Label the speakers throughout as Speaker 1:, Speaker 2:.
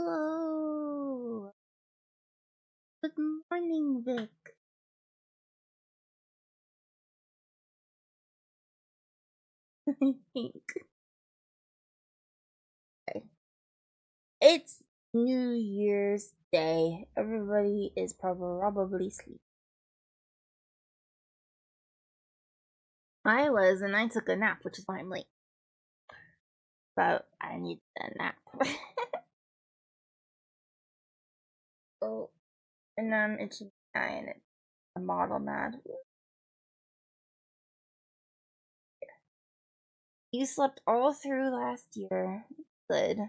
Speaker 1: Hello. Good morning, Vic. I think. Okay. It's New Year's Day. Everybody is probably sleeping. I was, and I took a nap, which is why I'm late. But I need a nap. Oh, and I'm itching my eye, and it's a model mad. You slept all through last year. Good.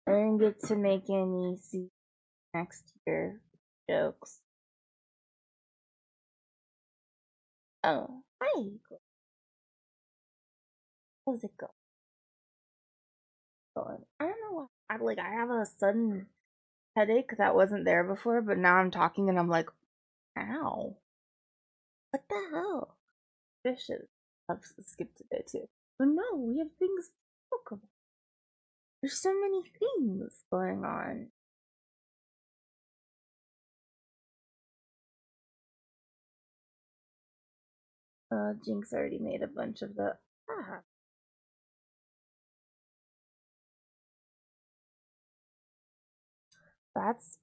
Speaker 1: I didn't get to make any next year jokes. Oh, hi. How's it going? I don't know why. I have a sudden headache that wasn't there before, but now I'm talking and I'm like, ow. What the hell? I should have skipped today too. But no, we have things to talk about. There's so many things going on. Jinx already made a bunch of the that's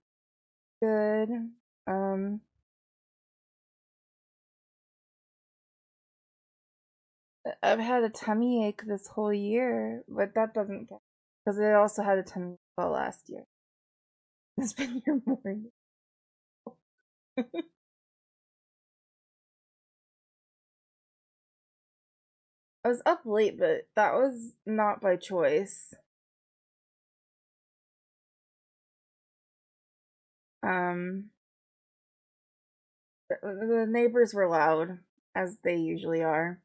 Speaker 1: good. I've had a tummy ache this whole year, but that doesn't count because I also had a tummy ache last year. It's been your morning. I was up late, but that was not by choice. Um, the neighbors were loud, as they usually are.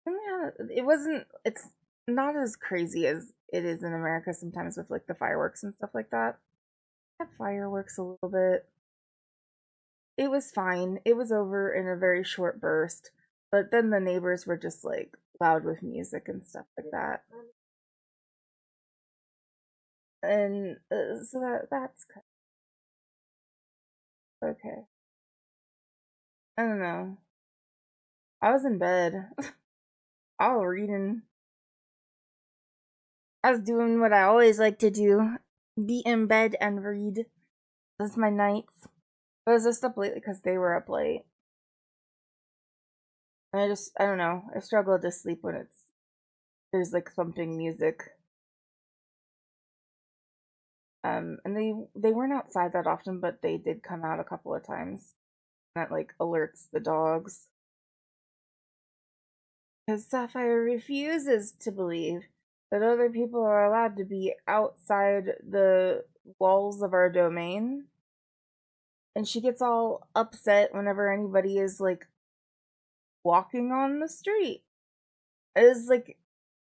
Speaker 1: And yeah, it wasn't. It's not as crazy as it is in America sometimes with like the fireworks and stuff like that. I had fireworks a little bit. It was fine. It was over in a very short burst, but then the neighbors were just like loud with music and stuff like that. And so that's okay. I don't know. I was in bed. I was reading. I was doing what I always like to do, be in bed and read. That's my nights. I was just up late because they were up late. And I don't know. I struggle to sleep when there's like thumping music. And they weren't outside that often, but they did come out a couple of times. That like alerts the dogs. Because Sapphire refuses to believe that other people are allowed to be outside the walls of our domain. And she gets all upset whenever anybody is like walking on the street. It's like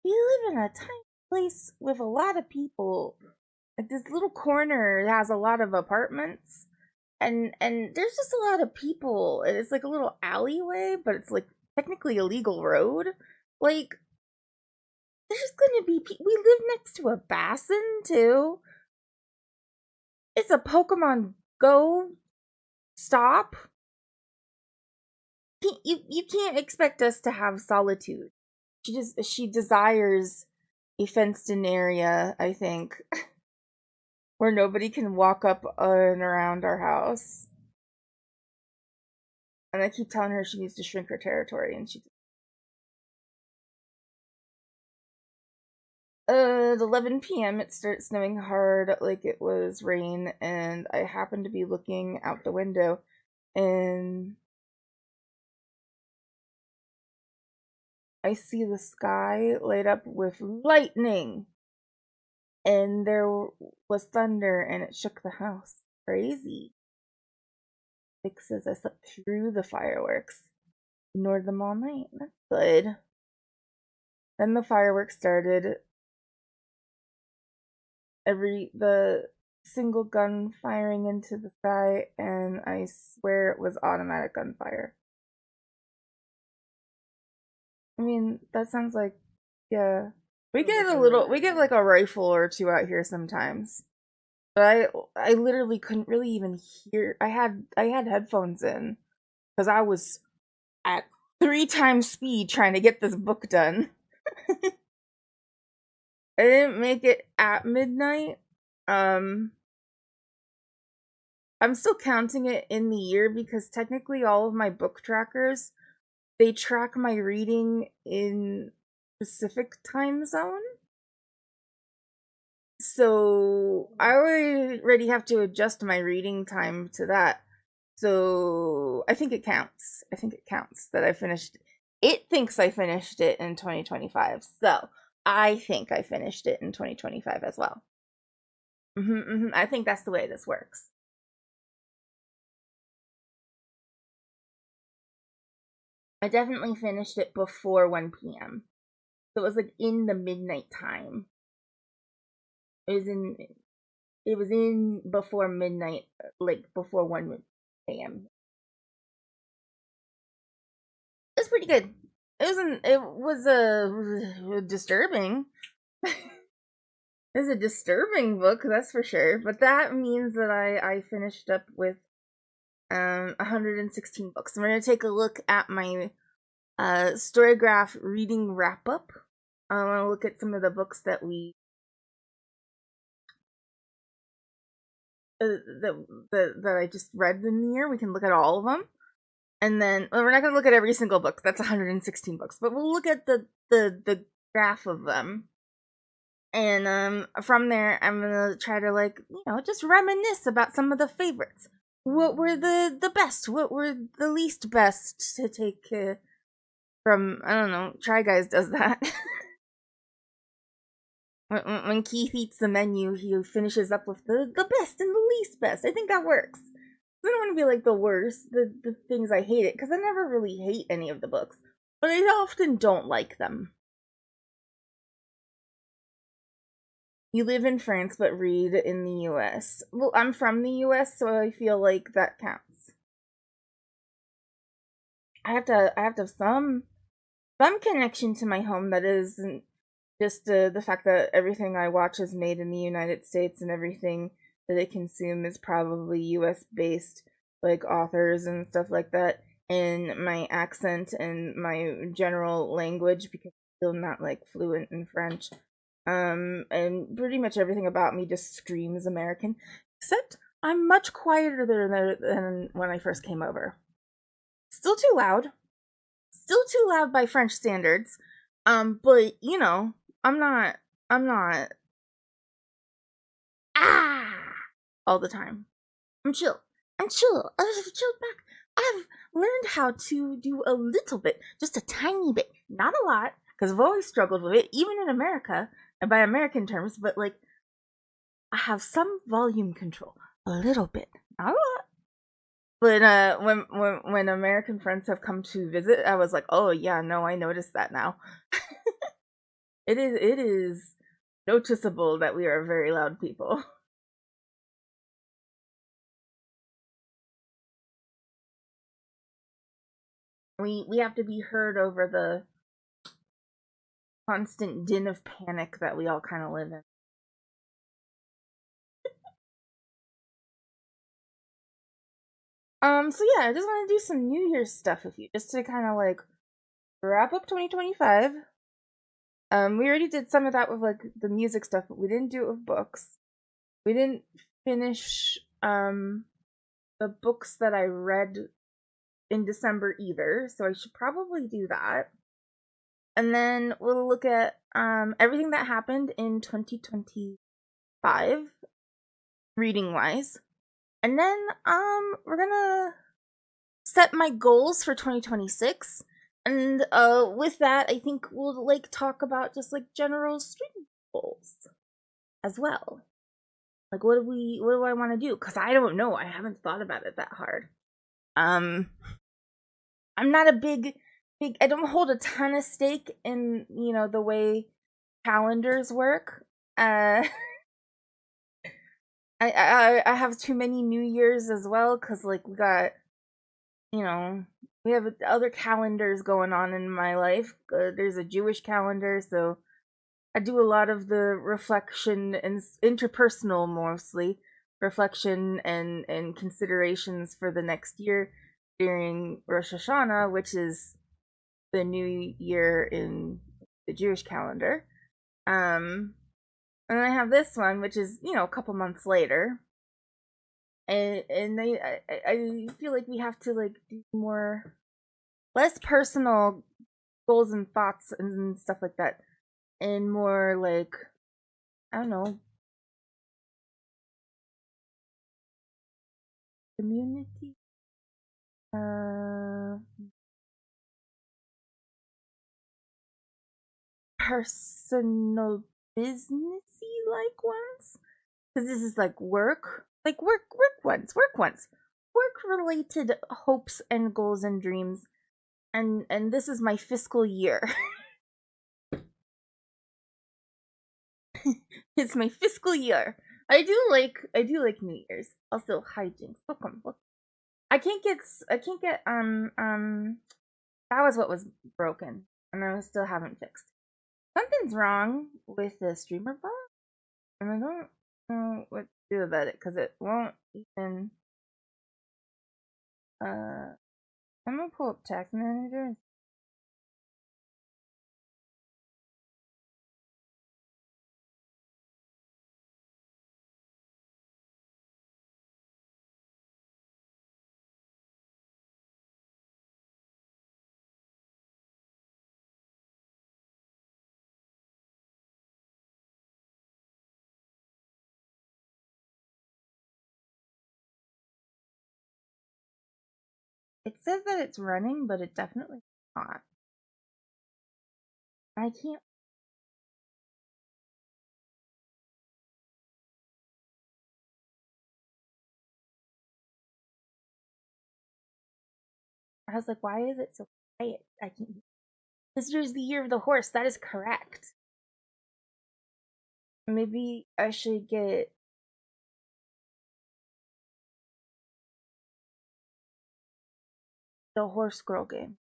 Speaker 1: we live in a tiny place with a lot of people. Like this little corner has a lot of apartments, and there's just a lot of people. And it's like a little alleyway, but it's like technically a legal road. Like there's gonna be we live next to a basin too. It's a Pokemon Go stop. You can't expect us to have solitude. She desires a fenced in area, I think, where nobody can walk up and around our house. And I keep telling her she needs to shrink her territory, and she at 11 p.m. it starts snowing hard, like it was rain, and I happened to be looking out the window, and I see the sky light up with lightning, and there was thunder, and it shook the house. Crazy. Vic says I slept through the fireworks. Ignored them all night. That's good. Then the fireworks started. The single gun firing into the sky, and I swear it was automatic gunfire. I mean, that sounds like, yeah. We
Speaker 2: Sounds
Speaker 1: get
Speaker 2: like
Speaker 1: we get like a rifle or two out here sometimes. But I literally couldn't really even hear. I had headphones in because I was at 3 times speed trying to get this book done. I didn't make it at midnight. Um, I'm still counting it in the year because technically all of my book trackers, they track my reading in Pacific time zone. So I already have to adjust my reading time to that. So I think it counts. I think it counts that I finished. It thinks I finished it in 2025. So I think I finished it in 2025 as well. I think that's the way this works. I definitely finished it before 1 p.m. So it was like in the midnight time. It was in before midnight, like before 1 a.m. It was pretty good. It was disturbing. It's a disturbing book, that's for sure. But that means that I finished up with 116 books. And we're gonna take a look at my Storygraph reading wrap up. I want to look at some of the books that we that I just read in the year. We can look at all of them, and then well, we're not gonna look at every single book. That's 116 books, but we'll look at the graph of them. And from there, I'm gonna try to just reminisce about some of the favorites. What were the best? What were the least best to take from? I don't know. Try Guys does that. when Keith eats the menu, he finishes up with the best and the least best. I think that works. I don't want to be like the worst, the things I hate it, because I never really hate any of the books, but I often don't like them. You live in France but read in the US. Well, I'm from the US, so I feel like that counts. I have to have some connection to my home that isn't just the fact that everything I watch is made in the United States and everything that I consume is probably US based, like authors and stuff like that, and my accent and my general language because I'm still not like fluent in French. And pretty much everything about me just screams American, except I'm much quieter than when I first came over. Still too loud. Still too loud by French standards. But I'm not I'm not ah all the time. I'm chill. I'm chill. I've chilled back. I've learned how to do a little bit, just a tiny bit, not a lot, because I've always struggled with it, even in America, and by American terms, but like I have some volume control, a little bit, not a lot. But when American friends have come to visit, I was like, oh yeah, no, I noticed that now. It is noticeable that we are very loud people. We have to be heard over the constant din of panic that we all kind of live in. So yeah, I just want to do some New Year's stuff with you, just to kind of like wrap up 2025. We already did some of that with like the music stuff, but we didn't do it with books. We didn't finish the books that I read in December either, so I should probably do that. And then we'll look at everything that happened in 2025 reading wise. And then we're gonna set my goals for 2026. And with that, I think we'll like talk about just like general stream goals as well. Like what do I want to do? Cuz I don't know. I haven't thought about it that hard. Um I'm not a big I don't hold a ton of stake in, the way calendars work. Uh I have too many New Years as well cuz like we got, you know, we have other calendars going on in my life. There's a Jewish calendar, so I do a lot of the reflection and interpersonal, mostly reflection and considerations for the next year during Rosh Hashanah, which is the new year in the Jewish calendar. And I have this one, which is a couple months later, and I feel like we have to like do more less personal goals and thoughts and stuff like that, and more like, I don't know, community, personal businessy like ones, because this is like work work related hopes and goals and dreams, and this is my fiscal year. It's my fiscal year. I do like New Year's. Also hijinks. Welcome. I can't get that was what was broken, and I still haven't fixed. Something's wrong with the streamer bot, and I don't know what to do about it because it won't even. I'm gonna pull up Task Manager. It says that it's running, but it definitely not. I can't. I was like, why is it so quiet? I can't. This year's the year of the horse. That is correct. Maybe I should get the horse girl game.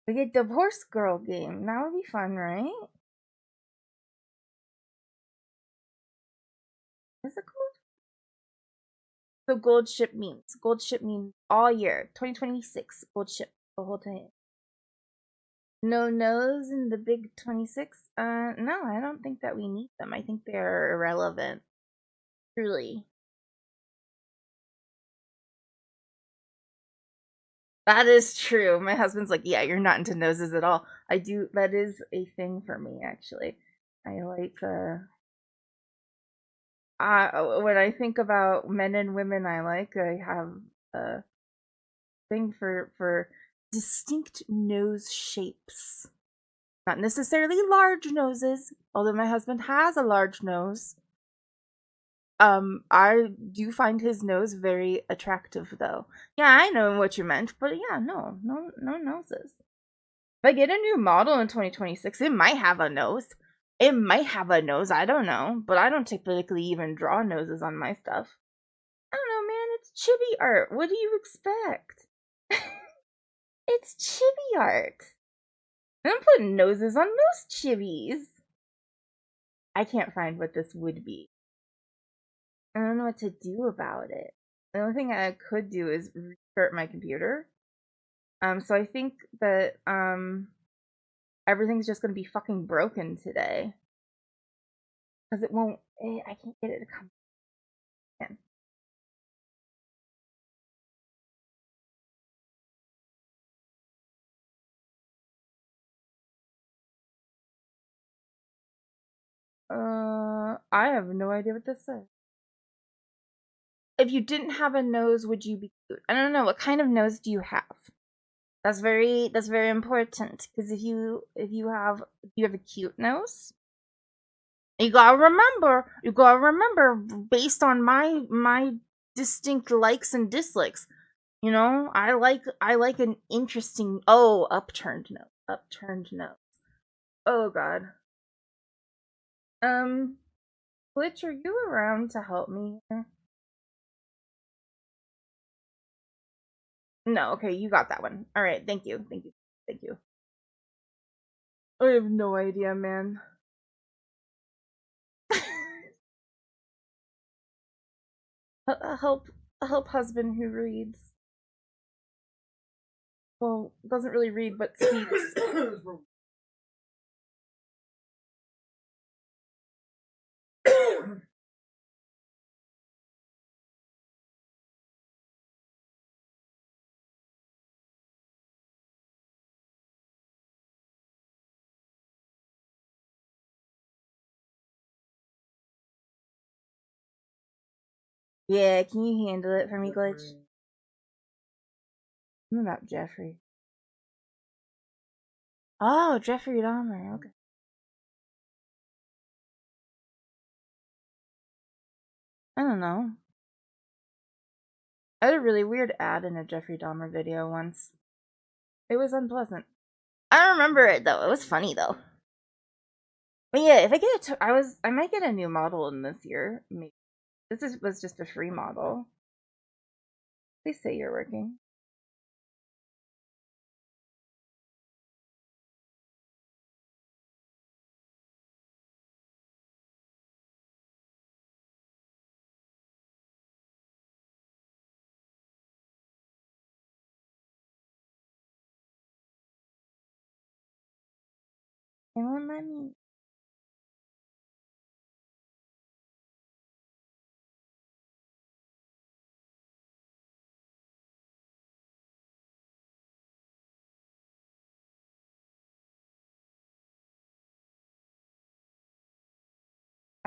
Speaker 1: We get the horse girl game. That would be fun, right? Is it cool? So gold ship memes. Gold ship memes all year. 2026. Gold ship the whole time. No nose in the big 26? No, I don't think that we need them. I think they're irrelevant. Truly. That is true. My husband's like, yeah, you're not into noses at all. I do. That is a thing for me, actually. I like, when I think about men and women I have a thing for distinct nose shapes. Not necessarily large noses, although my husband has a large nose. I do find his nose very attractive, though. Yeah, I know what you meant, but yeah, no noses. If I get a new model in 2026, it might have a nose. It might have a nose, I don't know, but I don't typically even draw noses on my stuff. I don't know, man, it's chibi art. What do you expect? It's chibi art. I'm putting noses on most chibis. I can't find what this would be. I don't know what to do about it. The only thing I could do is restart my computer. So I think that everything's just gonna be fucking broken today. Because it won't I can't get it to come in. I have no idea what this says. If you didn't have a nose, would you be cute? I don't know. What kind of nose do you have? That's very important, because if you have a cute nose, you gotta remember based on my distinct likes and dislikes. I like an interesting, upturned nose. Oh god. Glitch, are you around to help me here? No, okay, you got that one. All right, thank you, thank you, thank you. I have no idea, man. Help, help, husband who reads. Well, doesn't really read, but speaks. Yeah, can you handle it for me, Glitch? I'm about Jeffrey. Oh, Jeffrey Dahmer. Okay. I don't know. I had a really weird ad in a Jeffrey Dahmer video once. It was unpleasant. I don't remember it though. It was funny though. But yeah, if I get it, I might get a new model in this year. Maybe was just a free model. Please say you're working. It won't let me.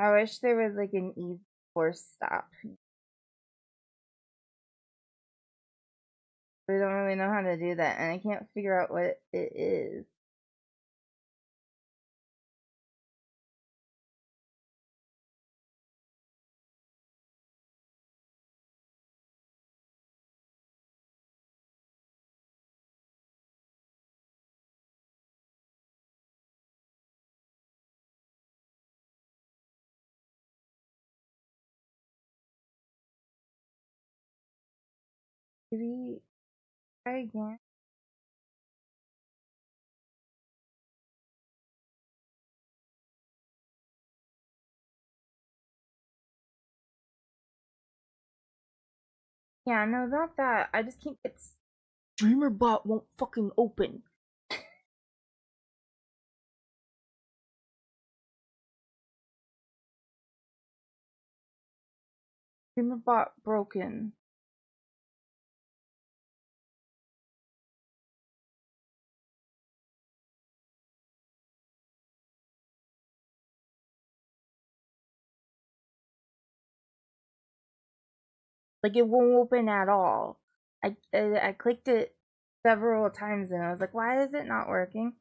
Speaker 1: I wish there was like an easy force stop. We don't really know how to do that, and I can't figure out what it is. Maybe try again. Yeah, no, not that. I just can't. It's Dreamerbot won't fucking open. Dreamerbot broken. Like it won't open at all. I clicked it several times and I was like, why is it not working?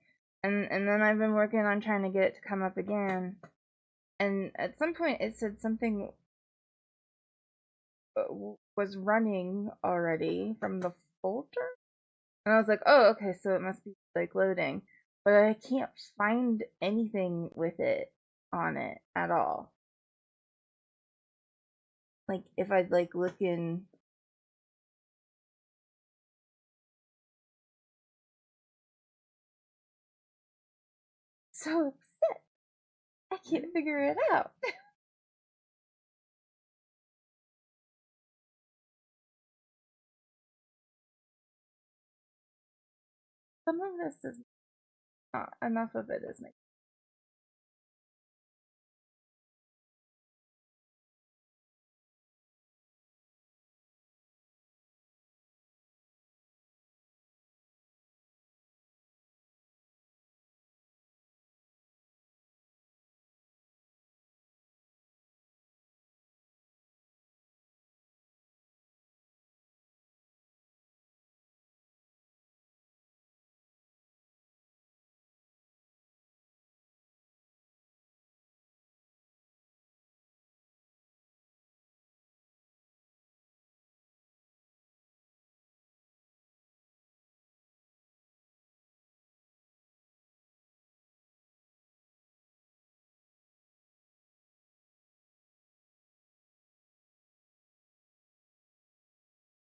Speaker 1: And then I've been working on trying to get it to come up again. And at some point it said something was running already from the folder. And I was like, oh, okay, so it must be like loading. But I can't find anything with it on it at all. Like if I'd like look in so upset. I can't figure it out. Some of this is not enough of it is making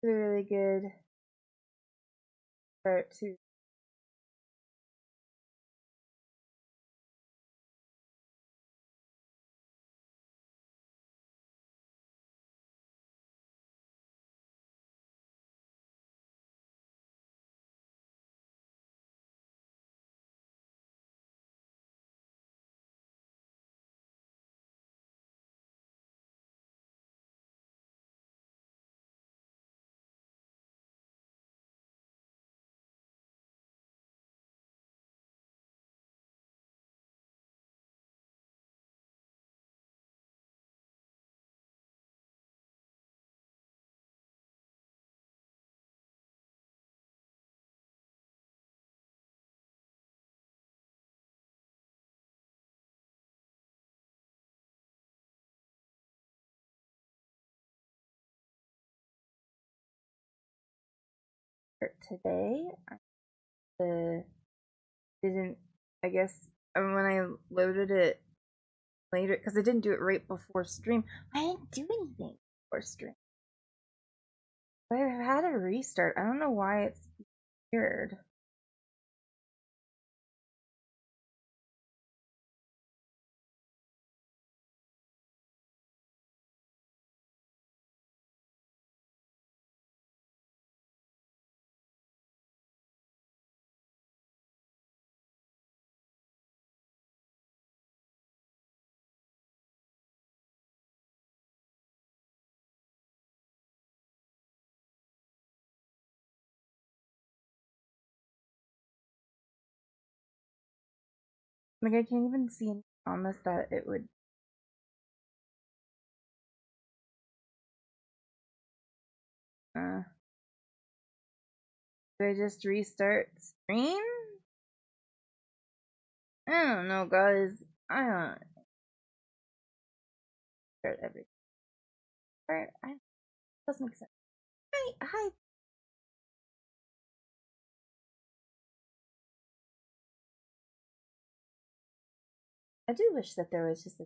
Speaker 1: really good. start to. Today, I didn't. I guess when I loaded it later, because I didn't do it right before stream. I didn't do anything before stream. But I've had a restart. I don't know why it's weird. Like I can't even see any promise that it would. Did I just restart stream? I don't know, guys. I don't start everything. Doesn't make sense. Hi. I do wish that there was just a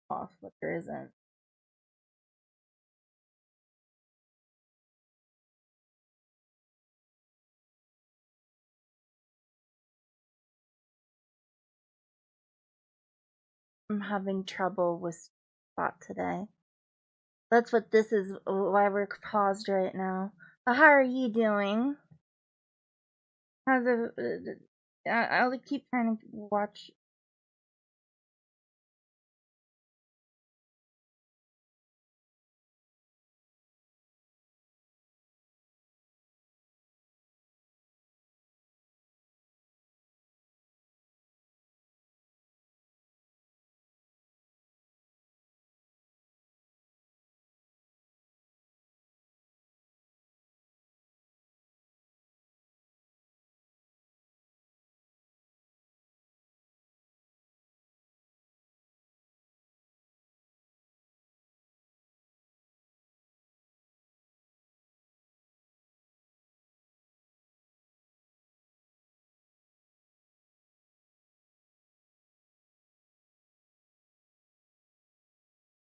Speaker 1: off, but there isn't. I'm having trouble with spot today. That's what this is. Why we're paused right now. How are you doing? How's the? I'll keep trying to watch.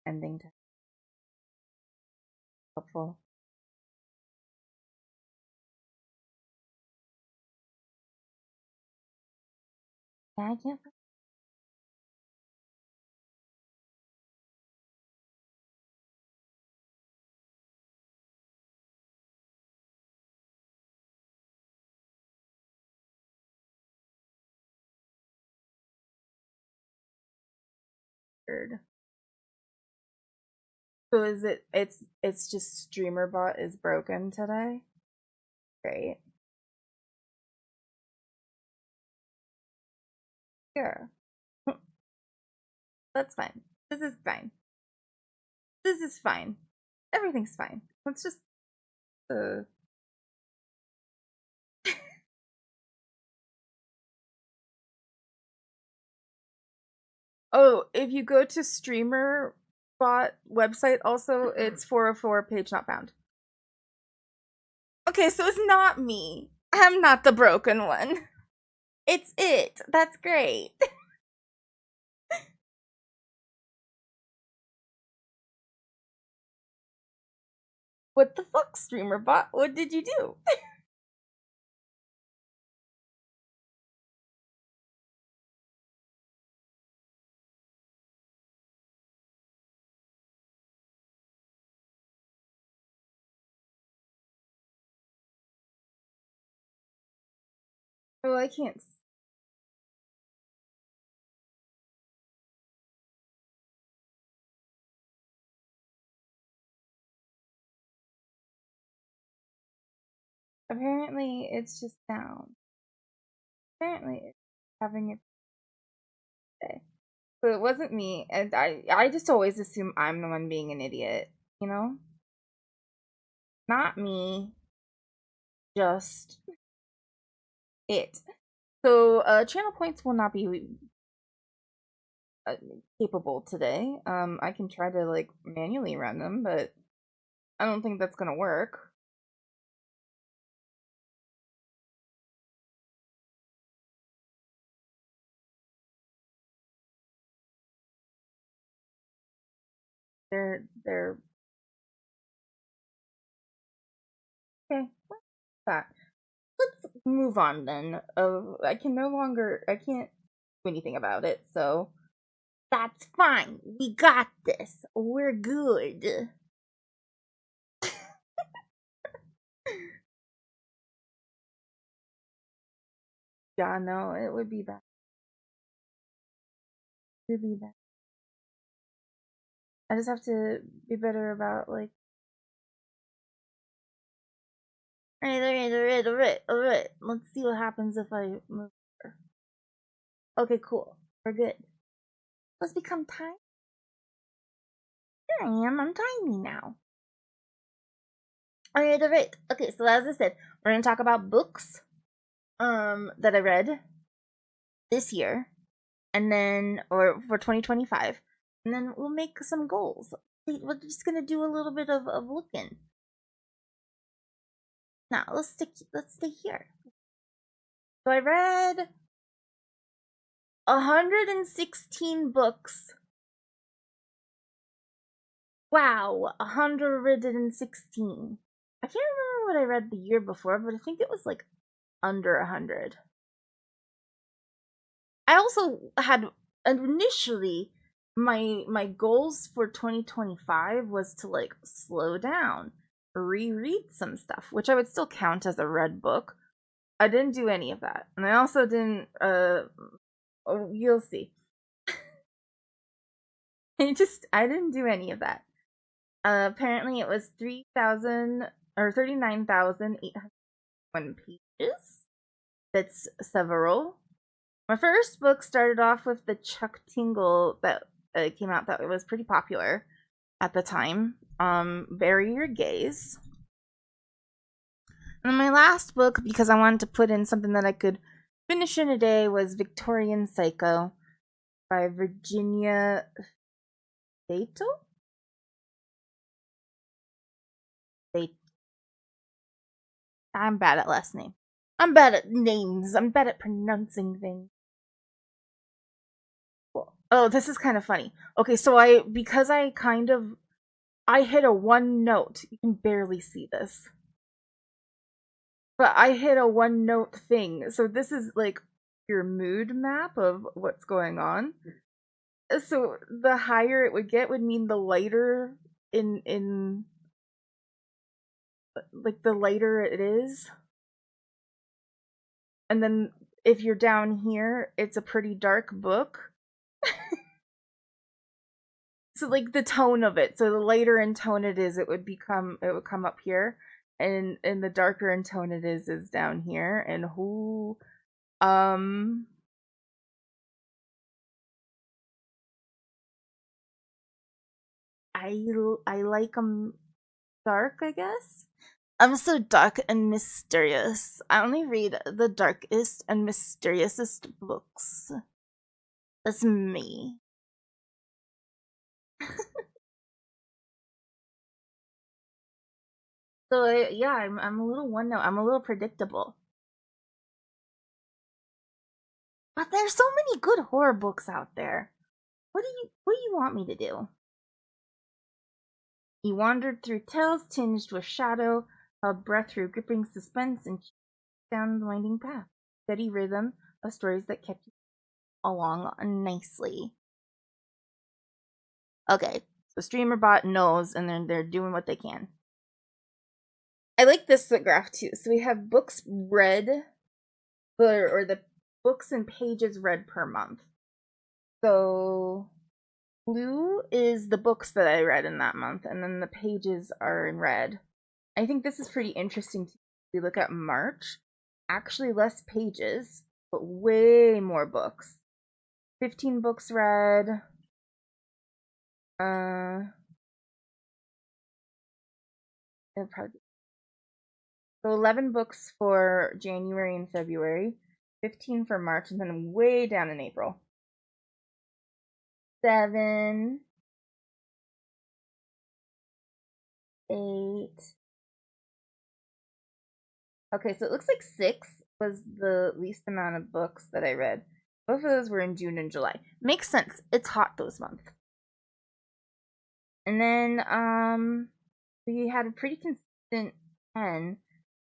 Speaker 1: Ending to helpful. Yeah, I can't. So is it? It's just StreamerBot is broken today. Great. Yeah. That's fine. This is fine. This is fine. Everything's fine. Let's just Oh, if you go to StreamerBot website also, it's 404 page not found. Okay, so it's not me. I'm not the broken one. It's it. That's great. What the fuck, streamer bot? What did you do? Oh, I can't. Apparently, it's just down. Apparently, it's having a day. So it wasn't me, and I just always assume I'm the one being an idiot, you know? Not me, just it. So, channel points will not be uh, capable today. I can try to like manually run them, but I don't think that's gonna work. They're okay. That. Let's move on then. I can no longer. I can't do anything about it. So that's fine. We got this. We're good. Yeah, no, it would be bad. It would be bad. I just have to be better about like. Alright. Let's see what happens if I move her. Okay, cool. We're good. Let's become tiny. Here I am. I'm tiny now. Alright. Okay, so as I said, we're gonna talk about books that I read this year, and then or for 2025, and then we'll make some goals. We're just gonna do a little bit of looking. Now let's stay here. So I read 116 books. Wow, 116. I can't remember what I read the year before, but I think it was like under 100. I also had initially my goals for 2025 was to like slow down, reread some stuff, which I would still count as a read book. I didn't do any of that. And I also didn't oh, you'll see. I didn't do any of that. Apparently it was 3,000 or 39,801 pages. That's several. My first book started off with the Chuck Tingle that came out that was pretty popular at the time. Bury Your Gaze. And then my last book, because I wanted to put in something that I could finish in a day, was Victorian Psycho by Virginia Saito. I'm bad at last name. I'm bad at names. I'm bad at pronouncing things. Oh, this is kind of funny. Okay, so because I hit a one note. You can barely see this. But I hit a one note thing. So this is like your mood map of what's going on. So the higher it would get would mean the lighter in like the lighter it is. And then if you're down here, it's a pretty dark book. So like the tone of it. So the lighter in tone it is, it would come up here. And the darker in tone it is down here. And who um I like them dark, I guess. I'm so dark and mysterious. I only read the darkest and mysteriousest books. That's me. So yeah, I'm a little one note. I'm a little predictable. But there's so many good horror books out there. What do you want me to do? He wandered through tales tinged with shadow, held breath through gripping suspense, and down the winding path. Steady rhythm of stories that kept you along nicely. Okay, so StreamerBot knows, and then they're doing what they can. I like this graph too. So we have books read, or the books and pages read per month. So blue is the books that I read in that month, and then the pages are in red. I think this is pretty interesting. We look at March, actually less pages, but way more books. 15 books read. It'll probably so 11 books for January and February, 15 for March, and then way down in April. 7, 8. Okay, so it looks like 6 was the least amount of books that I read. Both of those were in June and July. Makes sense. It's hot those months. And then we had a pretty consistent 10,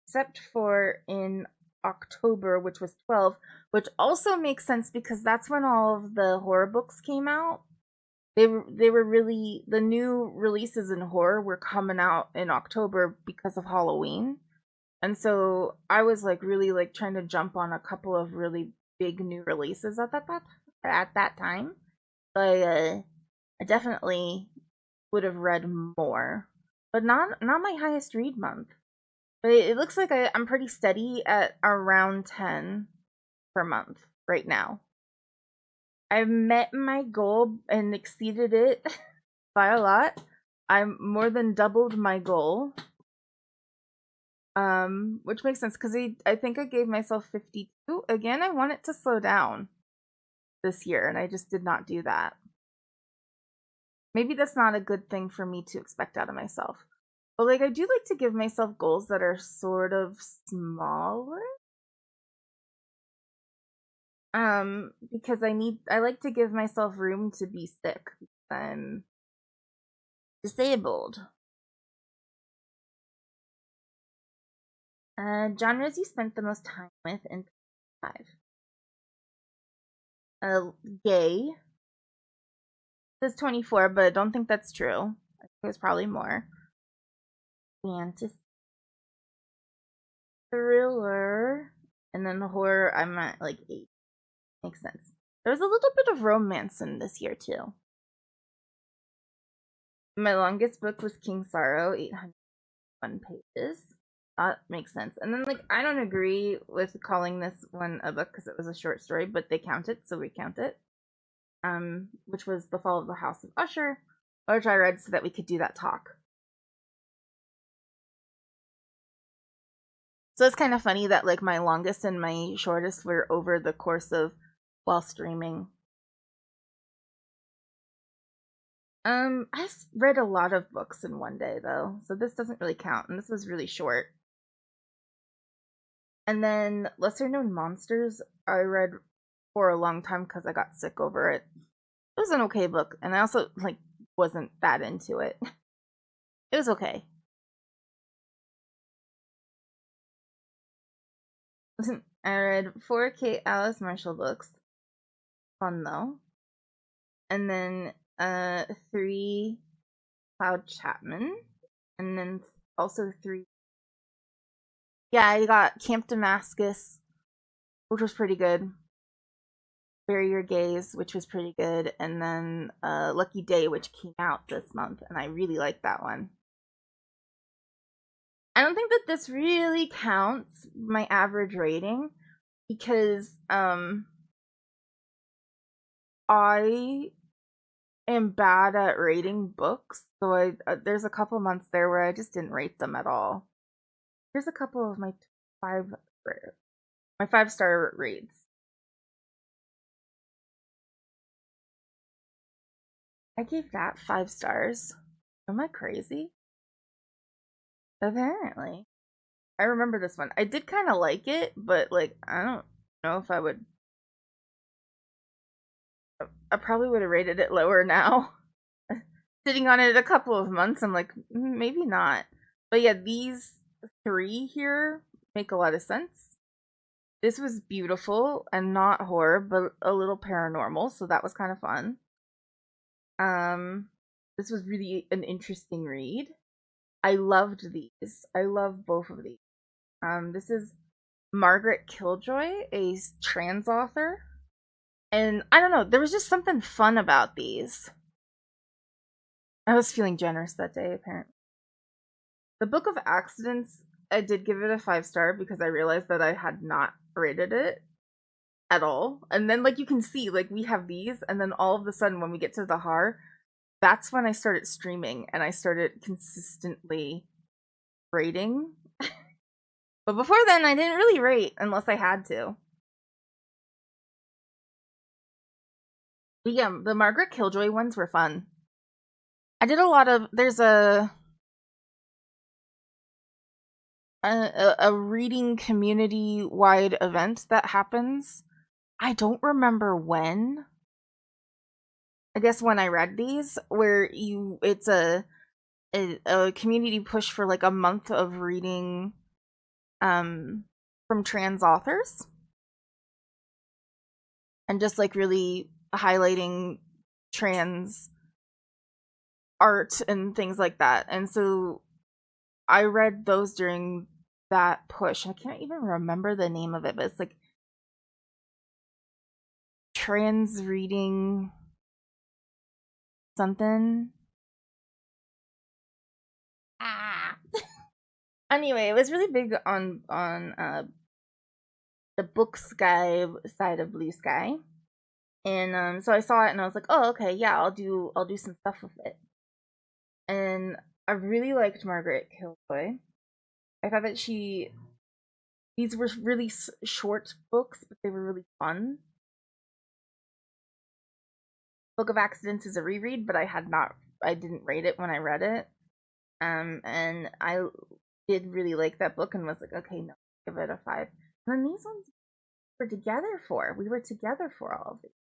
Speaker 1: except for in October, which was 12, which also makes sense because that's when all of the horror books came out. They were really, the new releases in horror were coming out in October because of Halloween. And so I was like really like trying to jump on a couple of really big new releases at that time. I definitely would have read more, but not my highest read month. But it looks like I'm pretty steady at around 10 per month right now. I've met my goal and exceeded it by a lot. I'm more than doubled my goal. Which makes sense because I think I gave myself 52. Again, I want it to slow down this year, and I just did not do that. Maybe that's not a good thing for me to expect out of myself. But like I do like to give myself goals that are sort of smaller. Because I like to give myself room to be sick. I'm disabled. Genres you spent the most time with in 5. Gay. It says 24, but I don't think that's true. I think it was probably more. Fantasy. Thriller. And then the horror, I'm at like 8. Makes sense. There was a little bit of romance in this year too. My longest book was King Sorrow, 801 pages. That makes sense. And then, like, I don't agree with calling this one a book because it was a short story, but they count it, so we count it. Which was The Fall of the House of Usher, which I read so that we could do that talk. So it's kind of funny that, like, my longest and my shortest were over the course of while streaming. I read a lot of books in one day, though, so this doesn't really count, and this was really short. And then Lesser Known Monsters, I read for a long time because I got sick over it. It was an okay book, and I also, like, wasn't that into it. It was okay. I read 4 Kate Alice Marshall books. Fun, though. And then 3 Cloud Chapman. And then also 3. Yeah, I got Camp Damascus, which was pretty good. Bury Your Gaze, which was pretty good. And then Lucky Day, which came out this month. And I really liked that one. I don't think that this really counts my average rating because I am bad at rating books. So there's a couple months there where I just didn't rate them at all. Here's a couple of my 5-star reads. I gave that 5 stars. Am I crazy? Apparently. I remember this one. I did kind of like it, but like I don't know if I would. I probably would have rated it lower now. sitting on it a couple of months, I'm like, maybe not. But yeah, these three here make a lot of sense. This was beautiful and not horror, but a little paranormal, so that was kind of fun. This was really an interesting read. I loved these. I love both of these. This is Margaret Killjoy, a trans author. And I don't know, there was just something fun about these. I was feeling generous that day, apparently. The Book of Accidents, I did give it a 5-star because I realized that I had not rated it at all. And then, like, you can see, like, we have these, and then all of a sudden, when we get to the horror, that's when I started streaming and I started consistently rating. But before then, I didn't really rate unless I had to. But yeah, the Margaret Killjoy ones were fun. I did a lot of, there's a reading community wide event that happens. I don't remember when. I guess when I read these, where it's a community push for like a month of reading from trans authors, and just like really highlighting trans art and things like that. And so I read those during that push. I can't even remember the name of it, but it's like trans reading something. Anyway, it was really big on the Book Sky side of Blue Sky. And so I saw it and I was like, oh, okay, yeah, I'll do some stuff with it. And I really liked Margaret Killjoy. I thought that these were really short books, but they were really fun. Book of Accidents is a reread, but I didn't rate it when I read it. And I did really like that book and was like, okay, no, give it a 5. And then these ones we were together for all of these.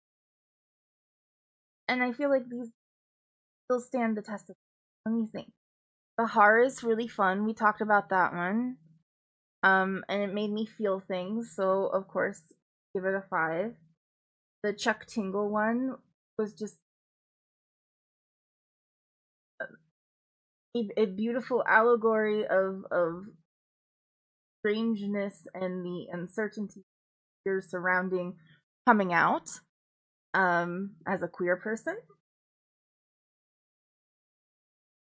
Speaker 1: And I feel like these still stand the test of time. Let me think. The horror is really fun. We talked about that one. And it made me feel things, so of course, give it a 5. The Chuck Tingle one was just a beautiful allegory of strangeness and the uncertainty you're surrounding coming out as a queer person.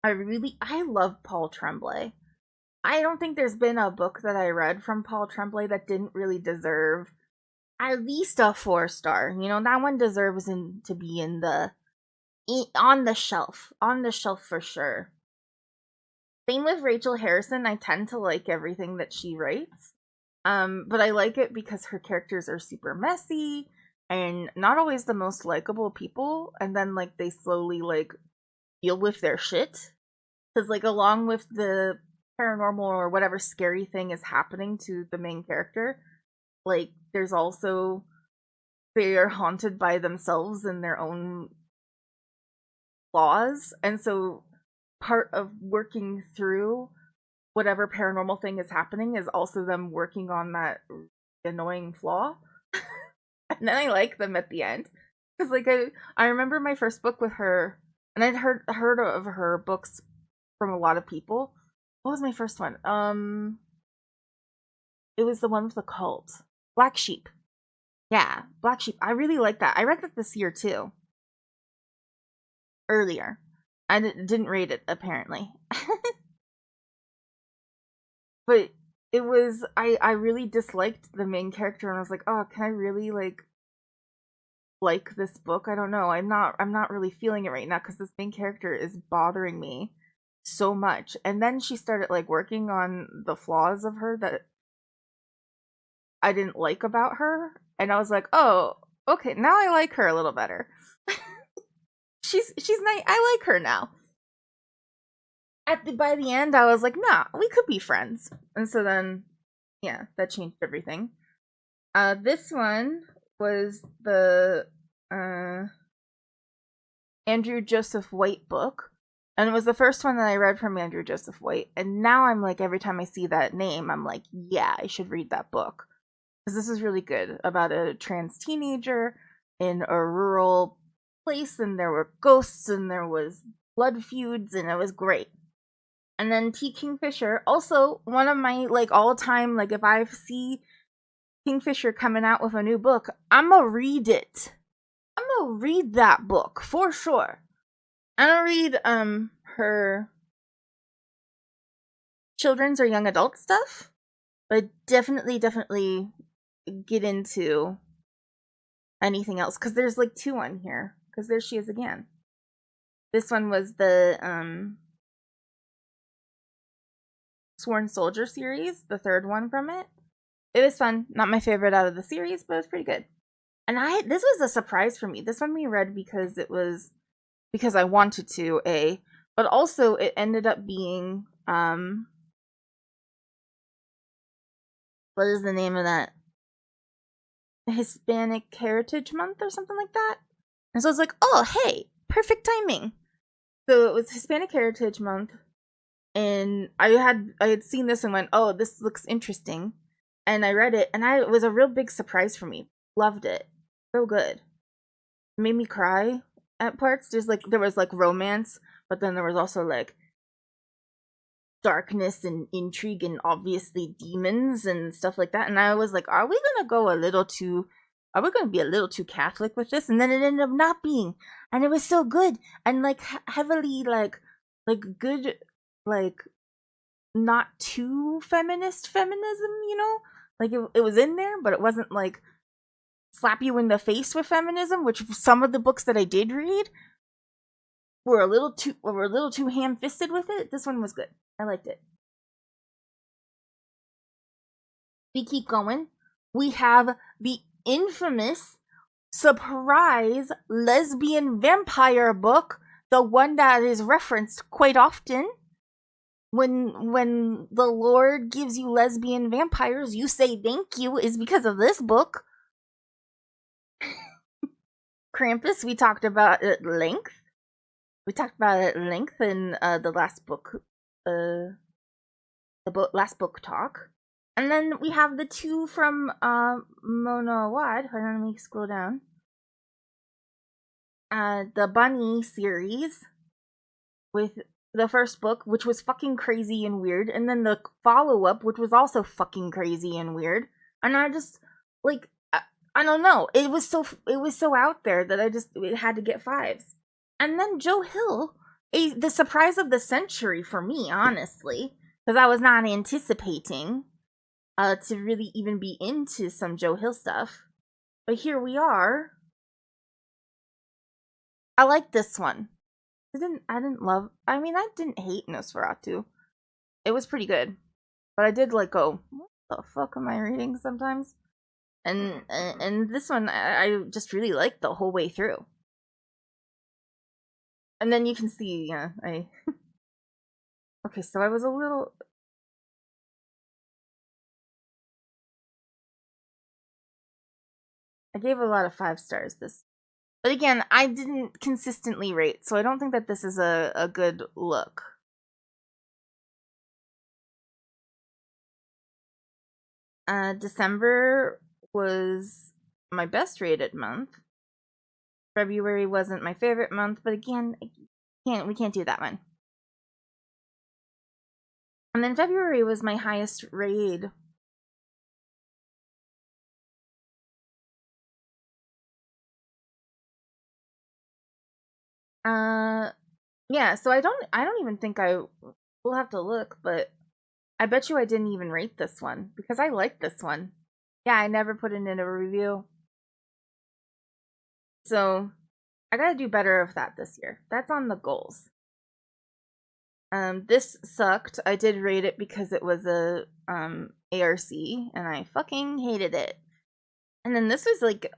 Speaker 1: I love Paul Tremblay. I don't think there's been a book that I read from Paul Tremblay that didn't really deserve at least a 4-star. You know, that one deserves to be on the shelf for sure. Same with Rachel Harrison. I tend to like everything that she writes. But I like it because her characters are super messy and not always the most likable people, and then like they slowly like deal with their shit. Because like along with the paranormal or whatever scary thing is happening to the main character, like there's also they are haunted by themselves and their own flaws, and so part of working through whatever paranormal thing is happening is also them working on that annoying flaw. And then I like them at the end because like I remember my first book with her, and I'd heard of her books from a lot of people. What was my first one? It was the one with the cult, Black Sheep. Yeah, Black Sheep. I really like that. I read that this year too. Earlier. I didn't rate it, apparently. But it was, I really disliked the main character, and I was like, oh, can I really like this book? I don't know. I'm not really feeling it right now because this main character is bothering me so much. And then she started like working on the flaws of her that I didn't like about her, and I was like, oh, okay, now I like her a little better. she's nice. I like her now. By the end, I was like, nah, we could be friends. And so then, yeah, that changed everything. This one was the Andrew Joseph White book, And it was the first one that I read from Andrew Joseph White. And now I'm like, every time I see that name, I'm like, yeah, I should read that book. Because this is really good about a trans teenager in a rural place, and there were ghosts, and there was blood feuds, and it was great. And then T. Kingfisher, also one of my like all-time, like if I see Kingfisher coming out with a new book, I'ma read it. I'm gonna read that book for sure. I'm gonna read her children's or young adult stuff, but definitely get into anything else, because there's like 2 on here, because there she is again. This one was the Sworn Soldier series, the 3rd one from it. It was fun. Not my favorite out of the series, but it was pretty good. And this was a surprise for me. This one we read because I wanted to, but also it ended up being what is the name of that? Hispanic Heritage Month or something like that. And so I was like, oh hey, perfect timing. So it was Hispanic Heritage Month, and I had seen this and went, oh, this looks interesting. And I read it, and it was a real big surprise for me. Loved it. So good. It made me cry at parts. There was like romance, but then there was also like darkness and intrigue and obviously demons and stuff like that. And I was like, are we gonna be a little too Catholic with this? And then it ended up not being. And it was so good. And like heavily like good, like not too feminist feminism, you know? Like it was in there, but it wasn't like slap you in the face with feminism, which some of the books that I did read were a little too ham-fisted with it. This one was good. I liked it. We keep going. We have the infamous surprise lesbian vampire book, the one that is referenced quite often. When the Lord gives you lesbian vampires, you say thank you, is because of this book. Krampus, we talked about at length. We talked about it at length in the last book, last book talk. And then we have the 2 from Mona Awad. Hold on, let me scroll down. The Bunny series, with the first book, which was fucking crazy and weird, and then the follow-up, which was also fucking crazy and weird. And I just like I don't know. It was so out there that it had to get 5s. And then Joe Hill, the surprise of the century for me, honestly, because I was not anticipating to really even be into some Joe Hill stuff. But here we are. I like this one. I didn't hate Nosferatu. It was pretty good. But I did like go, what the fuck am I reading sometimes? And this one I just really liked the whole way through. And then you can see, yeah, okay, so I was a little. I gave a lot of 5 stars this. But again, I didn't consistently rate, so I don't think that this is a good look. December was my best rated month. February wasn't my favorite month, but again, we can't do that one. And then February was my highest raid. Yeah, so I don't even think we'll have to look, but I bet you I didn't even rate this one because I like this one. Yeah, I never put it in a review. So I gotta do better of that this year. That's on the goals. This sucked. I did rate it because it was a ARC and I fucking hated it. And then this was like,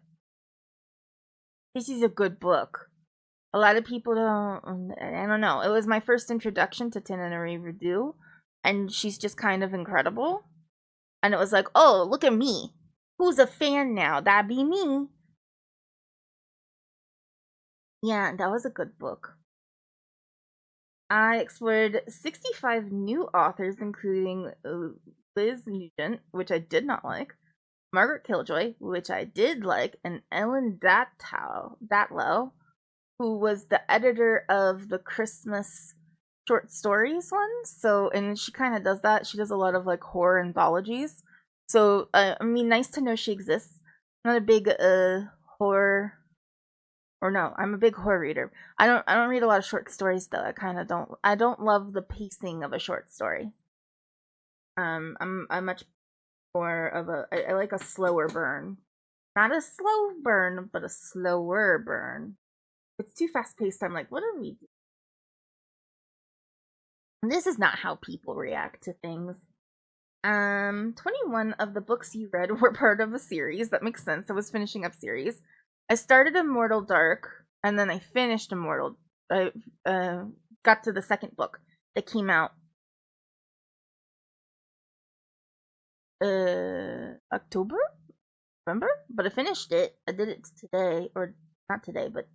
Speaker 1: this is a good book. A lot of people don't, I don't know. It was my first introduction to Tananarive Review, and she's just kind of incredible. And it was like, oh, look at me. Who's a fan now? That'd be me. Yeah, that was a good book. I explored 65 new authors, including Liz Nugent, which I did not like, Margaret Killjoy, which I did like, and Ellen Datlow, who was the editor of the Christmas short stories one. So, and she kind of does that. She does a lot of like horror anthologies. So, I mean, nice to know she exists. I'm not a big horror, or no, I'm a big horror reader. I don't read a lot of short stories though. I don't love the pacing of a short story. I'm much more of I like a slower burn. Not a slow burn, but a slower burn. It's too fast paced. I'm like, what are we doing? This is not how people react to things. 21 of the books you read were part of a series. That makes sense. I was finishing up series. I started Immortal Dark, and then I finished Immortal. I got to the second book that came out October? November? But I finished it. I did it today, or not today, but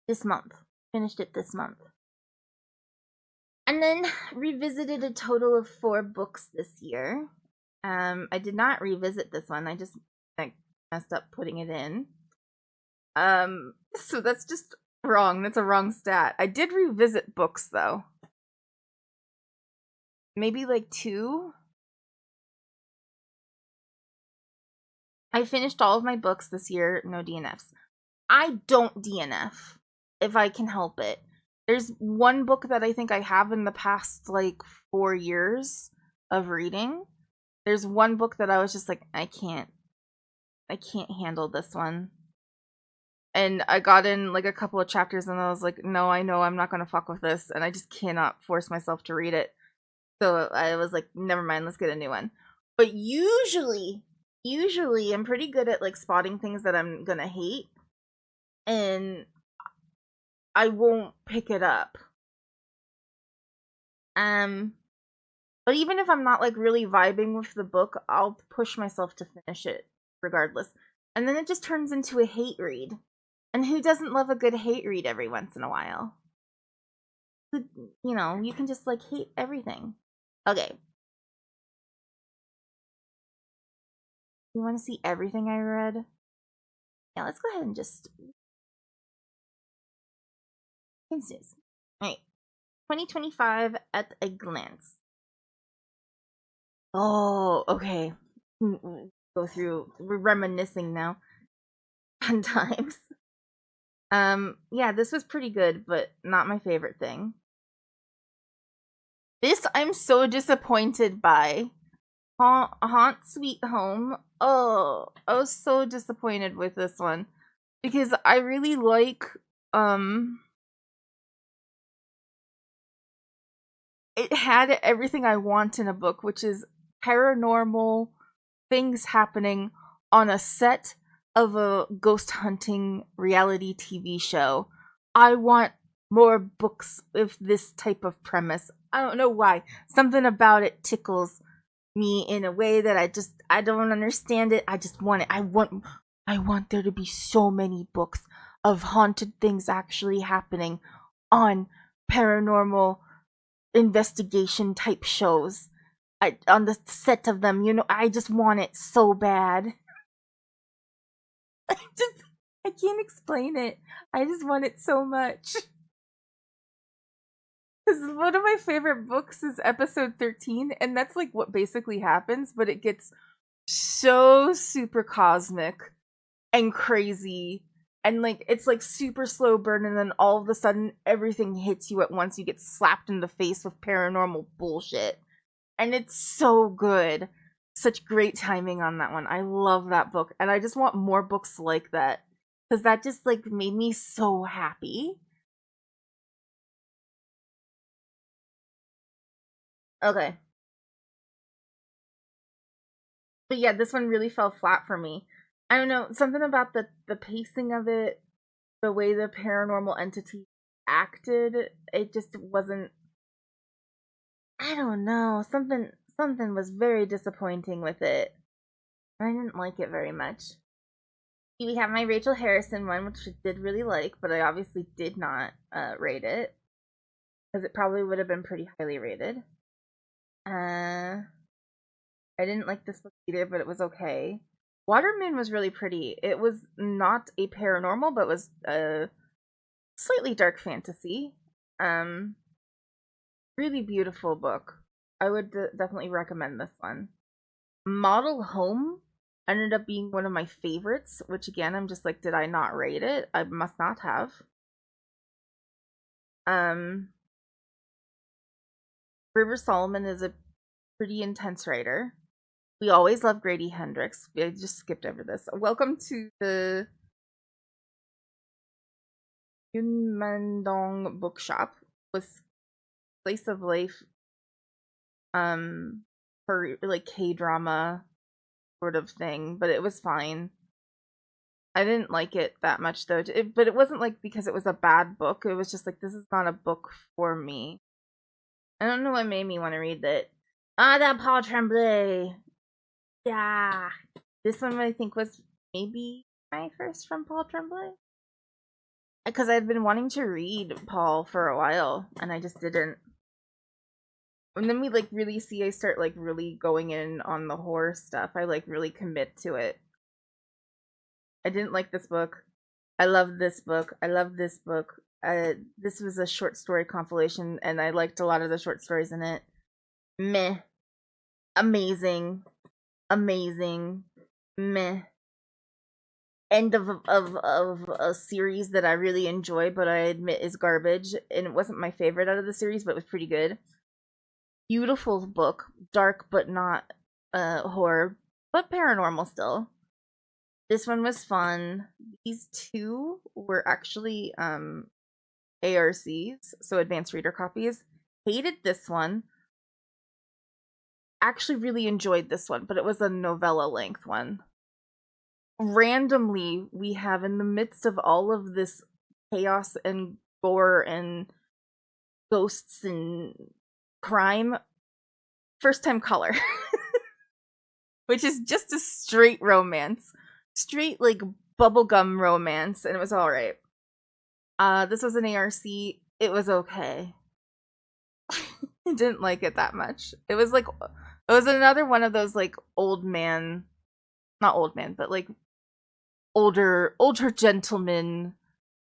Speaker 1: this month. Finished it this month. And then revisited a total of 4 books this year. I did not revisit this one. I just messed up putting it in. So that's just wrong. That's a wrong stat. I did revisit books though. Maybe like 2. I finished all of my books this year, no DNFs. I don't DNF if I can help it. There's one book that I think I have in the past like 4 years of reading. There's one book that I was just like, I can't handle this one. And I got in like a couple of chapters and I was like, no, I know I'm not gonna fuck with this, and I just cannot force myself to read it. So I was like, never mind, let's get a new one. But usually I'm pretty good at like spotting things that I'm gonna hate, and I won't pick it up. But even if I'm not like really vibing with the book, I'll push myself to finish it regardless. And then it just turns into a hate read. And who doesn't love a good hate read every once in a while? You know, you can just like hate everything. Okay. You want to see everything I read? Yeah, let's go ahead and just instance. Alright. 2025 at a glance. Oh, okay. Go through. We're reminiscing now. Fun times. Yeah, this was pretty good, but not my favorite thing. This I'm so disappointed by. Haunt Sweet Home. Oh, I was so disappointed with this one. Because I really like, it had everything I want in a book, which is paranormal things happening on a set of a ghost hunting reality TV show. I want more books with this type of premise. I don't know why. Something about it tickles me in a way that I don't understand it. I just want it. I want there to be so many books of haunted things actually happening on paranormal investigation type shows. On the set of them, you know, I just want it so bad. I can't explain it. I just want it so much. Because one of my favorite books is episode 13, and that's like what basically happens, but it gets so super cosmic and crazy, and like it's like super slow burn, and then all of a sudden everything hits you at once. You get slapped in the face with paranormal bullshit. And it's so good. Such great timing on that one. I love that book, and I just want more books like that, because that just like made me so happy. Okay. But yeah, this one really fell flat for me. I don't know, something about the pacing of it, the way the paranormal entity acted, it just wasn't, I don't know, something was very disappointing with it. I didn't like it very much. We have my Rachel Harrison one, which I did really like, but I obviously did not rate it. because it probably would have been pretty highly rated. I didn't like this book either, but it was okay. Watermoon was really pretty. It was not a paranormal, but was a slightly dark fantasy. Really beautiful book. I would definitely recommend this one. Model Home ended up being one of my favorites, which again, I'm just like, did I not rate it? I must not have. River Solomon is a pretty intense writer. We always love Grady Hendrix. I just skipped over this. Welcome to the Yunmandong Bookshop. Was Slice of Life for like K-drama sort of thing, but it was fine. I didn't like it that much though, but it wasn't like because it was a bad book. It was just like, this is not a book for me. I don't know what made me want to read it. That Paul Tremblay. Yeah. This one I think was maybe my first from Paul Tremblay. Because I'd been wanting to read Paul for a while, and I just didn't. And then we like really see I start like really going in on the horror stuff. I like really commit to it. I didn't like this book. I love this book. I love this book. This was a short story compilation, and I liked a lot of the short stories in it. Meh. Amazing. Amazing. Meh. End of a series that I really enjoy, but I admit is garbage, and it wasn't my favorite out of the series, but it was pretty good. Beautiful book, dark but not horror, but paranormal still. This one was fun. These two were actually ARCs, so advanced reader copies. Hated this one. Actually really enjoyed this one, but it was a novella length one. Randomly, we have in the midst of all of this chaos and gore and ghosts and crime, First Time Caller. Which is just a straight romance. Straight, like, bubblegum romance, and it was alright. This was an ARC. It was okay. I didn't like it that much. It was like, it was another one of those, like, old man, not old man, but, like, older gentleman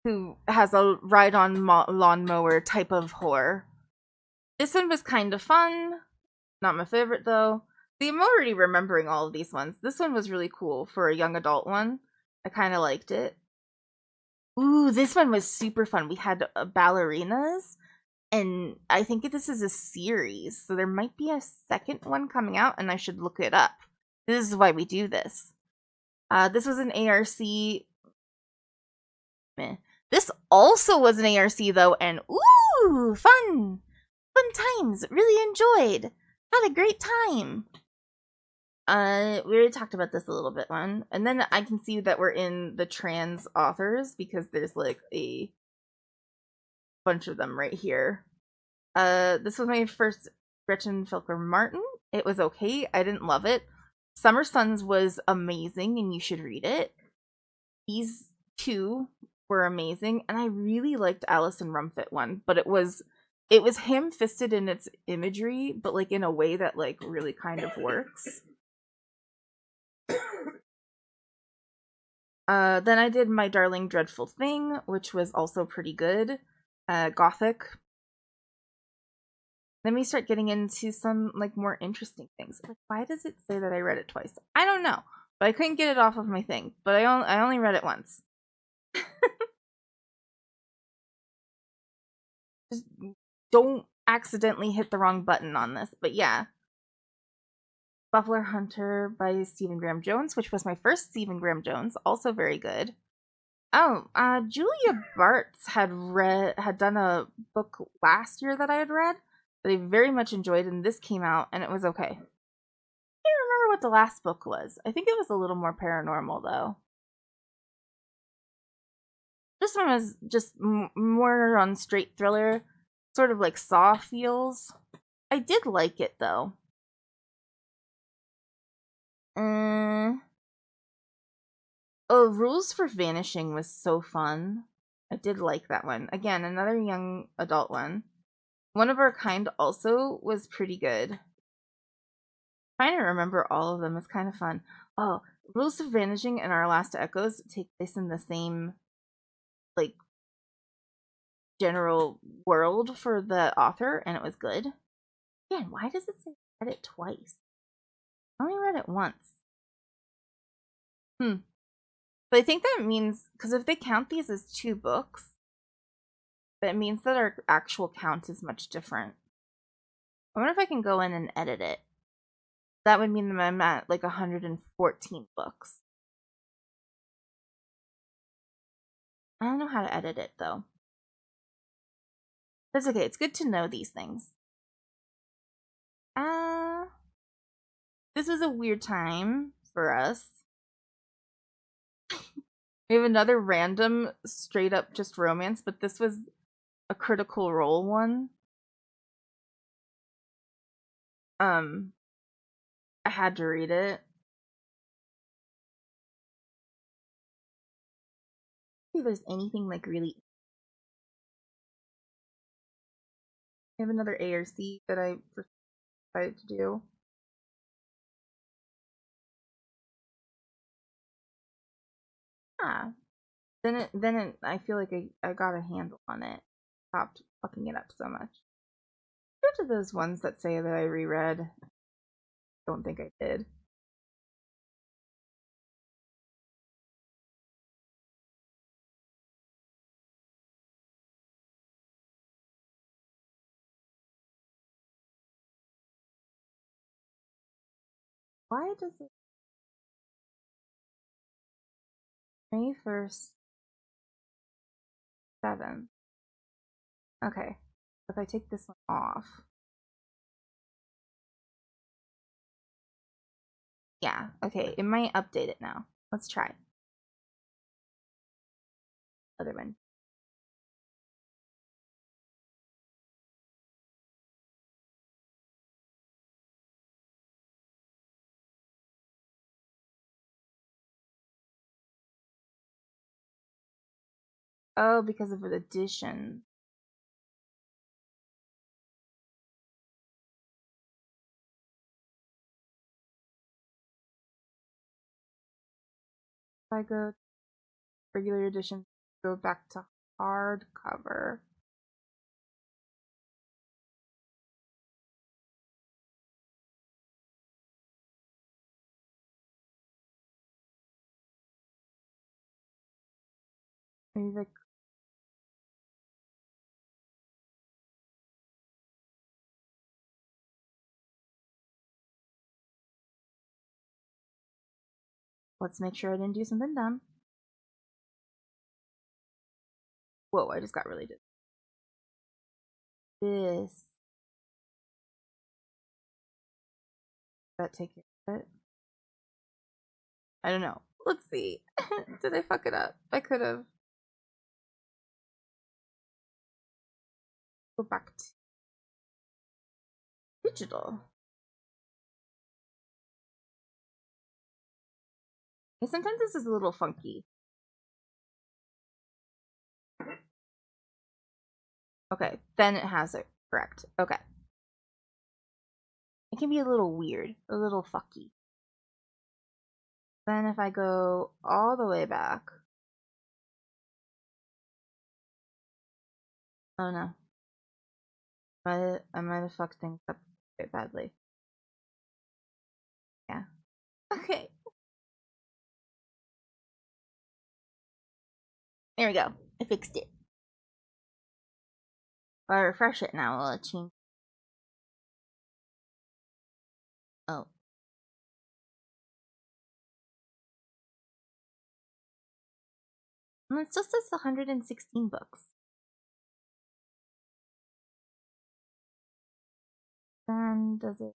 Speaker 1: who has a ride-on lawnmower type of horror. This one was kind of fun. Not my favorite, though. See, I'm already remembering all of these ones. This one was really cool for a young adult one. I kind of liked it. Ooh, this one was super fun. We had ballerinas, and I think this is a series, so there might be a second one coming out, and I should look it up. This is why we do this. This was an ARC. Meh. This also was an ARC, though, and ooh, fun! Fun times! Really enjoyed! Had a great time! We already talked about this a little bit, one. And then I can see that we're in the trans authors, because there's, like, a bunch of them right here. This was my first Gretchen Felker Martin. It was okay. I didn't love it. Summer Suns was amazing, and you should read it. These two were amazing, and I really liked Alison Rumfitt one, but it was ham-fisted in its imagery, but like in a way that like really kind of works. Then I did My Darling Dreadful Thing, which was also pretty good. Gothic. Then we start getting into some like more interesting things. Like, why does it say that I read it twice? I don't know, but I couldn't get it off of my thing. But I only read it once. Just don't accidentally hit the wrong button on this. But yeah, Buffalo Hunter by Stephen Graham Jones, which was my first Stephen Graham Jones, also very good. Oh, Julia Bartz had done a book last year that I had read that I very much enjoyed, and this came out, and it was okay. I can't remember what the last book was. I think it was a little more paranormal, though. This one was just more on straight thriller, sort of like Saw feels. I did like it, though. Oh, Rules for Vanishing was so fun. I did like that one. Again, another young adult one. One of Our Kind also was pretty good. Trying to remember all of them is kind of fun. Oh, Rules of Vanishing and Our Last Echoes take place in the same like general world for the author, and it was good. Man, why does it say read it twice? I only read it once. But I think that means because if they count these as 2 books, that means that our actual count is much different. I wonder if I can go in and edit it. That would mean that I'm at like 114 books. I don't know how to edit it though. That's okay. It's good to know these things. This was a weird time for us. We have another random, straight up just romance, but this was a Critical Role one. I had to read it. See if there's anything like really. I have another ARC that I decided to do. Ah, I feel like I got a handle on it. Stopped fucking it up so much. Go to those ones that say that I reread. Don't think I did. Why does it May 1st 7? Okay. If I take this one off. Yeah, okay. It might update it now. Let's try. Other one. Oh, because of the addition. If I go regular edition, go back to hardcover. Maybe like let's make sure I didn't do something dumb. Whoa, I just got really dizzy. This. That take care of it? I don't know. Let's see. Did I fuck it up? I could have. Go back to digital. Okay, sometimes this is a little funky. Okay, then it has it correct. Okay. It can be a little weird, a little fucky. Then if I go all the way back. Oh no. I might have fucked things up quite badly. Yeah. Okay. There we go. I fixed it. If I refresh it now, will it change? Oh. And it still says 116 books. Then does it?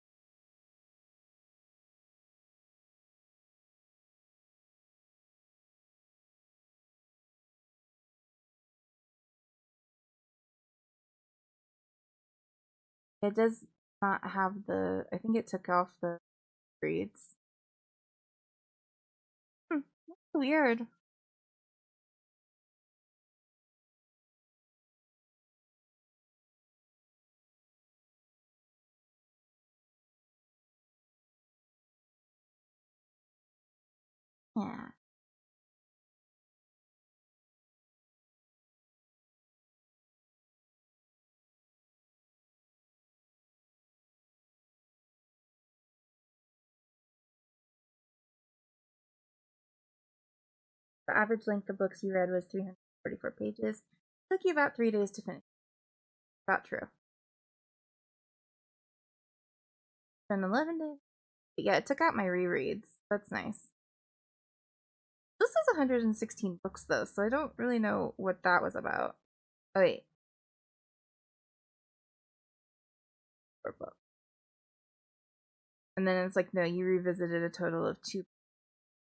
Speaker 1: It does not have the. I think it took off the reads. That's weird. Yeah. The average length of books you read was 344 pages. It took you about 3 days to finish. About true. And 11 days. But yeah, it took out my rereads. That's nice. This is 116 books though, so I don't really know what that was about. Oh wait. 4 books. And then it's like, no, you revisited a total of 2.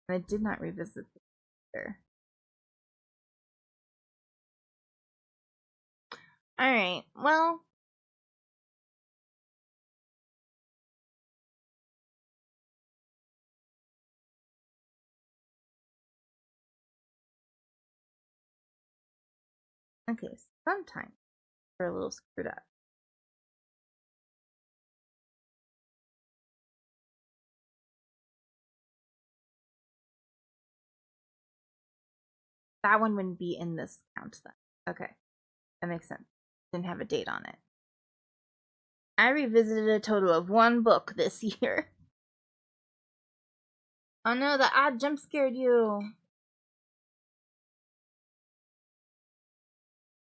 Speaker 1: And I did not revisit the picture. Alright, well. Okay, sometimes we're a little screwed up. That one wouldn't be in this count then. Okay, that makes sense. Didn't have a date on it. I revisited a total of 1 book this year. Oh no, the ad jump scared you.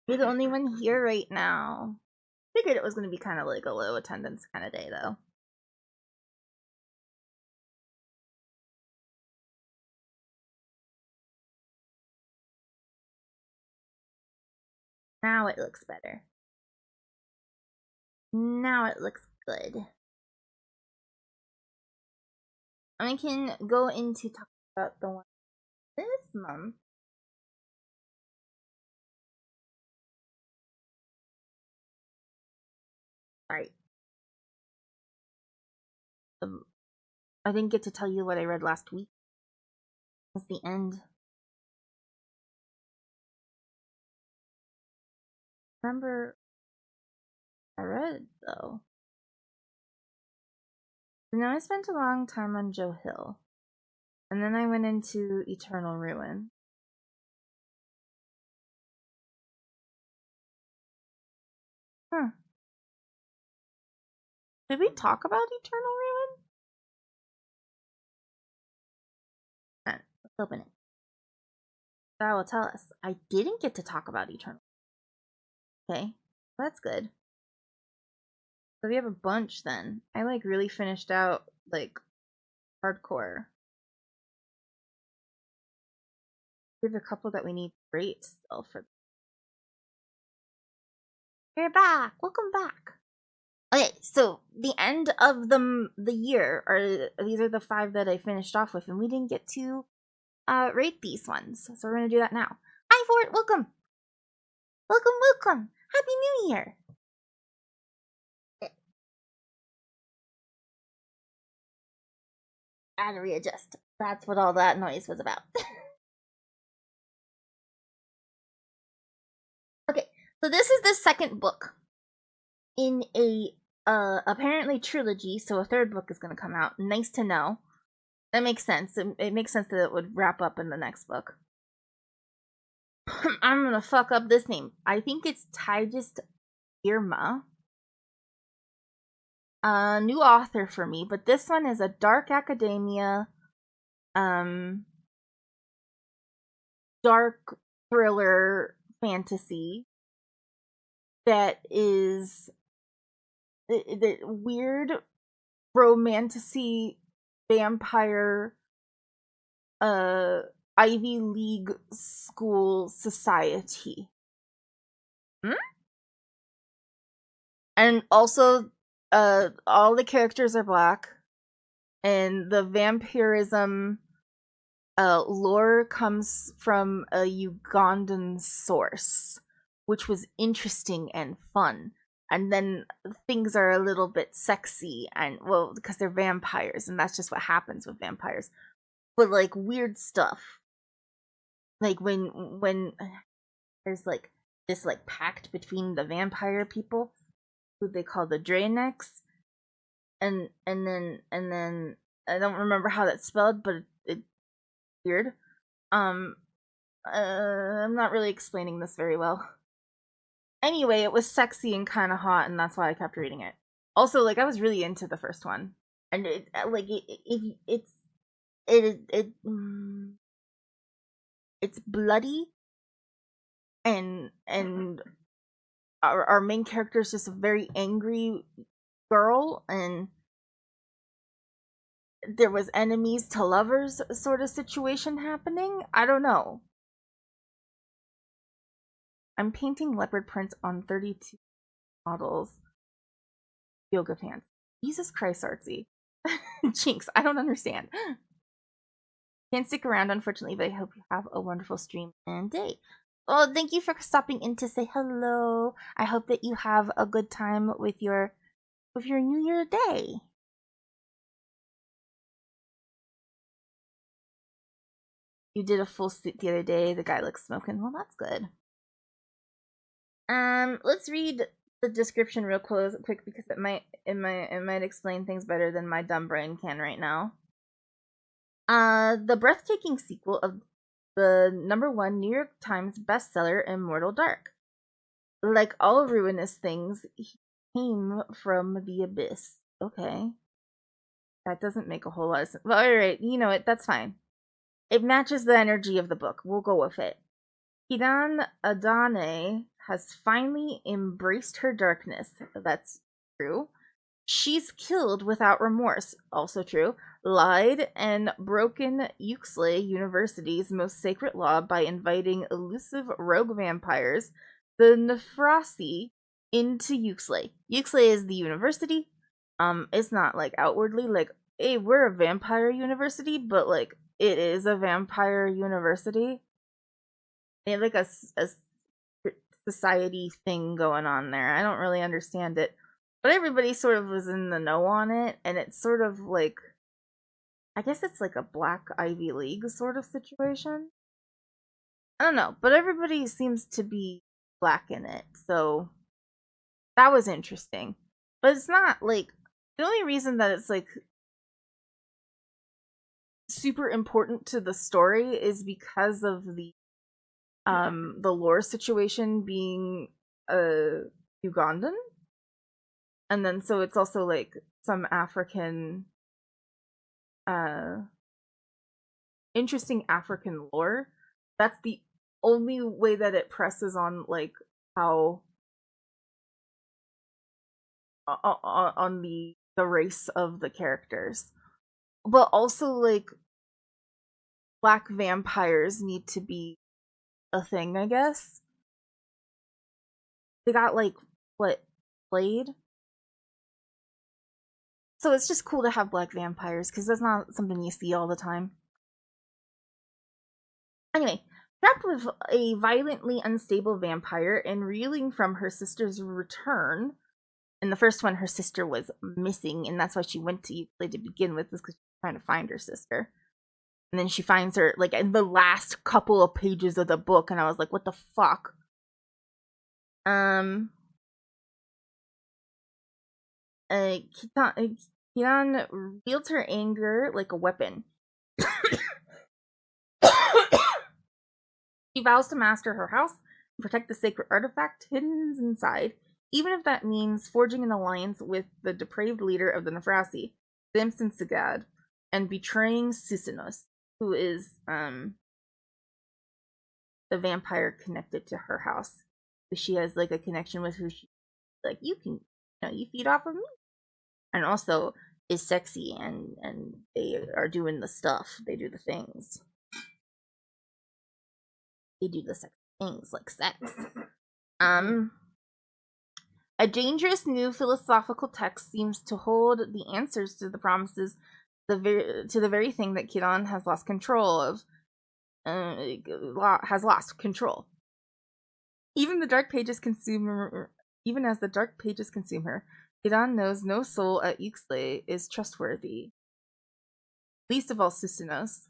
Speaker 1: You're the only one here right now. Figured it was going to be kind of like a low attendance kind of day though. Now it looks better. Now it looks good. I can go into talk about the one this month. Right. I didn't get to tell you what I read last week. It's the end. Remember, I read though. Now I spent a long time on Joe Hill, and then I went into Eternal Ruin. Huh. Did we talk about Eternal Ruin? Let's open it. That will tell us. I didn't get to talk about Eternal. Okay, that's good. So we have a bunch then. I like really finished out like hardcore. We have a couple that we need to rate still for. You're back. Welcome back. Okay, so the end of the year are these are the 5 that I finished off with, and we didn't get to rate these ones, so we're gonna do that now. Hi Fort, welcome, welcome. Happy New Year. I had to readjust. That's what all that noise was about. Okay, so this is the second book in a apparently trilogy, so a 3rd book is gonna come out. Nice to know. That makes sense. It makes sense that it would wrap up in the next book. I'm gonna fuck up this name. I think it's Tigist Irma. New author for me, but this one is a dark academia, dark thriller fantasy that is the weird romantasy vampire Ivy League school society. And also all the characters are black, and the vampirism lore comes from a Ugandan source, which was interesting and fun. And then things are a little bit sexy, and well, because they're vampires, and that's just what happens with vampires. But like weird stuff, like when there's like this like pact between the vampire people, who they call the Draeneiks, and then I don't remember how that's spelled, but weird. I'm not really explaining this very well. Anyway, it was sexy and kind of hot, and that's why I kept reading it. Also, like I was really into the first one, and it it it's bloody, and our main character is just a very angry girl, and there was enemies to lovers sort of situation happening. I don't know. I'm painting leopard print on 32 models. Yoga pants. Jesus Christ, Artsy. Jinx, I don't understand. Can't stick around, unfortunately, but I hope you have a wonderful stream and day. Well, thank you for stopping in to say hello. I hope that you have a good time with your New Year day. You did a full suit the other day. The guy looks smoking. Well, that's good. Let's read the description real quick because it might explain things better than my dumb brain can right now. The breathtaking sequel of the #1 New York Times bestseller Immortal Dark. Like all ruinous things, he came from the abyss. Okay. That doesn't make a whole lot of sense. Well, alright, you know it, that's fine. It matches the energy of the book. We'll go with it. Kiran Adane has finally embraced her darkness. That's true. She's killed without remorse. Also true. Lied and broken Yuxley University's most sacred law by inviting elusive rogue vampires, the Nephrasi, into Yuxley. Yuxley is the university. It's not like outwardly like, hey, we're a vampire university, but like it is a vampire university. They have like a society thing going on there. I don't really understand it, but everybody sort of was in the know on it, and it's sort of like, I guess it's like a Black Ivy League sort of situation. I don't know, but everybody seems to be black in it, so that was interesting. But it's not like, the only reason that it's like super important to the story is because of the lore situation being Ugandan, and then so it's also like some African interesting African lore. That's the only way that it presses on like how on the race of the characters. But also like black vampires need to be a thing, I guess. They got like what, played? So it's just cool to have black vampires because that's not something you see all the time. Anyway, trapped with a violently unstable vampire and reeling from her sister's return. In the first one, her sister was missing, and that's why she went to Euclid to begin with, was because she was trying to find her sister. And then she finds her like in the last couple of pages of the book, and I was like, "What the fuck?" Kiran wields her anger like a weapon. She vows to master her house and protect the sacred artifact hidden inside, even if that means forging an alliance with the depraved leader of the Nephrasi, Samson Sagad, and betraying Sisinos, who is the vampire connected to her house. She has like a connection with who she, like, you can, you feed off of me, and also is sexy, and they are doing the stuff. They do the things. They do the sex things like sex. A dangerous new philosophical text seems to hold the answers to the promises to the very thing that Kiran has lost control of. Has lost control. Even as the dark pages consume her, Kiran knows no soul at Yuxley is trustworthy. Least of all Sisinos.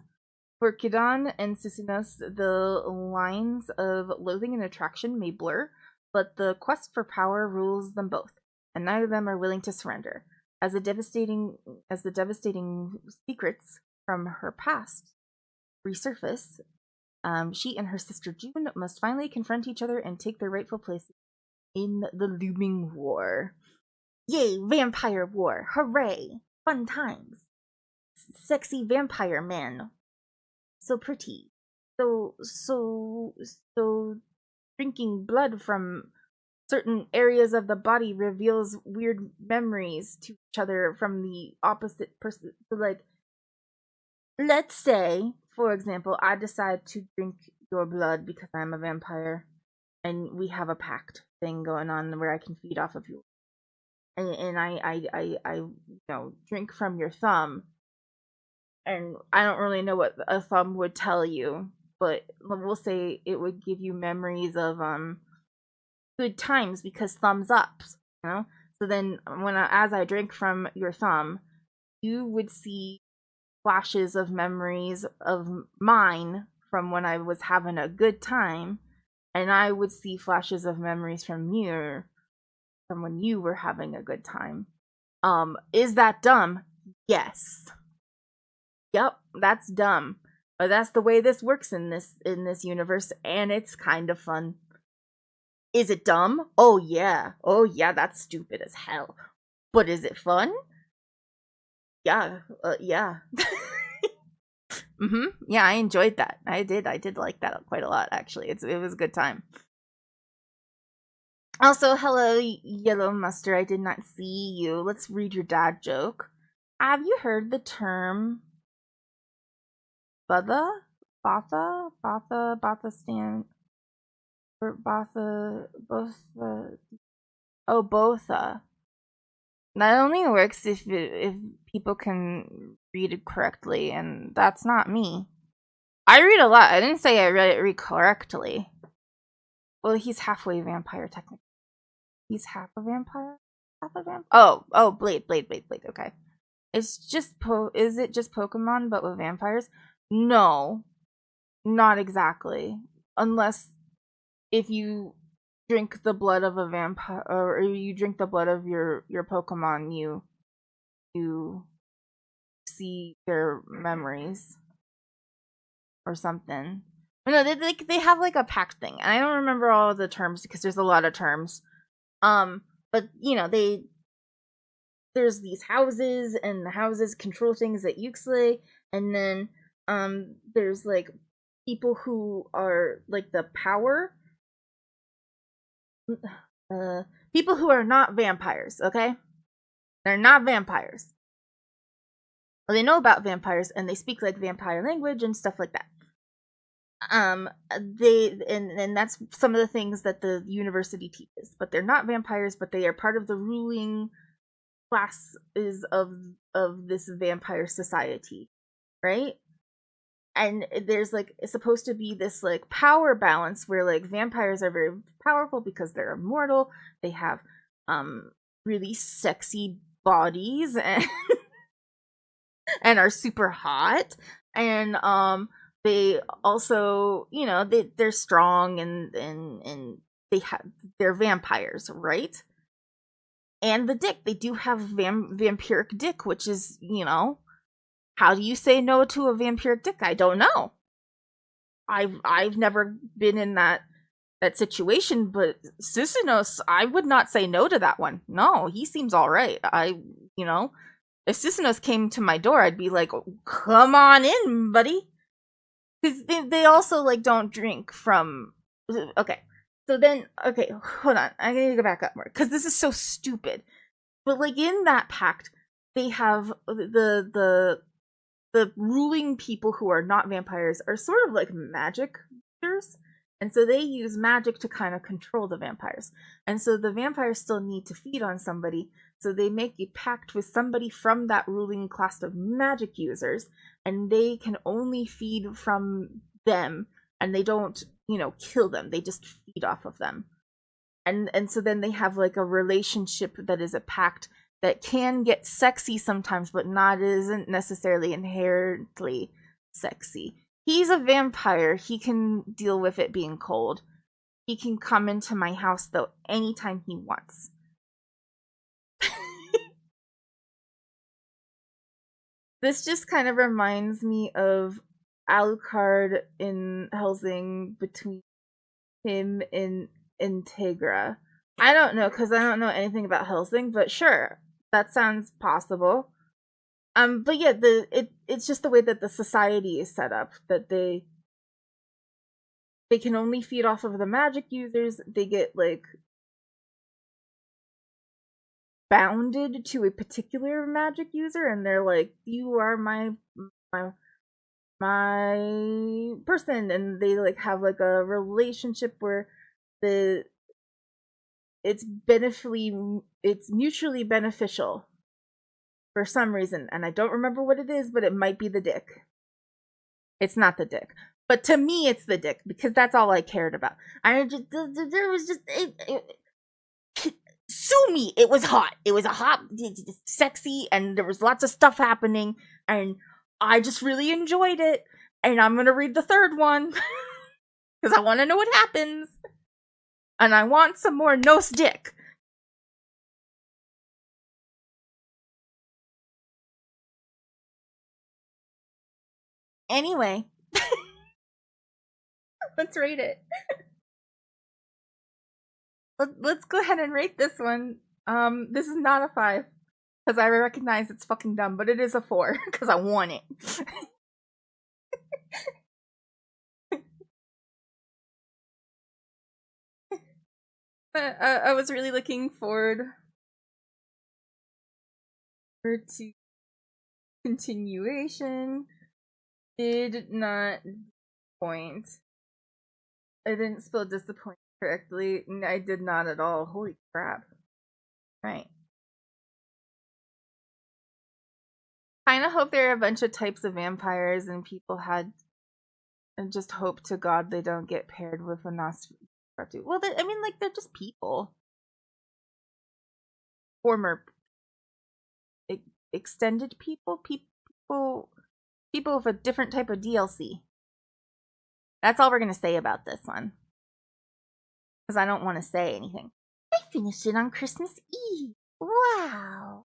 Speaker 1: For Kiran and Sisinos, the lines of loathing and attraction may blur, but the quest for power rules them both, and neither of them are willing to surrender. As the devastating secrets from her past resurface, she and her sister June must finally confront each other and take their rightful places in the looming war. Yay, vampire war! Hooray! Fun times! Sexy vampire men. So pretty. So drinking blood from certain areas of the body reveals weird memories to each other from the opposite person. So, like, let's say, for example, I decide to drink your blood because I'm a vampire, and we have a pact thing going on where I can feed off of you. And I drink from your thumb, and I don't really know what a thumb would tell you, but we'll say it would give you memories of good times because thumbs up, you know. So then, as I drink from your thumb, you would see flashes of memories of mine from when I was having a good time, and I would see flashes of memories from you from when you were having a good time. Is that dumb? Yes. Yep, that's dumb. But that's the way this works in this universe, and it's kind of fun. Is it dumb? Oh yeah. Oh yeah, that's stupid as hell. But is it fun? Yeah. Yeah. Yeah, I enjoyed that. I did like that quite a lot, actually. It was a good time. Also, hello, Yellow Mustard. I did not see you. Let's read your dad joke. Have you heard the term Botha? Botha stand or Botha Oh, Botha. That only works if people can read it correctly, and that's not me. I read a lot. I didn't say I read correctly. Well, he's halfway vampire, technically. He's half a vampire? Half a vampire? Oh, Blade. Okay. It's just is it just Pokemon but with vampires? No. Not exactly. Unless if you drink the blood of a vampire, or you drink the blood of your Pokemon, you see their memories or something. No, they have like a pact thing, and I don't remember all of the terms because there's a lot of terms. But you know, there's these houses, and the houses control things at Uxley, and then there's like people who are like the power, people who are not vampires. Okay, they're not vampires. Well, they know about vampires, and they speak like vampire language and stuff like that. They and that's some of the things that the university teaches, but they're not vampires, but they are part of the ruling classes of this vampire society, right? And there's like, it's supposed to be this like power balance where like vampires are very powerful because they're immortal, they have really sexy bodies and and are super hot, and they also, you know, they're strong, and they're vampires, right? And the dick, they do have vampiric dick, which is, you know, how do you say no to a vampiric dick? I don't know. I've never been in that situation, but Susanos, I would not say no to that one. No, he seems all right. You know, if Susanos came to my door, I'd be like, come on in, buddy. Because they also like don't drink from. Okay, so then, okay, hold on. I need to go back up more because this is so stupid. But like in that pact, they have the ruling people who are not vampires are sort of like magic users, and so they use magic to kind of control the vampires. And so the vampires still need to feed on somebody, so they make a pact with somebody from that ruling class of magic users, and they can only feed from them, and they don't, you know, kill them, they just feed off of them. And so then they have like a relationship that is a pact that can get sexy sometimes, but isn't necessarily inherently sexy. He's a vampire. He can deal with it being cold. He can come into my house though anytime he wants. This just kind of reminds me of Alucard in Helsing between him and Integra. I don't know because I don't know anything about Helsing, but sure, that sounds possible. But yeah, it's just the way that the society is set up, that they can only feed off of the magic users. They get like bounded to a particular magic user, and they're like, you are my my person, and they like have like a relationship where the it's mutually beneficial for some reason, and I don't remember what it is, but it might be the dick. It's not the dick, but to me it's the dick because that's all I cared about. I just there was just sue me. It was hot. It was a hot, sexy, and there was lots of stuff happening, and I just really enjoyed it. And I'm gonna read the third one because I want to know what happens, and I want some more Nos dick. Anyway, let's rate it. Let's go ahead and rate this one. This is not a 5 because I recognize it's fucking dumb, but it is a 4 because I want it. I was really looking forward to continuation. Did not disappoint. I didn't spell disappoint correctly. I did not at all. Holy crap. Right. Kind of hope there are a bunch of types of vampires and people had and just hope to God they don't get paired with a Nosferatu. Well, I mean, like, they're just people. Former extended people? People with a different type of DLC. That's all we're going to say about this one. Because I don't want to say anything. I finished it on Christmas Eve. Wow.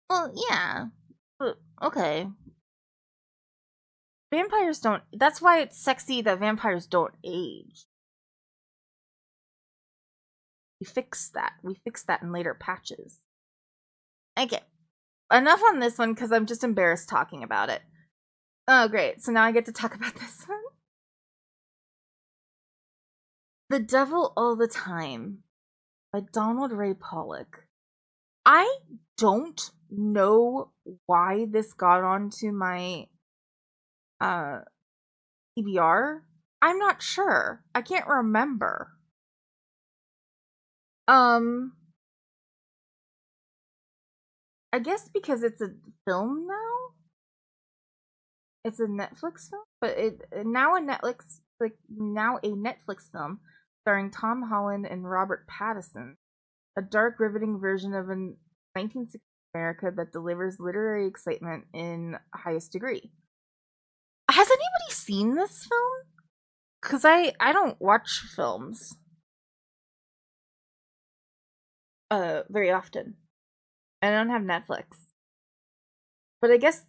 Speaker 1: Well, yeah. Okay. Vampires don't... That's why it's sexy that vampires don't age. We fixed that. We fixed that in later patches. Okay. Enough on this one because I'm just embarrassed talking about it. Oh, great. So now I get to talk about this one. The Devil All the Time by Donald Ray Pollock. I don't know why this got onto my TBR. I'm not sure. I can't remember. I guess because it's a film now. It's a Netflix film, but now a Netflix film starring Tom Holland and Robert Pattinson, a dark, riveting version of a 1960s America that delivers literary excitement in highest degree. Has anybody seen this film? Because I don't watch films very often. I don't have Netflix. But I guess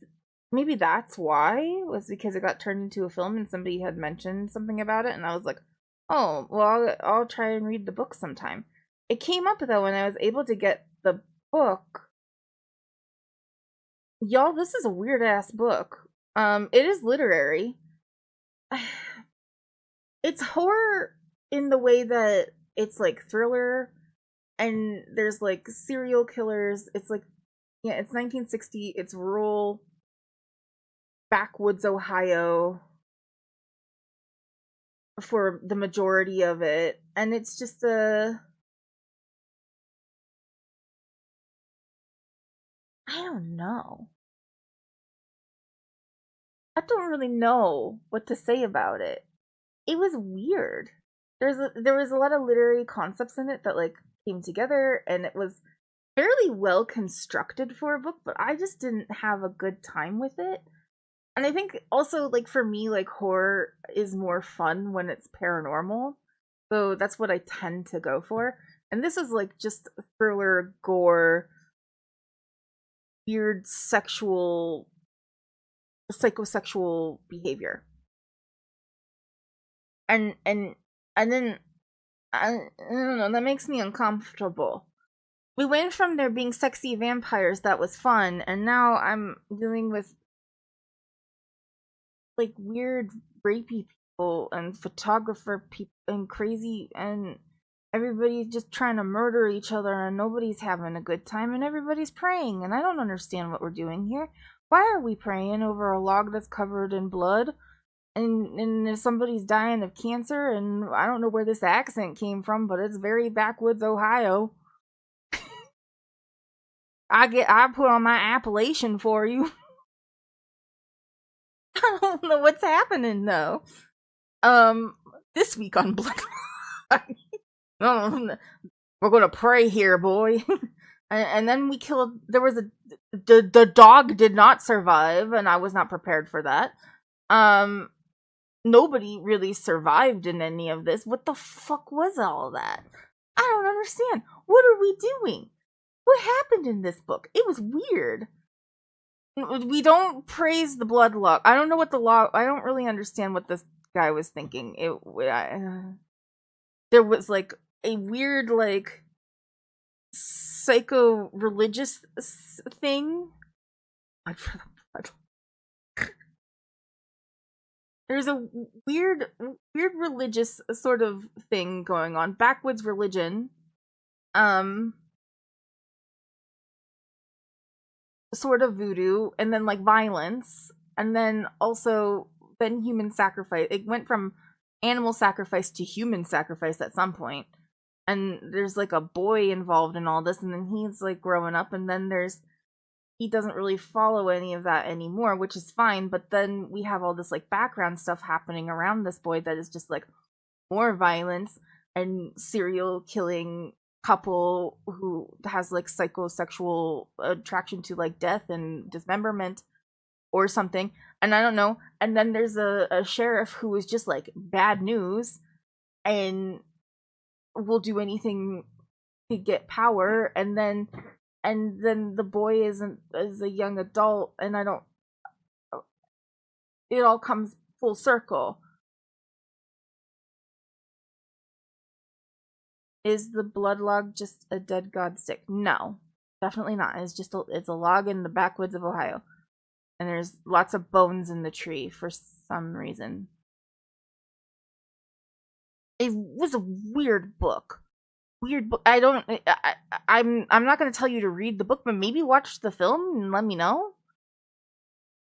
Speaker 1: maybe that's why, was because it got turned into a film and somebody had mentioned something about it, and I was like, oh, well, I'll try and read the book sometime. It came up, though, when I was able to get the book. Y'all, this is a weird-ass book. It is literary. It's horror in the way that it's, like, thriller, and there's, like, serial killers. It's, like, yeah, it's 1960. It's rural, backwoods Ohio for the majority of it. And it's just I don't know. I don't really know what to say about it. It was weird. There was a lot of literary concepts in it that like came together, and it was fairly well constructed for a book, but I just didn't have a good time with it. And I think also like for me, like horror is more fun when it's paranormal. So that's what I tend to go for. And this is like just thriller, gore, weird psychosexual behavior. And then I don't know, that makes me uncomfortable. We went from there being sexy vampires that was fun, and now I'm dealing with like weird rapey people and photographer people and crazy, and everybody's just trying to murder each other, and nobody's having a good time, and everybody's praying, and I don't understand what we're doing here. Why are we praying over a log that's covered in blood? And if somebody's dying of cancer, and I don't know where this accent came from, but it's very backwoods Ohio. I put on my appellation for you. I don't know what's happening though. This week on Blood. We're gonna pray here, boy. And then we killed. There was the dog did not survive, and I was not prepared for that. Nobody really survived in any of this. What the fuck was all that? I don't understand. What are we doing? What happened in this book? It was weird. We don't praise the blood log. I don't know what the log. I don't really understand what this guy was thinking. There was like a weird like psycho-religious thing. Blood for the blood. There's a weird religious sort of thing going on. Backwoods religion. Sort of voodoo, and then like violence, and then also then human sacrifice. It went from animal sacrifice to human sacrifice at some point. And there's like a boy involved in all this, and then he's like growing up, and then he doesn't really follow any of that anymore, which is fine, but then we have all this like background stuff happening around this boy that is just like more violence and serial killing couple who has like psychosexual attraction to like death and dismemberment or something, and I don't know. And then there's a sheriff who is just like bad news and will do anything to get power, and then the boy is a young adult, and I don't. It all comes full circle. Is the blood log just a dead god stick? No, definitely not. It's a log in the backwoods of Ohio, and there's lots of bones in the tree for some reason. It was a weird book. I don't. I'm not gonna tell you to read the book, but maybe watch the film and let me know.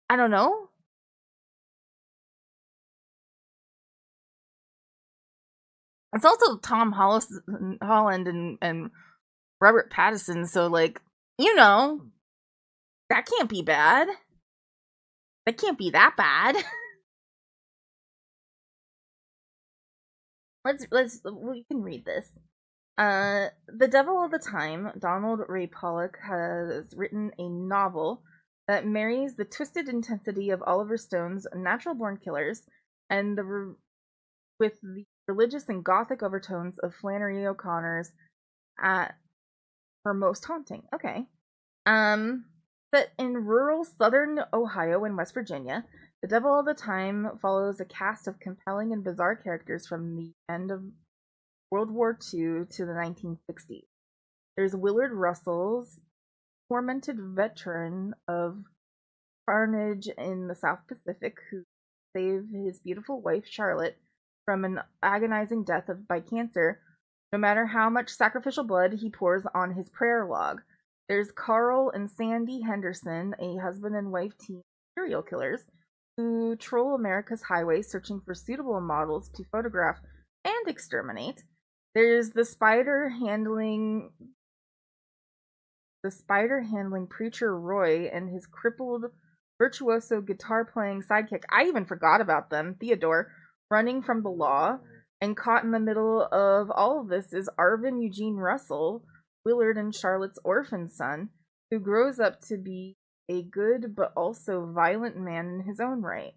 Speaker 1: I don't know. It's also Tom Holland and Robert Pattinson, so like, you know, that can't be bad. That can't be that bad. We can read this. The Devil of the Time, Donald Ray Pollock has written a novel that marries the twisted intensity of Oliver Stone's Natural Born Killers and with the religious and gothic overtones of Flannery O'Connor's at her most haunting. Okay. But in rural southern Ohio and West Virginia, The Devil of the Time follows a cast of compelling and bizarre characters from the end of World War II to the 1960s. There's Willard Russell's tormented veteran of carnage in the South Pacific who saved his beautiful wife Charlotte from an agonizing death by cancer, no matter how much sacrificial blood he pours on his prayer log. There's Carl and Sandy Henderson, a husband and wife team serial killers, who troll America's highways searching for suitable models to photograph and exterminate. There's the spider handling preacher Roy and his crippled virtuoso guitar playing sidekick. I even forgot about them, Theodore, running from the law. And caught in the middle of all of this is Arvin Eugene Russell, Willard and Charlotte's orphan son, who grows up to be a good but also violent man in his own right.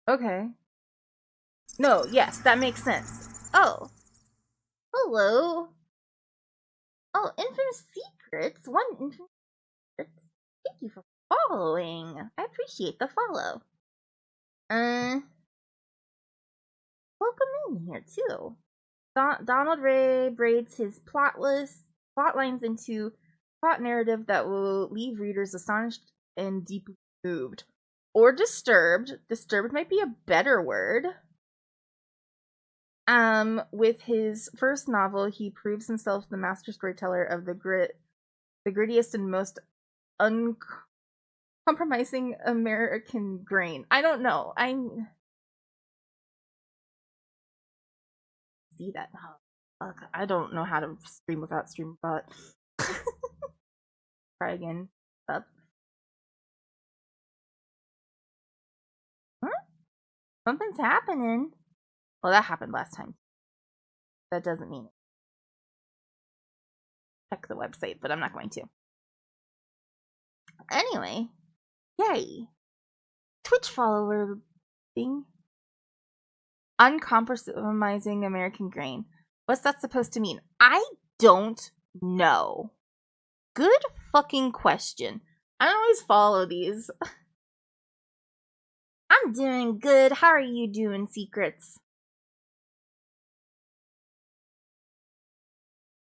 Speaker 1: Okay. No, yes, that makes sense. Oh, hello. Oh, Infamous Secrets. One Infamous Secrets. Thank you for following. I appreciate the follow. Welcome in here too. Donald Ray braids his plot lines into plot narrative that will leave readers astonished and deeply moved. Or disturbed. Disturbed might be a better word. With his first novel, he proves himself the master storyteller of the grittiest and most uncompromising American grain. I don't know. I see that now. I don't know how to stream without Streambot. Try again. Up. Huh? Something's happening. Well, that happened last time. That doesn't mean it. Check the website, but I'm not going to. Anyway, yay. Twitch follower thing. Uncompromising American grain. What's that supposed to mean? I don't know. Good fucking question. I don't always follow these. I'm doing good. How are you doing, Secrets?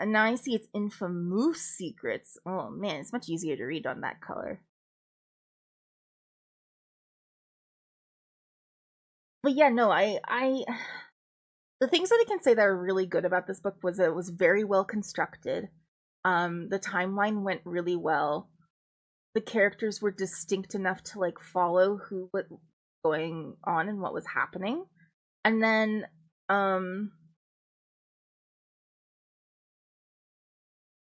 Speaker 1: And now I see it's Infamous Secrets. Oh man, it's much easier to read on that color. But yeah, no, the things that I can say that are really good about this book was that it was very well constructed. The timeline went really well. The characters were distinct enough to like follow who was going on and what was happening. And then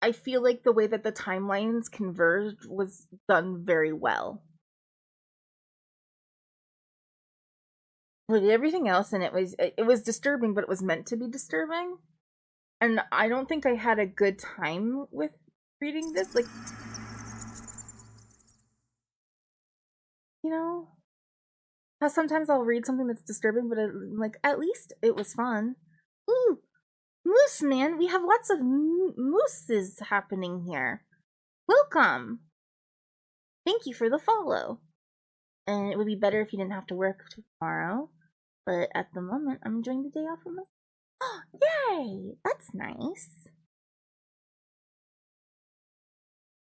Speaker 1: I feel like the way that the timelines converged was done very well. But everything else in it was disturbing, but it was meant to be disturbing. And I don't think I had a good time with reading this. Like, you know, how sometimes I'll read something that's disturbing, but like at least it was fun. Ooh, moose man, we have lots of mooses happening here. Welcome. Thank you for the follow. And it would be better if you didn't have to work tomorrow. But at the moment, I'm enjoying the day off of my. Oh, yay! That's nice.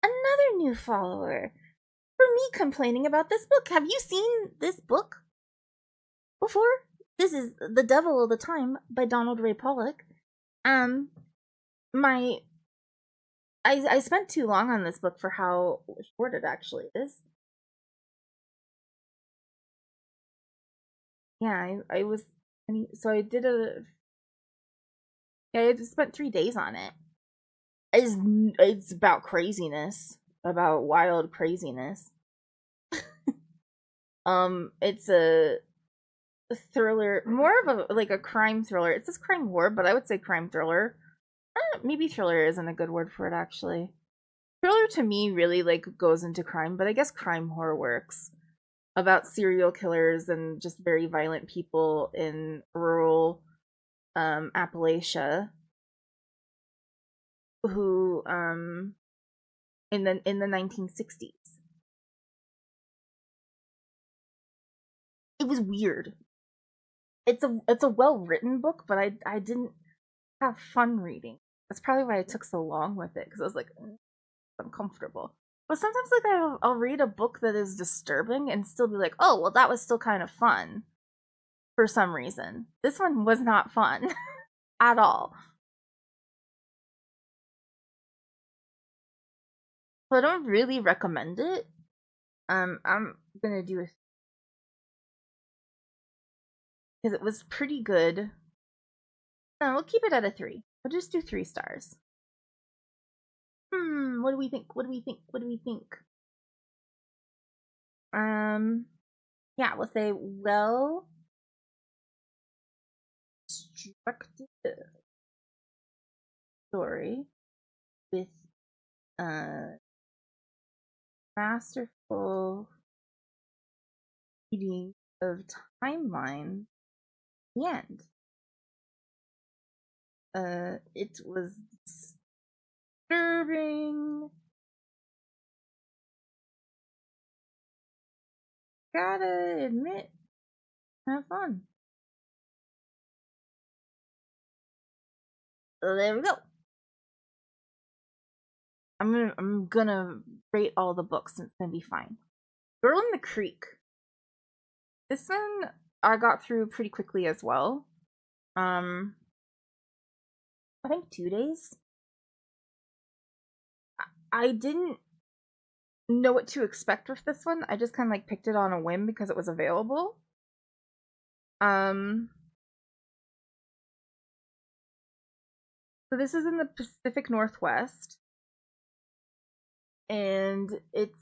Speaker 1: Another new follower. For me complaining about this book. Have you seen this book before? This is The Devil of the Time by Donald Ray Pollock. I spent too long on this book for how short it actually is. Yeah, I was. So I did I spent 3 days on it. It's about craziness, about wild craziness. It's a thriller, more of a crime thriller. It says crime horror, but I would say crime thriller. Maybe thriller isn't a good word for it actually. Thriller to me really like goes into crime, but I guess crime horror works. About serial killers and just very violent people in rural Appalachia who in the 1960s. It was weird. It's a well-written book, but I didn't have fun reading. That's probably why I took so long with it, because I was like uncomfortable. But sometimes like I'll read a book that is disturbing and still be like, oh well, that was still kind of fun for some reason. This one was not fun at all. So I don't really recommend it. I'm gonna do it because it was pretty good. No, we'll keep it at a 3. We'll just do 3 stars. What do we think? What do we think? What do we think? Yeah, we'll say well constructed story with masterful reading of timelines. The end. It was disturbing. Gotta admit, have fun. There we go. I'm gonna rate all the books and it's gonna be fine. Girl in the Creek. This one I got through pretty quickly as well. I think 2 days. I didn't know what to expect with this one. I just kind of like picked it on a whim because it was available. So this is in the Pacific Northwest, and it's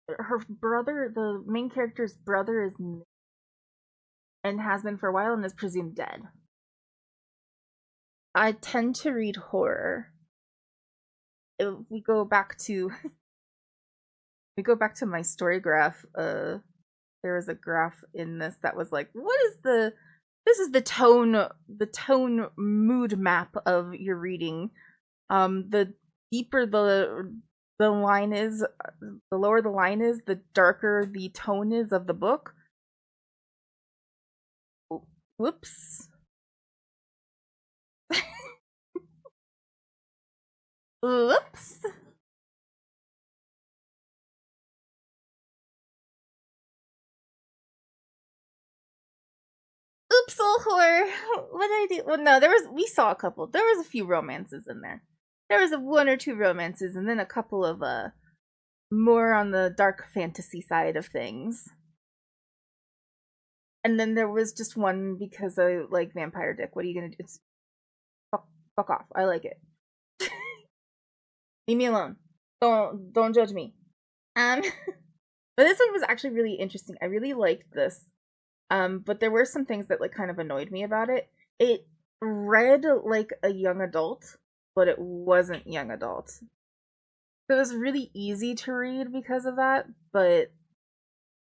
Speaker 1: her brother. The main character's brother is and has been for a while and is presumed dead. I tend to read horror. If we go back to my story graph, there was a graph in this that was like, this is the tone mood map of your reading. The deeper the line is, the lower the line is, the darker the tone is of the book. Whoops. Whoops. Oops, oh horror. What did I do? Well, no, we saw a couple. There was a few romances in there. There was one or two romances, and then a couple of more on the dark fantasy side of things. And then there was just one because I like Vampire Dick. What are you gonna do? It's fuck off. I like it. Leave me alone. Don't judge me. But this one was actually really interesting. I really liked this. But there were some things that like kind of annoyed me about it. It read like a young adult, but it wasn't young adult. So it was really easy to read because of that, but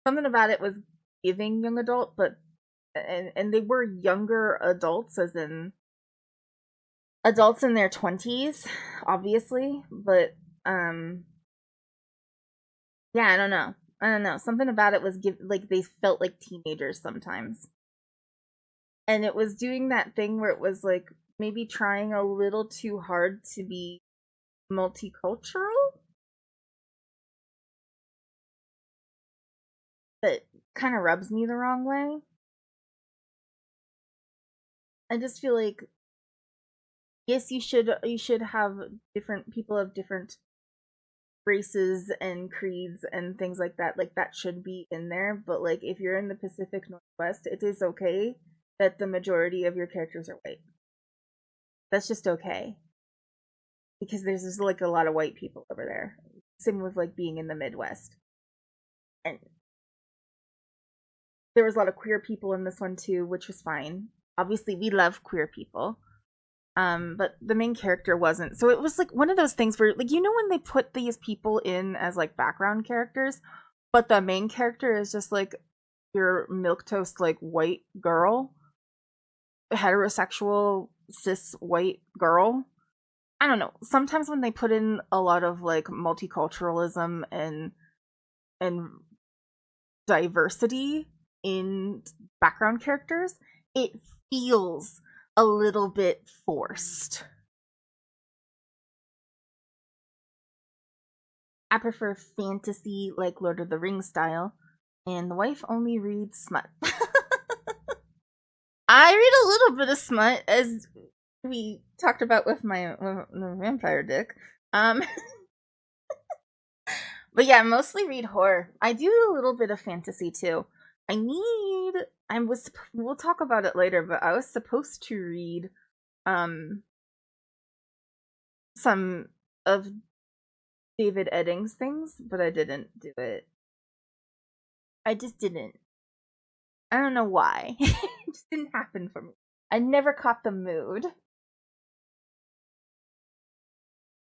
Speaker 1: something about it was giving young adult, but and they were younger adults, as in adults in their 20s, obviously, but yeah, I don't know. Something about it was like they felt like teenagers sometimes. And it was doing that thing where it was like maybe trying a little too hard to be multicultural. That kind of rubs me the wrong way. I just feel like yes, you should have different people of different races and creeds and things like that. Like that should be in there, but like if you're in the Pacific Northwest, it is okay that the majority of your characters are white. That's just okay. Because there's just like a lot of white people over there. Same with like being in the Midwest. And there was a lot of queer people in this one too, which was fine. Obviously, we love queer people. But the main character wasn't. So it was like one of those things where like when they put these people in as like background characters, but the main character is just like your milquetoast like white girl, heterosexual cis white girl. I don't know. Sometimes when they put in a lot of like multiculturalism and diversity in background characters, it feels a little bit forced. I prefer fantasy like Lord of the Rings style, and the wife only reads smut. I read a little bit of smut, as we talked about with my Vampire Dick. But yeah, I mostly read horror. I do a little bit of fantasy too. We'll talk about it later, but I was supposed to read some of David Eddings things, but I didn't do it. I just didn't. I don't know why. It just didn't happen for me. I never caught the mood.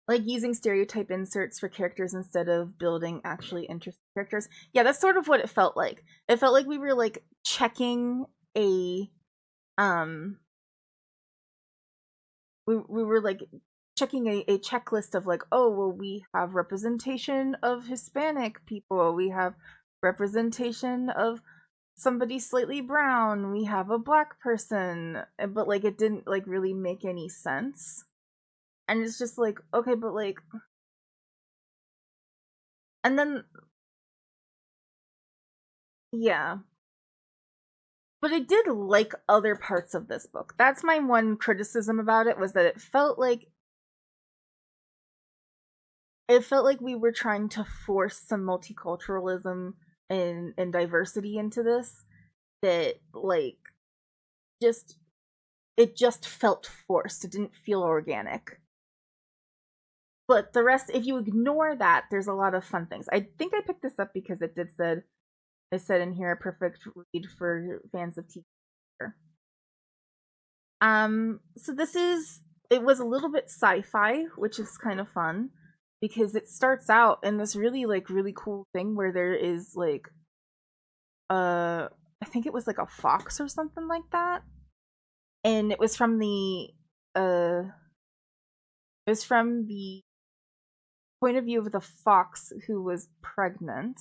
Speaker 1: Like using stereotype inserts for characters instead of building actually interesting characters. Yeah, that's sort of what it felt like. It felt like we were like checking a we were like checking a checklist of like, oh well, we have representation of Hispanic people, we have representation of somebody slightly brown, we have a black person, but like it didn't like really make any sense. And it's just like, okay, but like, and then yeah, but I did like other parts of this book. That's my one criticism about it, was that it felt like we were trying to force some multiculturalism and diversity into this, that like just it just felt forced. It didn't feel organic. But the rest, if you ignore that, there's a lot of fun things. I think I picked this up because it said in here, a perfect read for fans of TV. So it was a little bit sci-fi, which is kind of fun because it starts out in this really cool thing where there is like I think it was like a fox or something like that. And uh it was from the point of view of the fox who was pregnant,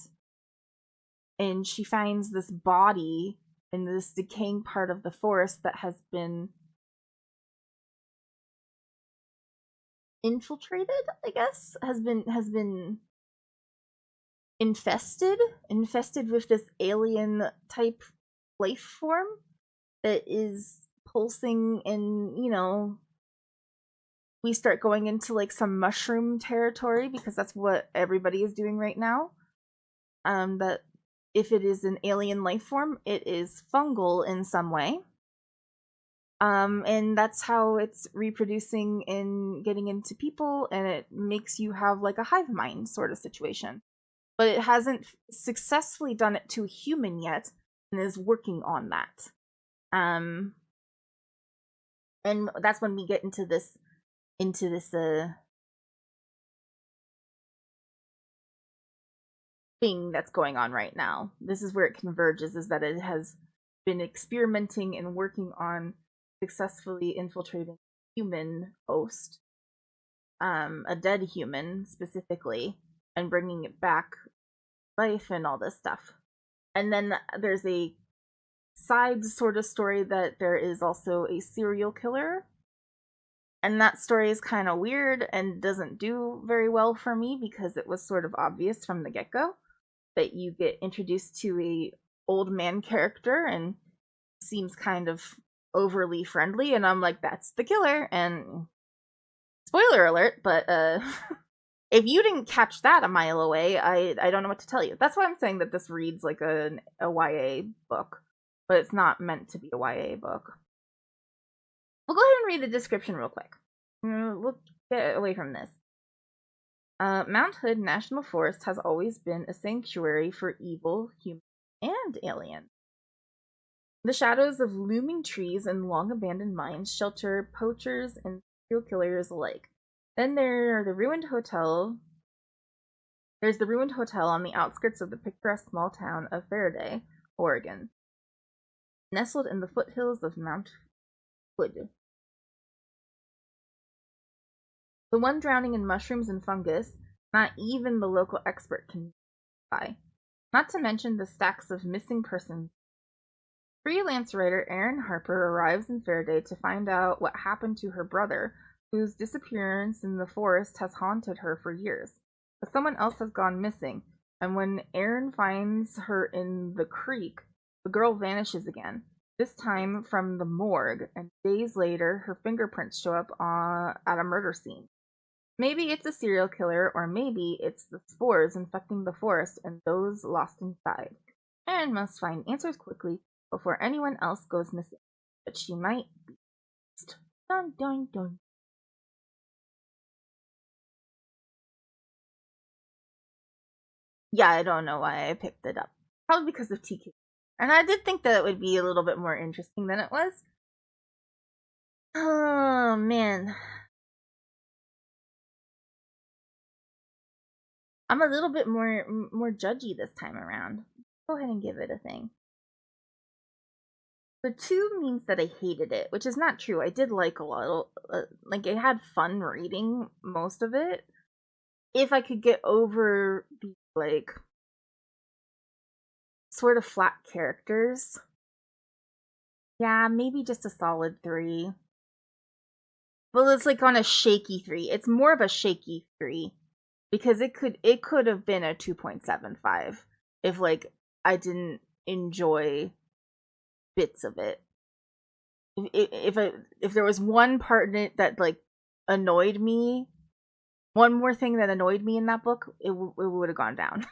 Speaker 1: and she finds this body in this decaying part of the forest that has been infiltrated, I guess, has been infested with this alien type life form that is pulsing, and we start going into like some mushroom territory because that's what everybody is doing right now. That if it is an alien life form, it is fungal in some way. And that's how it's reproducing and getting into people, and it makes you have like a hive mind sort of situation. But it hasn't successfully done it to a human yet, and is working on that. Um, and that's when we get into this thing that's going on right now. This is where it converges, is that it has been experimenting and working on successfully infiltrating human host, a dead human specifically, and bringing it back life and all this stuff. And then there's a side sort of story that there is also a serial killer, and that story is kind of weird and doesn't do very well for me because it was sort of obvious from the get-go that you get introduced to a old man character and seems kind of overly friendly, and I'm like, that's the killer. And spoiler alert, but if you didn't catch that a mile away, I don't know what to tell you. That's why I'm saying that this reads like a YA book, but it's not meant to be a YA book. We'll go ahead and read the description real quick. We'll get away from this. Mount Hood National Forest has always been a sanctuary for evil, human, and alien. The shadows of looming trees and long abandoned mines shelter poachers and serial killers alike. Then there's the ruined hotel on the outskirts of the picturesque small town of Faraday, Oregon, nestled in the foothills of Mount Hood. The one drowning in mushrooms and fungus, not even the local expert can buy. Not to mention the stacks of missing persons. Freelance writer Erin Harper arrives in Faraday to find out what happened to her brother, whose disappearance in the forest has haunted her for years. But someone else has gone missing, and when Erin finds her in the creek, the girl vanishes again, this time from the morgue, and days later her fingerprints show up at a murder scene. Maybe it's a serial killer, or maybe it's the spores infecting the forest and those lost inside. Erin must find answers quickly before anyone else goes missing. But she might be lost. Dun dun dun. Yeah, I don't know why I picked it up. Probably because of TK. And I did think that it would be a little bit more interesting than it was. Oh man. I'm a little bit more judgy this time around. Go ahead and give it a thing. The 2 means that I hated it, which is not true. I did like a lot. Like, I had fun reading most of it. If I could get over the, like, sort of flat characters, yeah, maybe just a solid 3. Well, it's like on a shaky 3. It's more of a shaky 3 because it could have been a 2.75 if, like, I didn't enjoy bits of it. If there was one part in it that, like, annoyed me, one more thing that annoyed me in that book, it would have gone down.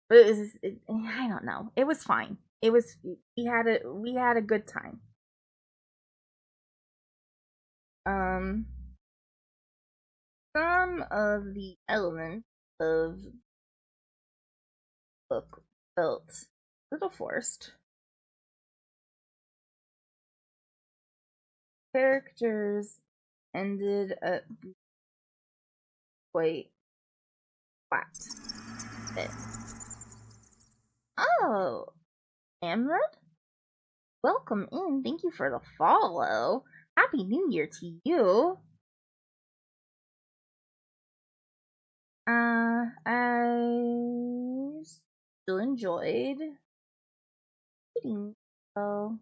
Speaker 1: But I don't know. It was fine. It was we had a good time. Some of the elements of the book felt a little forced. Characters ended up quite flat. Oh, Amrud? Welcome in. Thank you for the follow. Happy New Year to you. I still enjoyed reading. So,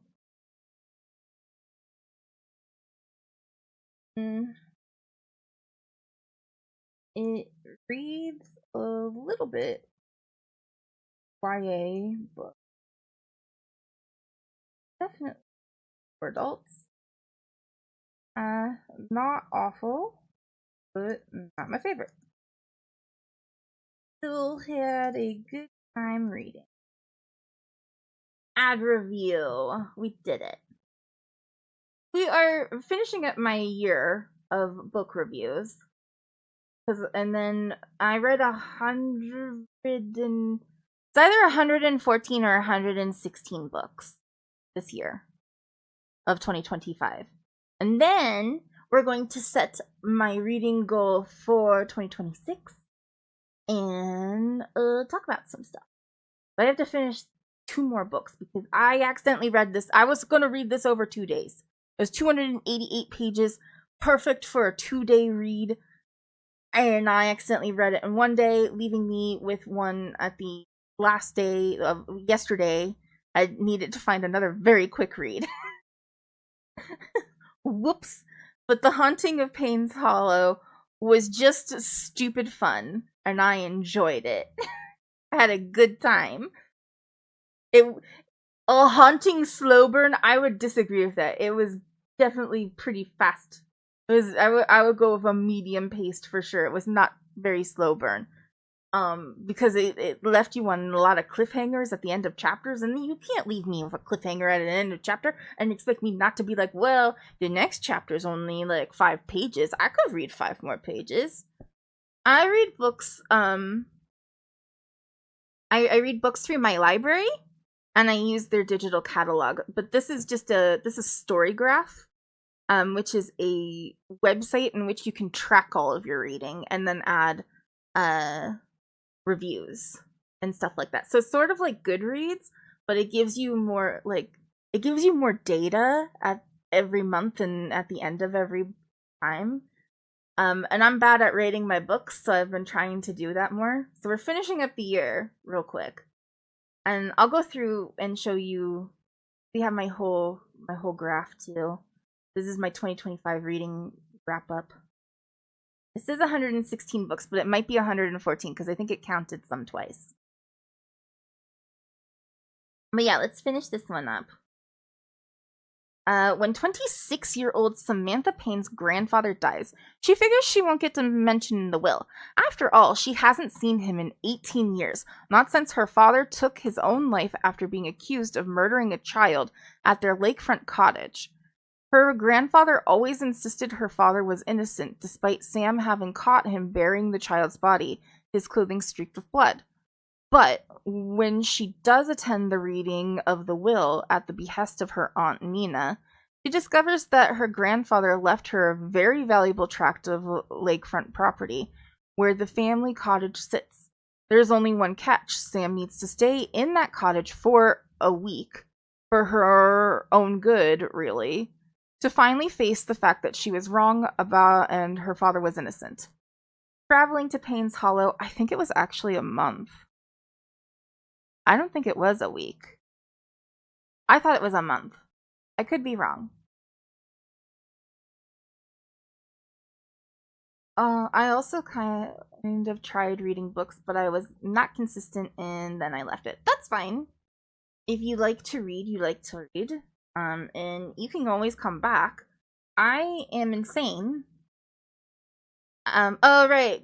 Speaker 1: it reads a little bit YA, but definitely for adults. Not awful, but not my favorite. Still had a good time reading. Ad review. We did it. We are finishing up my year of book reviews. And then I read 100 and it's either 114 or 116 books this year of 2025. And then we're going to set my reading goal for 2026 and talk about some stuff. But I have to finish 2 more books because I accidentally read this. I was going to read this over 2 days. It was 288 pages, perfect for a 2-day read. And I accidentally read it in 1 day, leaving me with one at the last day of yesterday. I needed to find another very quick read. Whoops. But The Haunting of Payne's Hollow was just stupid fun, and I enjoyed it. I had a good time. A haunting slow burn, I would disagree with that. It was definitely pretty fast. I would go with a medium paced for sure. It was not very slow burn. Because it left you on a lot of cliffhangers at the end of chapters, and you can't leave me with a cliffhanger at an end of chapter and expect me not to be like, well, the next chapter is only like 5 pages. I could read 5 more pages. I read books, I read books through my library, and I use their digital catalog. But this is Storygraph, which is a website in which you can track all of your reading and then add reviews and stuff like that. So it's sort of like Goodreads, but it gives you more data at every month and at the end of every time. And I'm bad at rating my books, so I've been trying to do that more. So we're finishing up the year real quick. And I'll go through and show you. We have my whole graph too. This is my 2025 reading wrap up. This is 116 books, but it might be 114 because I think it counted some twice. But yeah, let's finish this one up. When 26-year-old Samantha Payne's grandfather dies, she figures she won't get to mention in the will. After all, she hasn't seen him in 18 years, not since her father took his own life after being accused of murdering a child at their lakefront cottage. Her grandfather always insisted her father was innocent, despite Sam having caught him burying the child's body, his clothing streaked with blood. But when she does attend the reading of the will at the behest of her Aunt Nina, she discovers that her grandfather left her a very valuable tract of lakefront property, where the family cottage sits. There's only one catch. Sam needs to stay in that cottage for a week for her own good, really, to finally face the fact that she was wrong about and her father was innocent. Traveling to Payne's Hollow, I think it was actually a month. I don't think it was a week. I thought it was a month. I could be wrong. I also kind of tried reading books, but I was not consistent and then I left it. That's fine. If you like to read, you like to read. And you can always come back. I am insane. Oh right.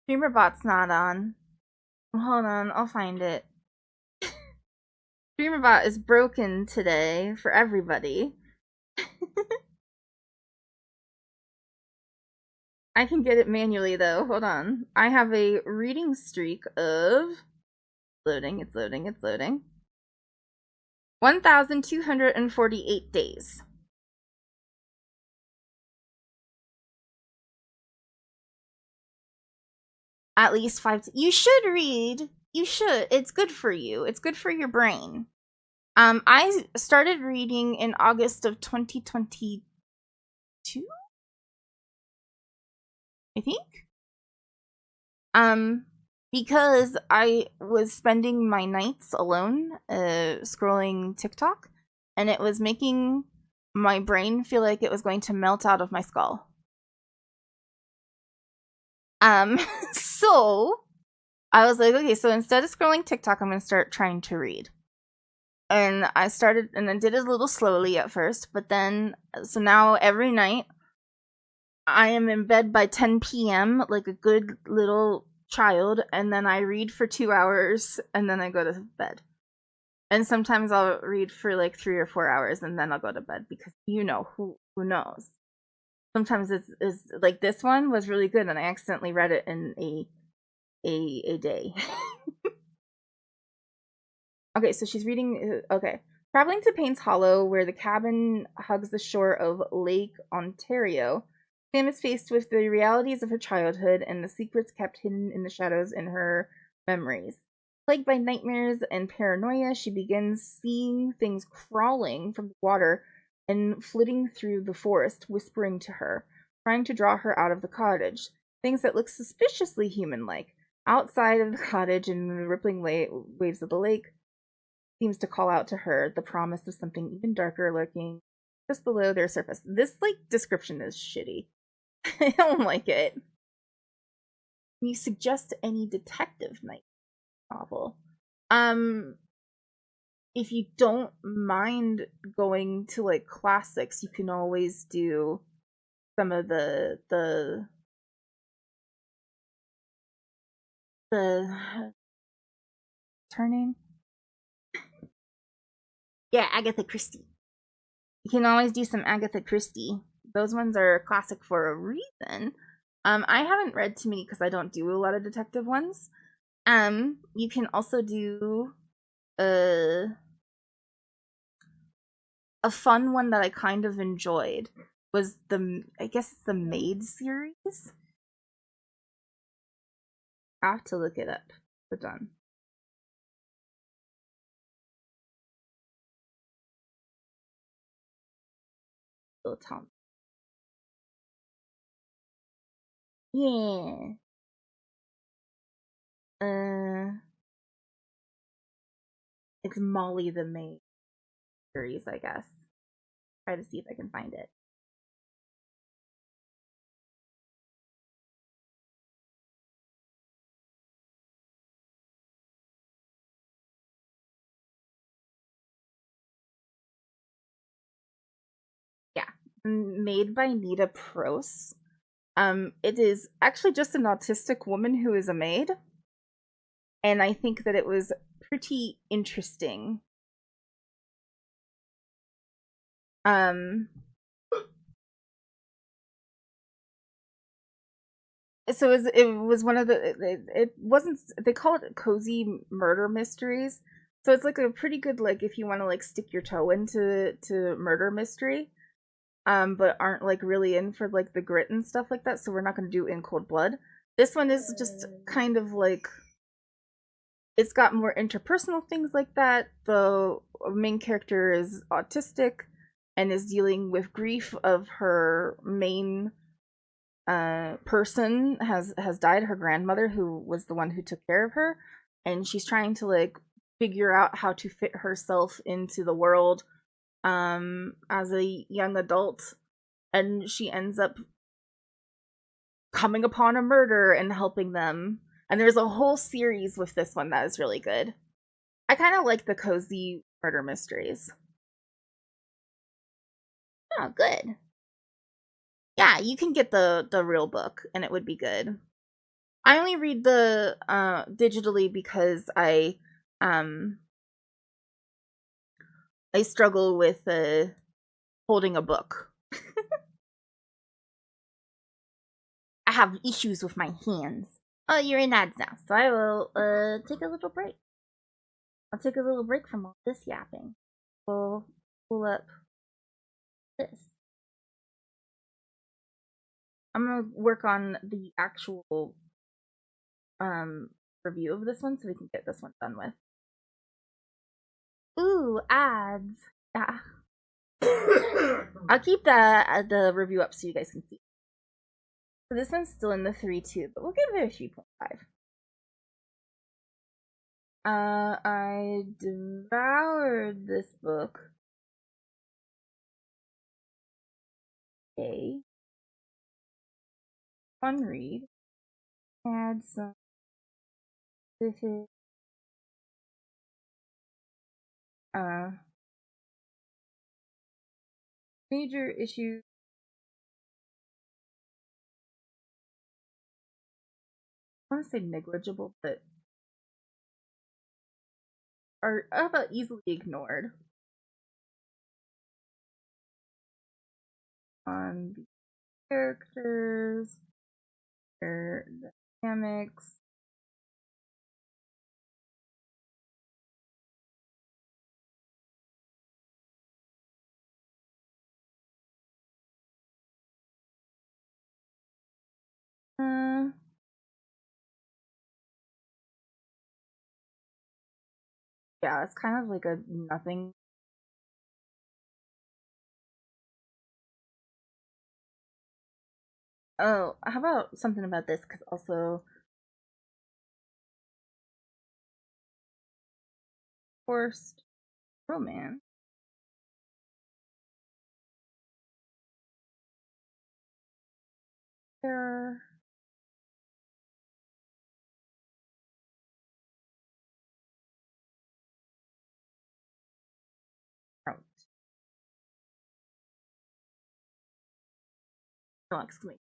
Speaker 1: Streamerbot's not on. Hold on, I'll find it. Streamerbot is broken today for everybody. I can get it manually though. Hold on. I have a reading streak of loading, it's loading, it's loading. 1,248 days. At least 5. You should read. You should. It's good for you. It's good for your brain. I started reading in August of 2022. I think. Because I was spending my nights alone, scrolling TikTok, and it was making my brain feel like it was going to melt out of my skull. So I was like, okay, so instead of scrolling TikTok, I'm gonna start trying to read. And I started, and I did it a little slowly at first, but then, so now every night, I am in bed by 10 p.m. like a good little child, and then I read for 2 hours, and then I go to bed. And sometimes I'll read for like 3 or 4 hours, and then I'll go to bed, because you know, who knows. Sometimes it's like this one was really good, and I accidentally read it in a day. Okay, so she's reading, okay. Traveling to Payne's Hollow, where the cabin hugs the shore of Lake Ontario, Sam is faced with the realities of her childhood and the secrets kept hidden in the shadows in her memories. Plagued by nightmares and paranoia, she begins seeing things crawling from the water and flitting through the forest, whispering to her, trying to draw her out of the cottage. Things that look suspiciously human-like. Outside of the cottage in the rippling waves of the lake seems to call out to her the promise of something even darker lurking just below their surface. This, like, description is shitty. I don't like it. Can you suggest any detective night novel? If you don't mind going to like classics, you can always do some of the turning. Yeah, Agatha Christie. You can always do some Agatha Christie. Those ones are classic for a reason. I haven't read too many because I don't do a lot of detective ones. You can also do a fun one that I kind of enjoyed was I guess it's the Maid series. I have to look it up. We're done. Little Tom. Yeah. It's Molly the Maid series, I guess. Try to see if I can find it. Yeah. Made by Nita Prose. It is actually just an autistic woman who is a maid. And I think that it was pretty interesting. So it was one of the it wasn't, they call it cozy murder mysteries. So it's like a pretty good, like, if you want to like stick your toe into murder mystery, but aren't like really in for like the grit and stuff like that. So we're not going to do In Cold Blood. This one is just kind of like It's got more interpersonal things like that. The main character is autistic and is dealing with grief of her main person has died, her grandmother, who was the one who took care of her, and she's trying to like figure out how to fit herself into the world as a young adult, and she ends up coming upon a murder and helping them. And there's a whole series with this one that is really good. I kind of like the cozy murder mysteries. Oh, good. Yeah, you can get the real book and it would be good. I only read the digitally because I struggle with holding a book. I have issues with my hands. Oh, you're in ads now, so I will take a little break. I'll take a little break from all this yapping. We'll pull up this. I'm gonna work on the actual review of this one so we can get this one done with. Ooh, ads. Yeah. I'll keep the review up so you guys can see. So this one's still in the 3.2, but we'll give it a 3.5. I devoured this book. A fun read. Had some specific major issues. I want to say negligible, but are about easily ignored on the characters, their dynamics. Yeah, it's kind of like a nothing. Oh, how about something about this? Because also forced romance. There are no exclamation.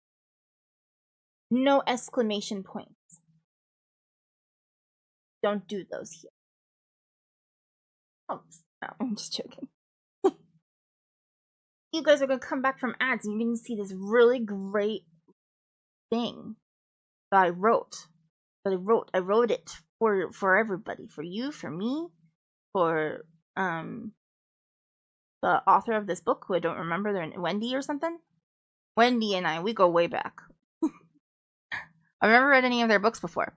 Speaker 1: No exclamation points. Don't do those here. Oh, no, I'm just joking. You guys are gonna come back from ads and you're gonna see this really great thing that I wrote. I wrote it for everybody, for you, for me, for the author of this book, who I don't remember their Wendy or something. Wendy and we go way back. I've never read any of their books before.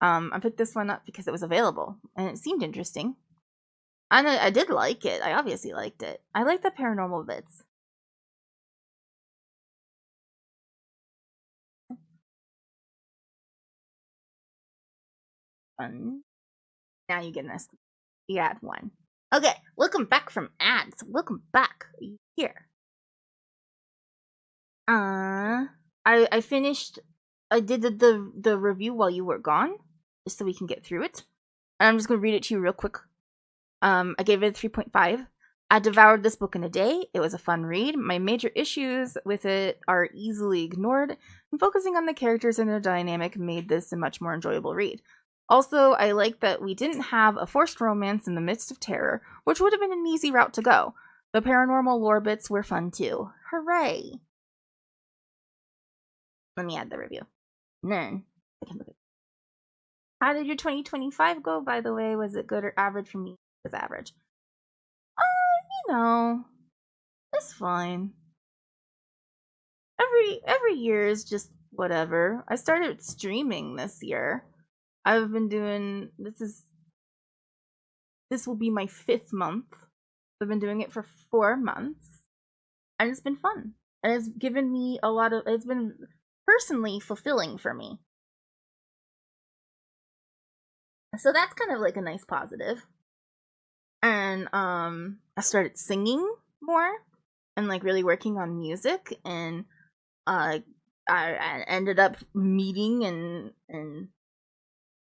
Speaker 1: I picked this one up because it was available and it seemed interesting. And I did like it. I obviously liked it. I like the paranormal bits. Fun. Now you get an estimate. You add one. Okay, welcome back from ads. Welcome back. Are you here? I finished. I did the review while you were gone, just so we can get through it. And I'm just gonna read it to you real quick. I gave it a 3.5. I devoured this book in a day. It was a fun read. My major issues with it are easily ignored, and focusing on the characters and their dynamic made this a much more enjoyable read. Also, I like that we didn't have a forced romance in the midst of terror, which would have been an easy route to go. The paranormal lore bits were fun too. Hooray! Let me add the review. Then I can look at. How did your 2025 go, by the way? Was it good or average for me? It was average. You know, it's fine. Every year is just whatever. I started streaming this year. I've been doing this will be my 5th month. I've been doing it for 4 months, and it's been fun. And it's given me it's been personally fulfilling for me. So that's kind of like a nice positive. And I started singing more and like really working on music, and I ended up meeting and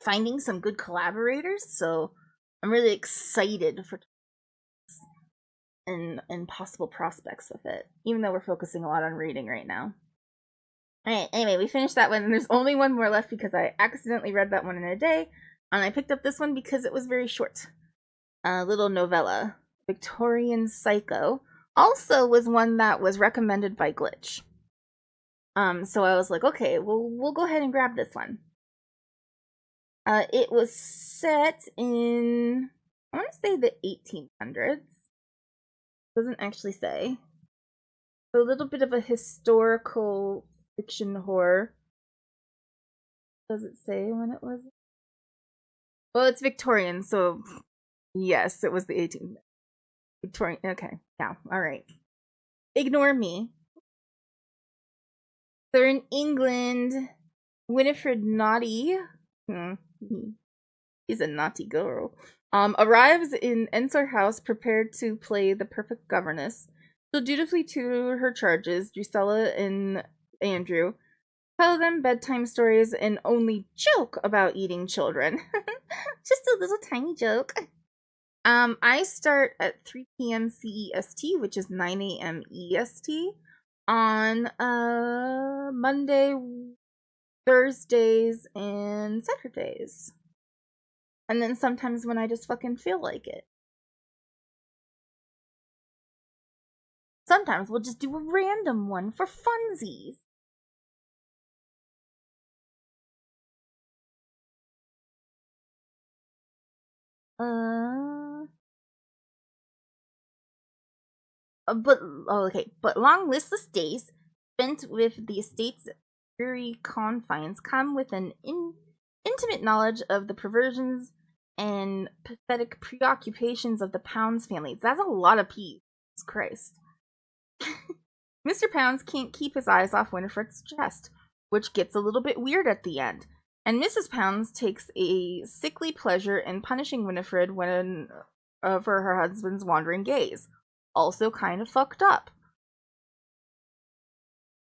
Speaker 1: finding some good collaborators. So I'm really excited for and possible prospects with it, even though we're focusing a lot on reading right now. Alright, anyway, we finished that one, and there's only one more left because I accidentally read that one in a day, and I picked up this one because it was very short. A little novella, Victorian Psycho, also was one that was recommended by Glitch. So I was like, okay, well, we'll go ahead and grab this one. It was set in, I want to say the 1800s. Doesn't actually say. A little bit of a historical fiction horror. Does it say when it was? Well, it's Victorian, so yes, it was the 18th. Victorian. Okay, yeah, all right. Ignore me. They're in England. Winifred Naughty. He's a naughty girl. Arrives in Ensor House prepared to play the perfect governess. She'll dutifully tutor her charges, Drusilla and Andrew, tell them bedtime stories, and only joke about eating children. Just a little tiny joke. I start at 3 p.m. CEST, which is 9 a.m. EST, on Monday, Thursdays, and Saturdays. And then sometimes when I just fucking feel like it. Sometimes we'll just do a random one for funsies. But long listless days spent with the estate's dreary confines come with an intimate knowledge of the perversions and pathetic preoccupations of the Pounds family. That's a lot of P's. Christ. Mr. Pounds can't keep his eyes off Winifred's chest, which gets a little bit weird at the end. And Mrs. Pounds takes a sickly pleasure in punishing Winifred when for her husband's wandering gaze. Also kind of fucked up.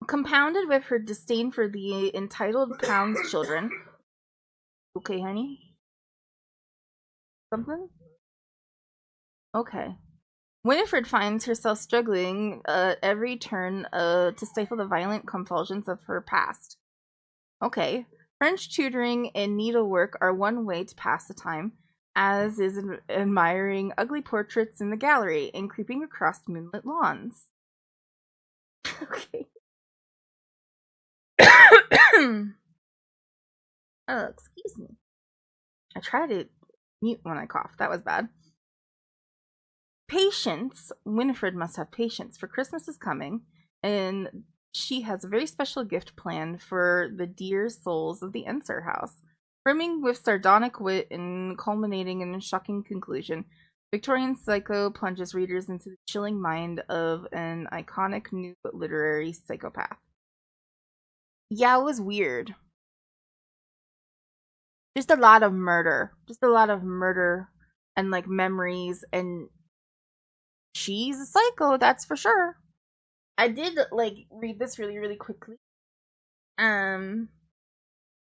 Speaker 1: Compounded with her disdain for the entitled Pounds children. Okay, honey? Something? Okay. Winifred finds herself struggling every turn to stifle the violent compulsions of her past. Okay. French tutoring and needlework are one way to pass the time, as is admiring ugly portraits in the gallery and creeping across moonlit lawns. Okay. Oh, excuse me. I try to mute when I cough. That was bad. Patience. Winifred must have patience, for Christmas is coming, and she has a very special gift planned for the dear souls of the Ensor house. Brimming with sardonic wit and culminating in a shocking conclusion, Victorian Psycho plunges readers into the chilling mind of an iconic new literary psychopath. Yeah, it was weird. Just a lot of murder. And like memories, and she's a psycho, that's for sure. I did like read this really, really quickly. I'm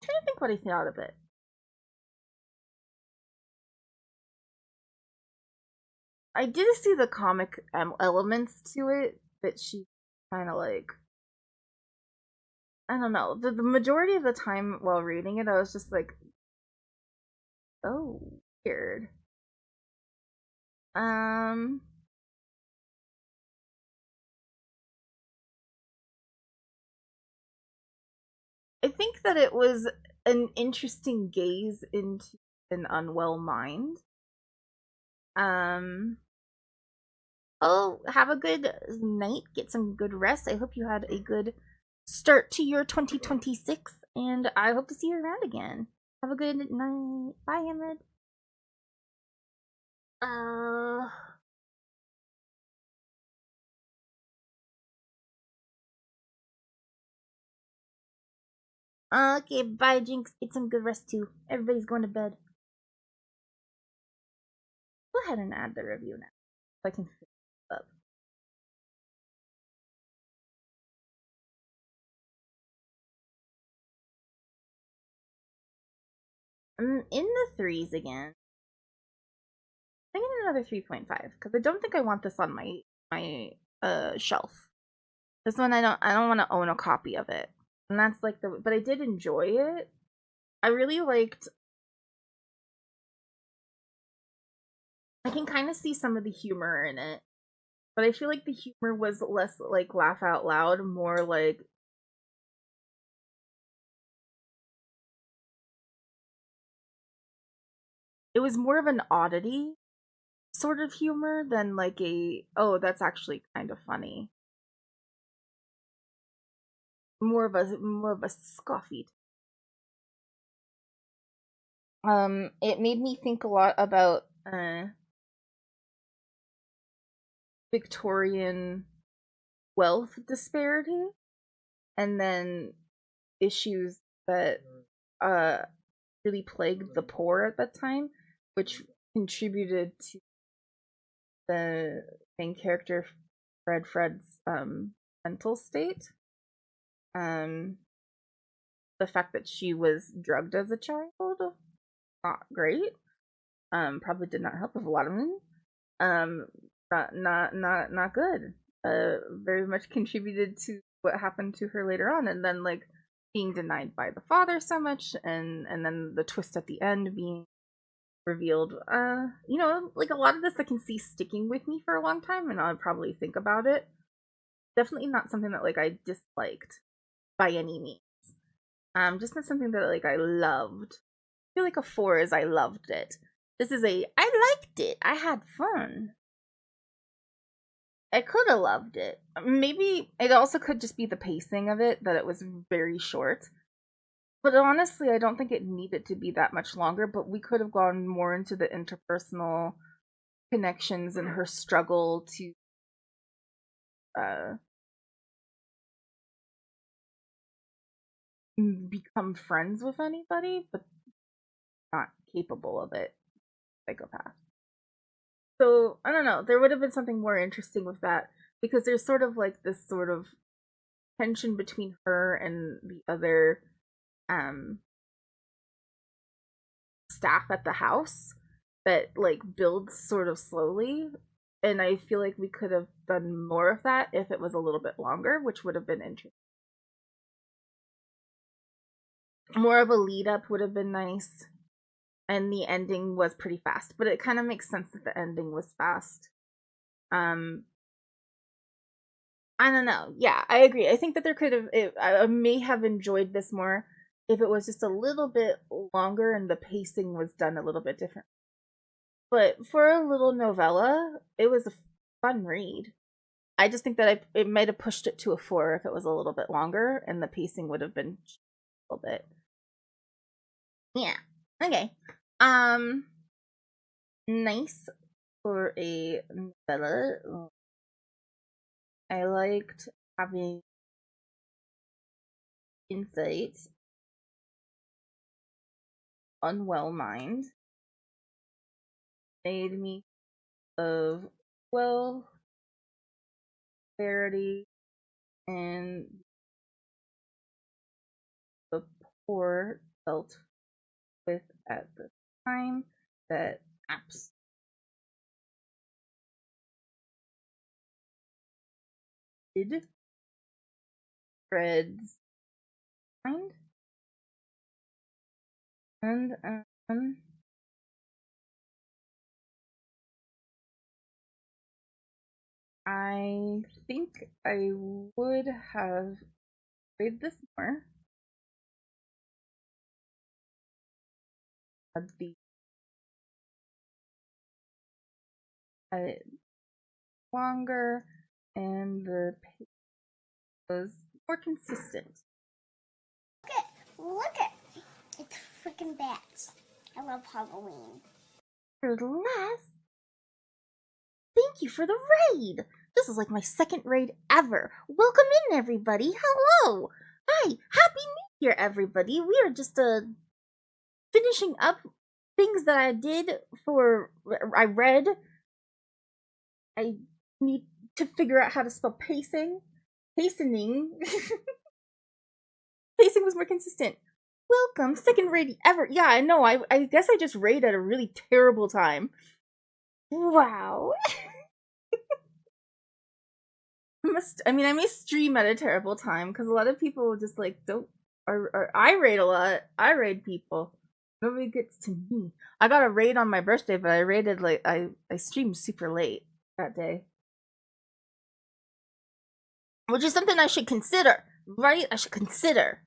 Speaker 1: trying to think what I thought of it. I did see the comic elements to it that she kind of like. I don't know. The majority of the time while reading it, I was just like, oh, weird. I think that it was an interesting gaze into an unwell mind. Oh, have a good night. Get some good rest. I hope you had a good start to your 2026, and I hope to see you around again. Have a good night. Bye, Hamid. Okay, bye, Jinx. Get some good rest too. Everybody's going to bed. Go ahead and add the review now, so I can fix it up. I'm in the threes again. I get another 3.5 because I don't think I want this on my shelf. This one I don't want to own a copy of it. And that's like but I did enjoy it. I really liked. I can kind of see some of the humor in it, but I feel like the humor was less like laugh out loud, more like it was more of an oddity sort of humor than like a, oh, that's actually kind of funny. More of a scoffy. It made me think a lot about Victorian wealth disparity, and then issues that really plagued the poor at that time, which contributed to the main character Fred's mental state. The fact that she was drugged as a child, not great. Probably did not help with a lot of them. Not good. Very much contributed to what happened to her later on, and then like being denied by the father so much, and then the twist at the end being revealed. Like a lot of this I can see sticking with me for a long time, and I'll probably think about it. Definitely not something that like I disliked by any means. Just not something that like I loved. I feel like a 4 is I loved it. This is a I liked it. I had fun. I could have loved it. Maybe it also could just be the pacing of it, that it was very short. But honestly, I don't think it needed to be that much longer, but we could have gone more into the interpersonal connections and her struggle to become friends with anybody, but not capable of it. Psychopath. So, I don't know. There would have been something more interesting with that, because there's sort of like this sort of tension between her and the other staff at the house that like builds sort of slowly, and I feel like we could have done more of that if it was a little bit longer, which would have been interesting. More of a lead up would have been nice, and the ending was pretty fast, but it kind of makes sense that the ending was fast. I don't know. Yeah, I agree. I think that there could have. I may have enjoyed this more if it was just a little bit longer and the pacing was done a little bit different. But for a little novella, it was a fun read. I just think that it might have pushed it to a 4 if it was a little bit longer, and the pacing would have been a little bit. Yeah. Okay. Nice for a novella. I liked having insight, unwell mind, made me of well clarity and the poor felt with at the time, that apps did Fred's mind, and I think I would have played this more had the longer, and the pace was more consistent.
Speaker 2: Look at it. It's freaking bats. I love Halloween.
Speaker 1: Les, thank you for the raid. This is like my second raid ever. Welcome in, everybody. Hello. Hi. Happy New Year, everybody. We are just finishing up things that I did I read. I need to figure out how to spell pacing. Hastening. Pacing was more consistent. Welcome, second raid ever. Yeah, I know. I guess I just raid at a really terrible time. Wow. I may stream at a terrible time because a lot of people just like don't. Or I raid a lot. I raid people. Nobody gets to me. I got a raid on my birthday, but I raided like I streamed super late that day, which is something I should consider, right? I should consider.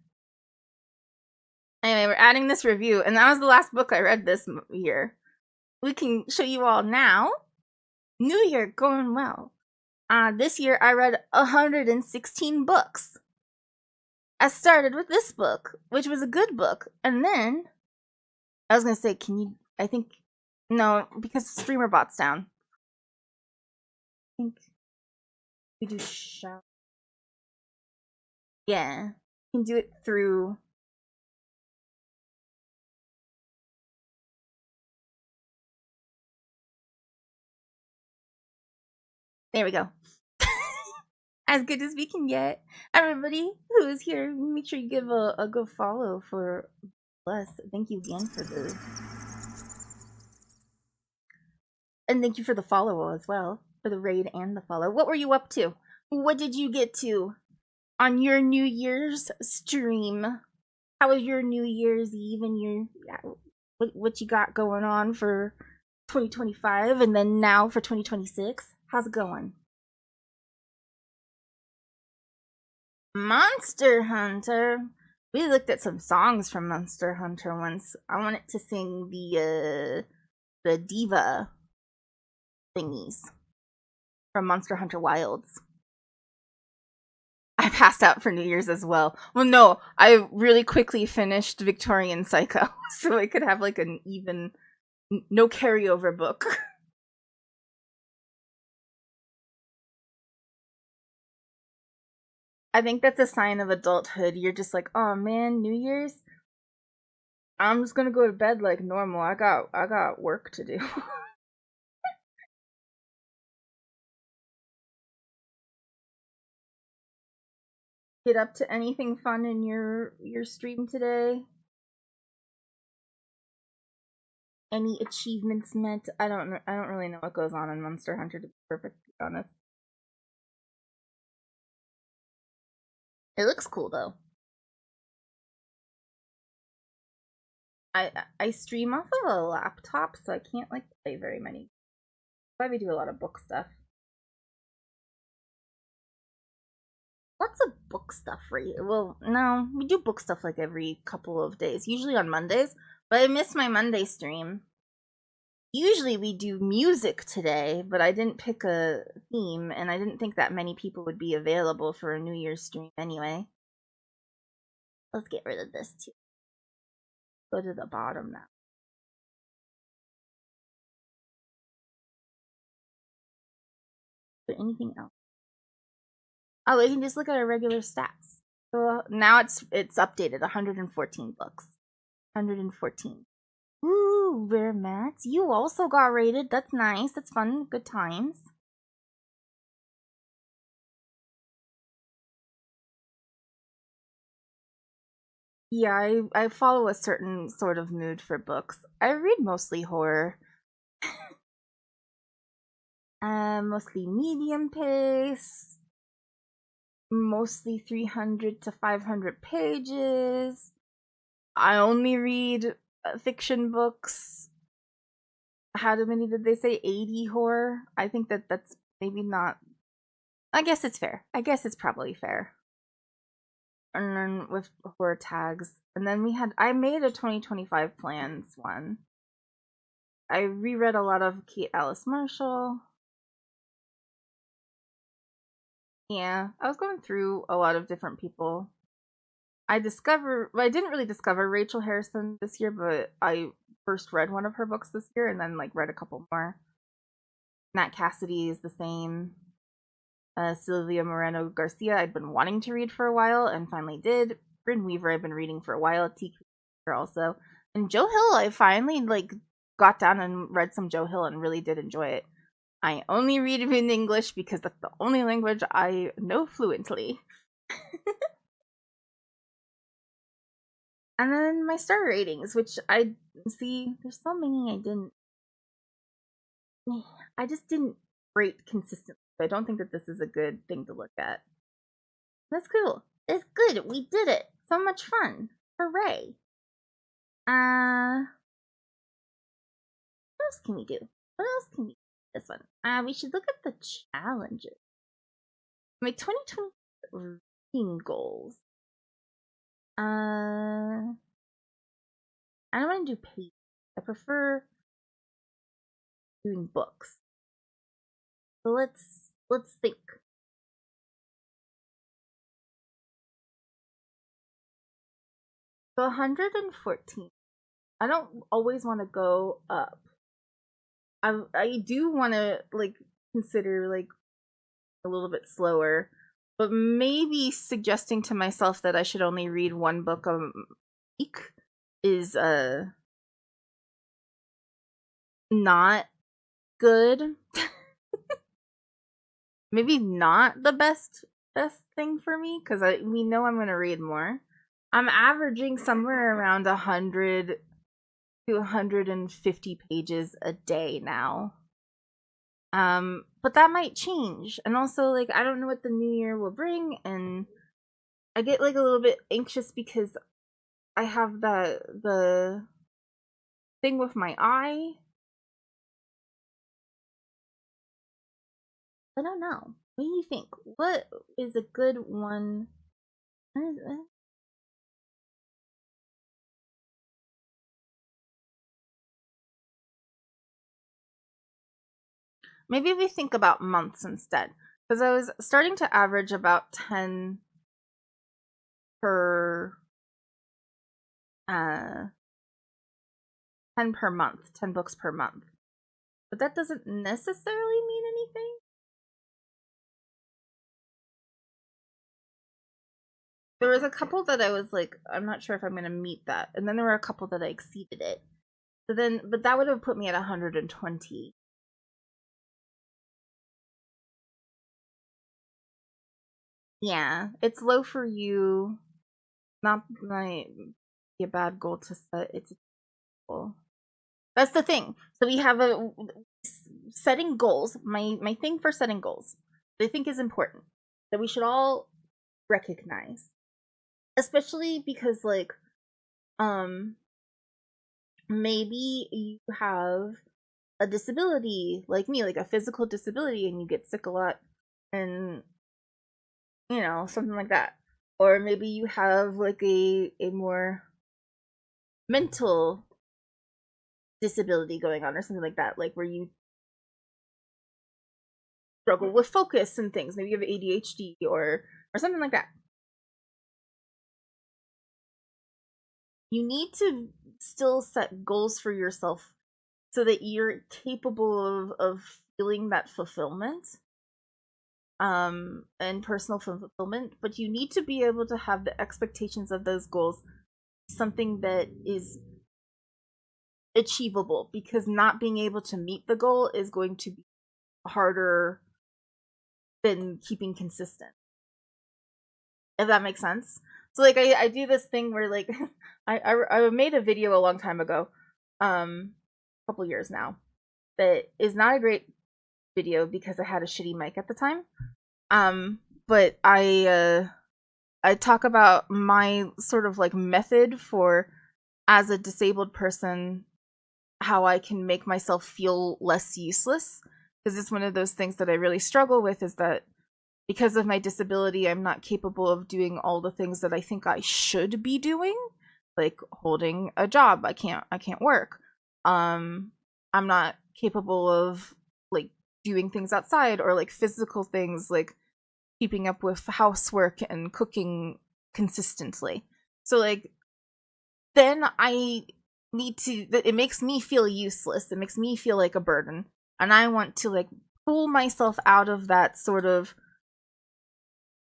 Speaker 1: Anyway, we're adding this review, and that was the last book I read this year. We can show you all now. New Year going well. This year I read 116 books. I started with this book, which was a good book, and then I was gonna say, no, because streamer bot's down. I think we do shout. Yeah, you can do it through. There we go. As good as we can get. Everybody who is here, make sure you give a good follow for Les. Thank you again for and thank you for the follow as well, for the raid and the follow. What were you up to? What did you get to on your New Year's stream? How was your New Year's Eve and what you got going on for 2025 and then now for 2026? How's it going? Monster Hunter. We looked at some songs from Monster Hunter once. I wanted to sing the diva thingies from Monster Hunter Wilds. I passed out for New Year's as well. Well, no, I really quickly finished Victorian Psycho so I could have like an even no carryover book. I think that's a sign of adulthood. You're just like, oh man, New Year's? I'm just gonna go to bed like normal. I got work to do. Get up to anything fun in your stream today? Any achievements met? I don't really know what goes on in Monster Hunter, to be perfectly honest. It looks cool though. I stream off of a laptop, so I can't like play very many. That's why we do a lot of book stuff. Lots of book stuff, right? Well, no, we do book stuff like every couple of days, usually on Mondays, but I miss my Monday stream. Usually we do music today, but I didn't pick a theme, and I didn't think that many people would be available for a New Year's stream anyway. Let's get rid of this too. Go to the bottom now. Is there anything else? Oh, we can just look at our regular stats. So now it's updated. 114 books. 114. Ooh, rare mats. You also got rated. That's nice. That's fun. Good times. Yeah, I follow a certain sort of mood for books. I read mostly horror. Mostly medium pace. Mostly 300 to 500 pages. I only read fiction books. How many did they say? 80 horror? I think that's maybe not. I guess it's fair. I guess it's probably fair. And then with horror tags. And then I made a 2025 plans one. I reread a lot of Kate Alice Marshall. Yeah, I was going through a lot of different people. I didn't really discover Rachel Harrison this year, but I first read one of her books this year and then like read a couple more. Nat Cassidy is the same. Sylvia Moreno Garcia I'd been wanting to read for a while and finally did. Bryn Weaver I've been reading for a while. TQ also. And Joe Hill I finally like got down and read some Joe Hill and really did enjoy it. I only read it in English because that's the only language I know fluently. And then my star ratings, which I see, there's so many I just didn't rate consistently. I don't think that this is a good thing to look at. That's cool. It's good. We did it. So much fun. Hooray. What else can we do? What else can we do this one? We should look at the challenges. My 2020 reading goals. I don't want to do pages. I prefer doing books. So let's think. So 114. I don't always want to go up. I do want to like consider like a little bit slower, but maybe suggesting to myself that I should only read one book a week is not good. Maybe not the best thing for me because we know I'm gonna read more. I'm averaging somewhere around 100 to 150 pages a day now. But that might change. And also like I don't know what the new year will bring, and I get like a little bit anxious because I have the thing with my eye. I don't know. What do you think? What is a good one? Maybe we think about months instead. Because I was starting to average about 10 per 10 per month, 10 books per month. But that doesn't necessarily mean anything. There was a couple that I was like, I'm not sure if I'm going to meet that. And then there were a couple that I exceeded it. But that would have put me at 120. Yeah, it's low for you. Not be a bad goal to set. It's a goal. That's the thing. So we have a setting goals. My thing for setting goals that I think is important that we should all recognize, especially because like maybe you have a disability like me, like a physical disability, and you get sick a lot, and you know, something like that. Or maybe you have like a more mental disability going on or something like that, like where you struggle with focus and things. Maybe you have ADHD or something like that. You need to still set goals for yourself so that you're capable of feeling that fulfillment and personal fulfillment, but you need to be able to have the expectations of those goals something that is achievable, because not being able to meet the goal is going to be harder than keeping consistent, if that makes sense. So like I do this thing where like I made a video a long time ago, a couple years now, that is not a great video because I had a shitty mic at the time. But I talk about my sort of like method for, as a disabled person, how I can make myself feel less useless, because it's one of those things that I really struggle with, is that because of my disability, I'm not capable of doing all the things that I think I should be doing, like holding a job. I can't work. I'm not capable of like doing things outside, or like physical things like keeping up with housework and cooking consistently. So like then I need to, it makes me feel useless. It makes me feel like a burden. And I want to like pull myself out of that sort of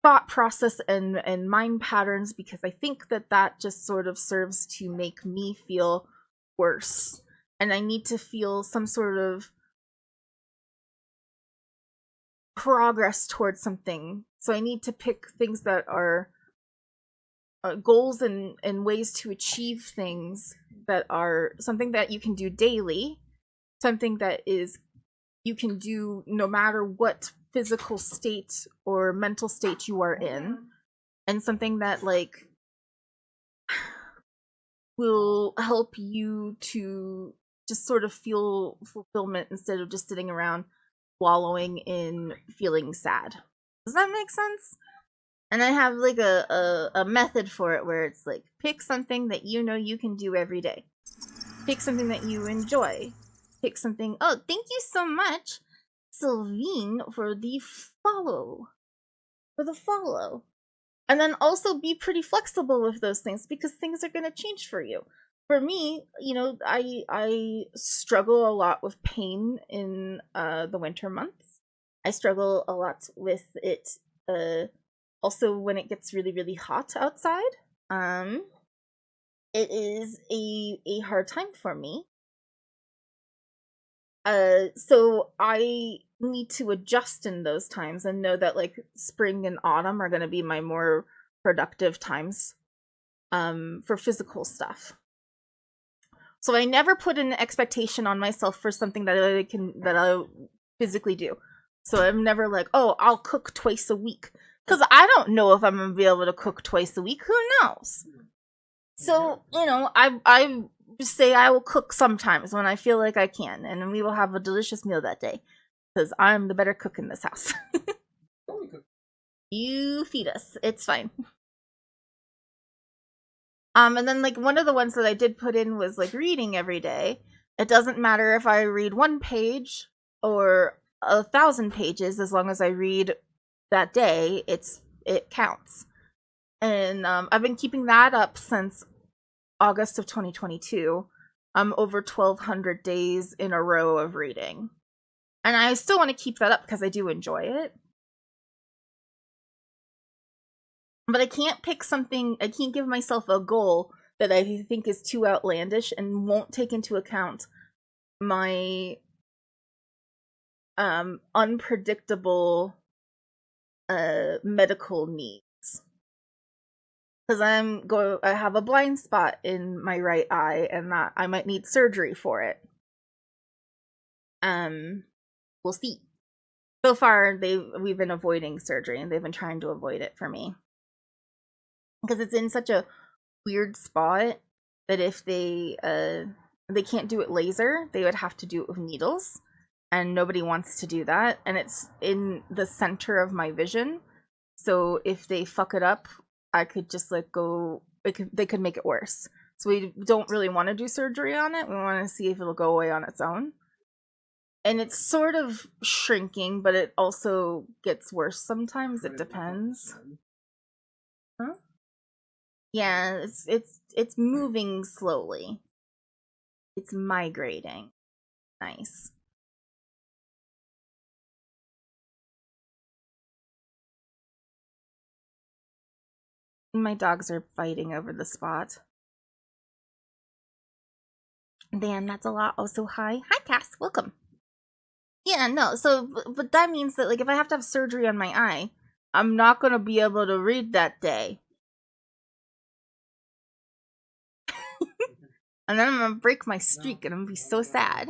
Speaker 1: thought process and mind patterns, because I think that that just sort of serves to make me feel worse. And I need to feel some sort of progress towards something. So I need to pick things that are goals and ways to achieve things that are something that you can do daily, something that is you can do no matter what physical state or mental state you are in, and something that like will help you to just sort of feel fulfillment instead of just sitting around wallowing in feeling sad. Does that make sense? And I have like a method for it where it's like pick something that you know you can do every day. Pick something that you enjoy. Pick something. Oh, thank you so much, Sylvine, for the follow. And then also be pretty flexible with those things, because things are going to change for you. For me, you know, I struggle a lot with pain in the winter months. I struggle a lot with it also when it gets really, really hot outside. It is a hard time for me. So I need to adjust in those times and know that like spring and autumn are going to be my more productive times for physical stuff. So I never put an expectation on myself for something that I physically do. So I'm never like, oh, I'll cook twice a week, because I don't know if I'm gonna be able to cook twice a week. Who knows? So you know, I say I will cook sometimes when I feel like I can, and we will have a delicious meal that day, because I'm the better cook in this house. You feed us, it's fine. And then like one of the ones that I did put in was like reading every day. It doesn't matter if I read 1 page or 1,000 pages, as long as I read that day, it counts. And I've been keeping that up since August of 2022. I'm over 1,200 days in a row of reading. And I still want to keep that up because I do enjoy it. But I can't pick something, I can't give myself a goal that I think is too outlandish and won't take into account my unpredictable medical needs. Because I have a blind spot in my right eye, and that I might need surgery for it. We'll see. So far, we've been avoiding surgery, and they've been trying to avoid it for me, because it's in such a weird spot that if they can't do it laser, they would have to do it with needles, and nobody wants to do that. And it's in the center of my vision, so if they fuck it up, I could just like go. They could make it worse. So we don't really want to do surgery on it. We want to see if it'll go away on its own. And it's sort of shrinking, but it also gets worse sometimes. It depends. Huh? Yeah, it's moving slowly. It's migrating. Nice. My dogs are fighting over the spot. Damn, that's a lot. Oh, so hi. Hi, Cass. Welcome. Yeah, no, so, but that means that, like, if I have to have surgery on my eye, I'm not gonna be able to read that day. And then I'm gonna break my streak, and I'm gonna be so sad.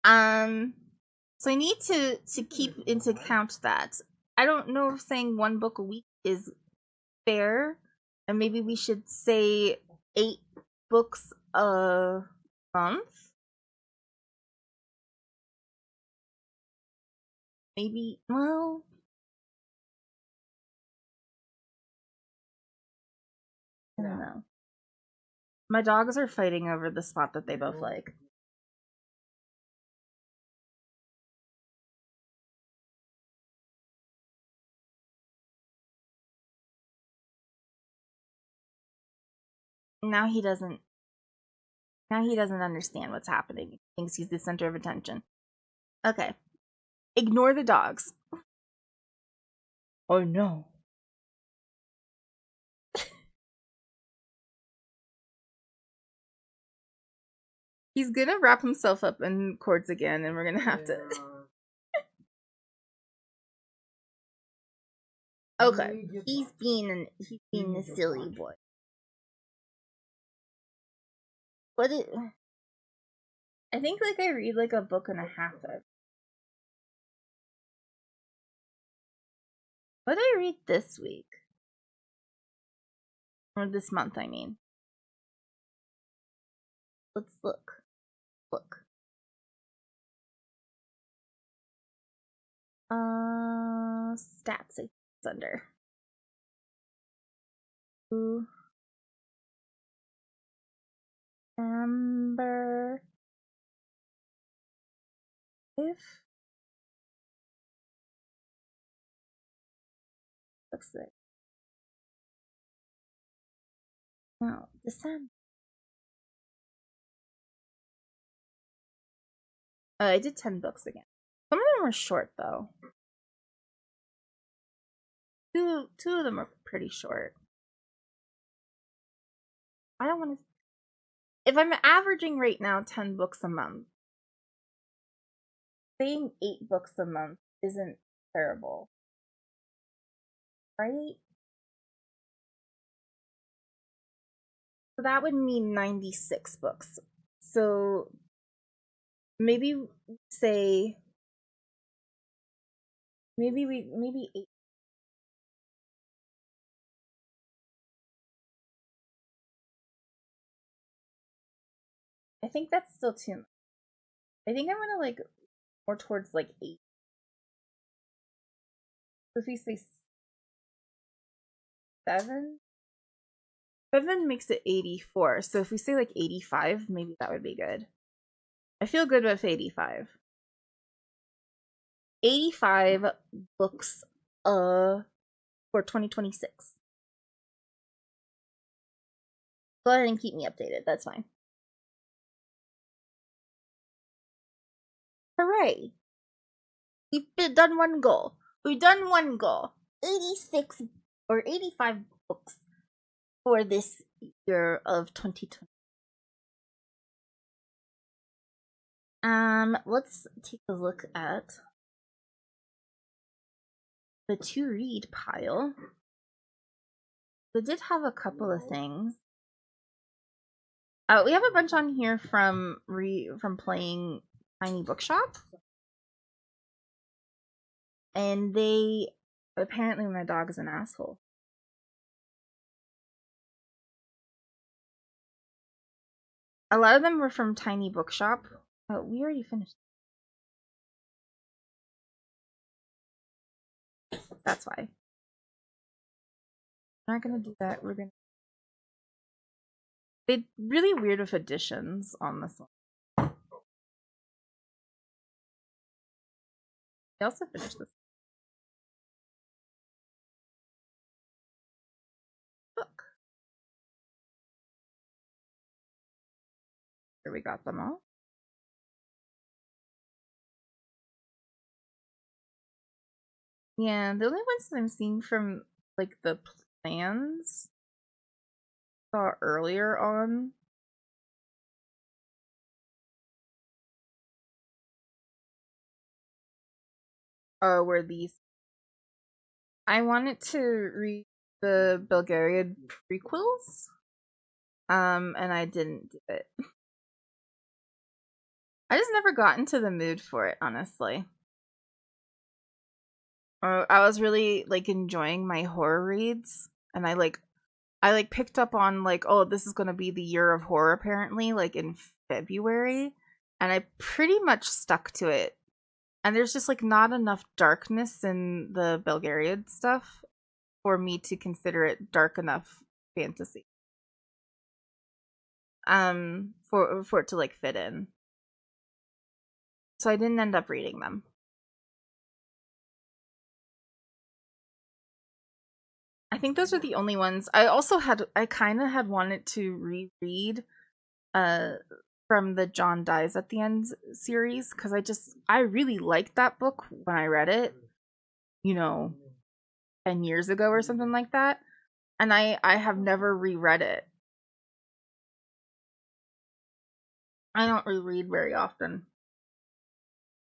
Speaker 1: So I need to keep into account that. I don't know if saying 1 book a week is fair, and maybe we should say 8 books a month. Maybe, well, I don't know. My dogs are fighting over the spot that they both like. Now he doesn't understand what's happening. He thinks he's the center of attention. Okay. Ignore the dogs. Oh no. He's gonna wrap himself up in cords again, and we're gonna have to. Okay, he's being a silly boy. What it? I think like I read like a book and a half of. What did I read this week? Or this month, I mean. Let's look. Look. Stats, I think it's under. Ooh. Number 5. Looks like. No, December. I did 10 books again. Some of them were short though. Two of them are pretty short. I don't want to. If I'm averaging right now 10 books a month, saying 8 books a month isn't terrible. Right? So that would mean 96 books. So maybe say maybe 8. I think that's still too much. I think I'm gonna like more towards like 8. So if we say 7, 7 makes it 84. So if we say like 85, maybe that would be good. I feel good with 85. 85 books for 2026. Go ahead and keep me updated. That's fine. Hooray! We've done one goal. We've done one goal. 86 or 85 books for this year of 2020. Let's take a look at the to read pile. We did have a couple of things. We have a bunch on here from playing Tiny Bookshop. And they apparently my dog is an asshole. A lot of them were from Tiny Bookshop. Oh, we already finished. That's why. We're not gonna do that. We're gonna. They're really weird with additions on this one. I also finished this book. Here we got them all. Yeah, the only ones that I'm seeing from like the plans saw earlier on were these. I wanted to read the Belgariad prequels, and I didn't do it. I just never got into the mood for it, honestly. I was really like enjoying my horror reads, and I picked up on like, oh, this is gonna be the year of horror apparently, like in February, and I pretty much stuck to it. And there's just like not enough darkness in the Belgariad stuff for me to consider it dark enough fantasy. For it to like fit in. So I didn't end up reading them. I think those are the only ones. I kind of had wanted to reread from the John Dies at the End series, because I really liked that book when I read it, 10 years ago or something like that. And I have never reread it. I don't reread very often.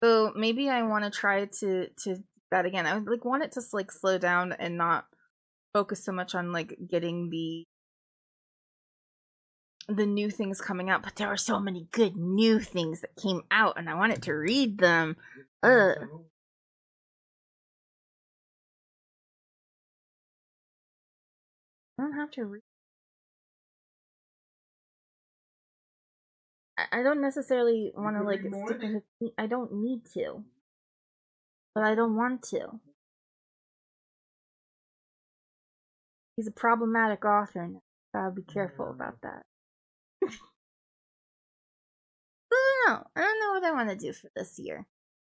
Speaker 1: So maybe I want to try to that again. I would want it to slow down and not focus so much on getting the new things coming out, but there are so many good new things that came out and I wanted to read them. I don't have to read. I don't necessarily want to stick with it. I don't need to, but I don't want to. He's a problematic author, and I gotta be careful about that. I don't know what I want to do for this year.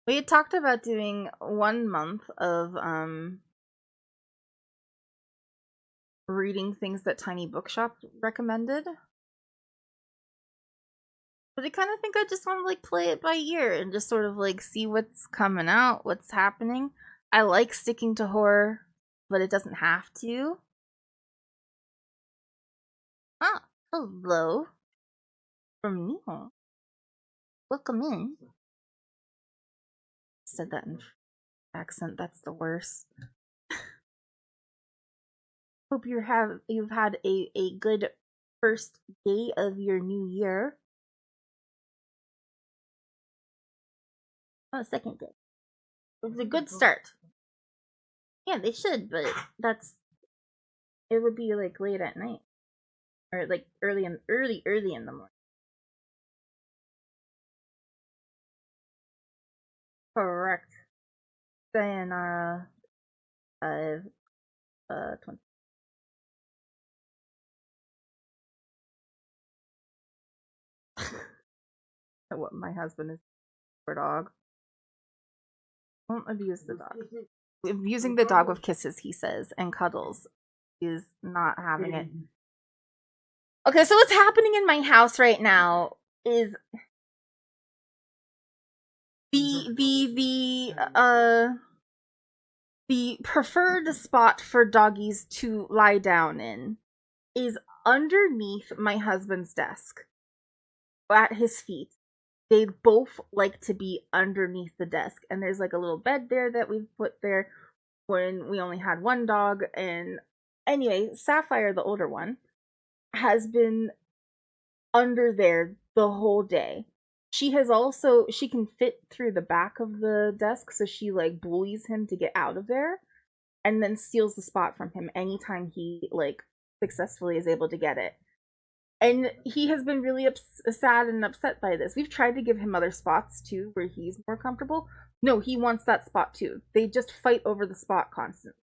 Speaker 1: We had talked about doing 1 month of reading things that Tiny Bookshop recommended. But I kind of think I just want to play it by ear and just sort of see what's coming out, what's happening. I like sticking to horror, but it doesn't have to. Ah, hello. From Nihon. Welcome in. Said that in accent, that's the worst. Hope you've had a good first day of your new year. Oh, second day. It's a good start. Yeah, they should, but it would be late at night. Or early in the morning. Correct. Sayonara 5:20. What my husband is for dog. Don't abuse the dog. Abusing the dog with kisses, he says, and cuddles. He's not having it. Okay, so what's happening in my house right now is the preferred spot for doggies to lie down in is underneath my husband's desk, at his feet. They both like to be underneath the desk, and there's a little bed there that we've put there when we only had one dog. And anyway, Sapphire, the older one, has been under there the whole day. She can fit through the back of the desk, so she bullies him to get out of there, and then steals the spot from him anytime he successfully is able to get it. And he has been really sad and upset by this. We've tried to give him other spots too where he's more comfortable. No, he wants that spot too. They just fight over the spot constantly.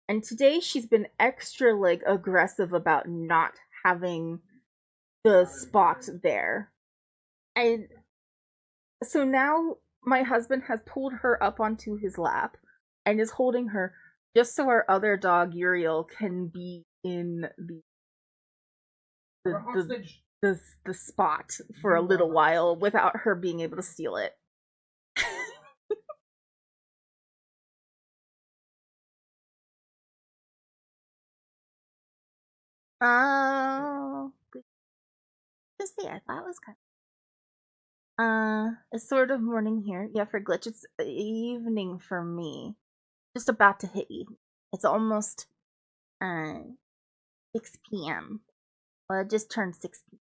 Speaker 1: And today she's been extra aggressive about not having the spot there. And so now my husband has pulled her up onto his lap and is holding her just so our other dog Uriel can be in the spot for a little while without her being able to steal it. Oh, just say I thought it was kind of. It's sort of morning here. Yeah, for Glitch, it's evening for me. Just about to hit evening. It's almost 6 p.m. Well, it just turned 6 p.m.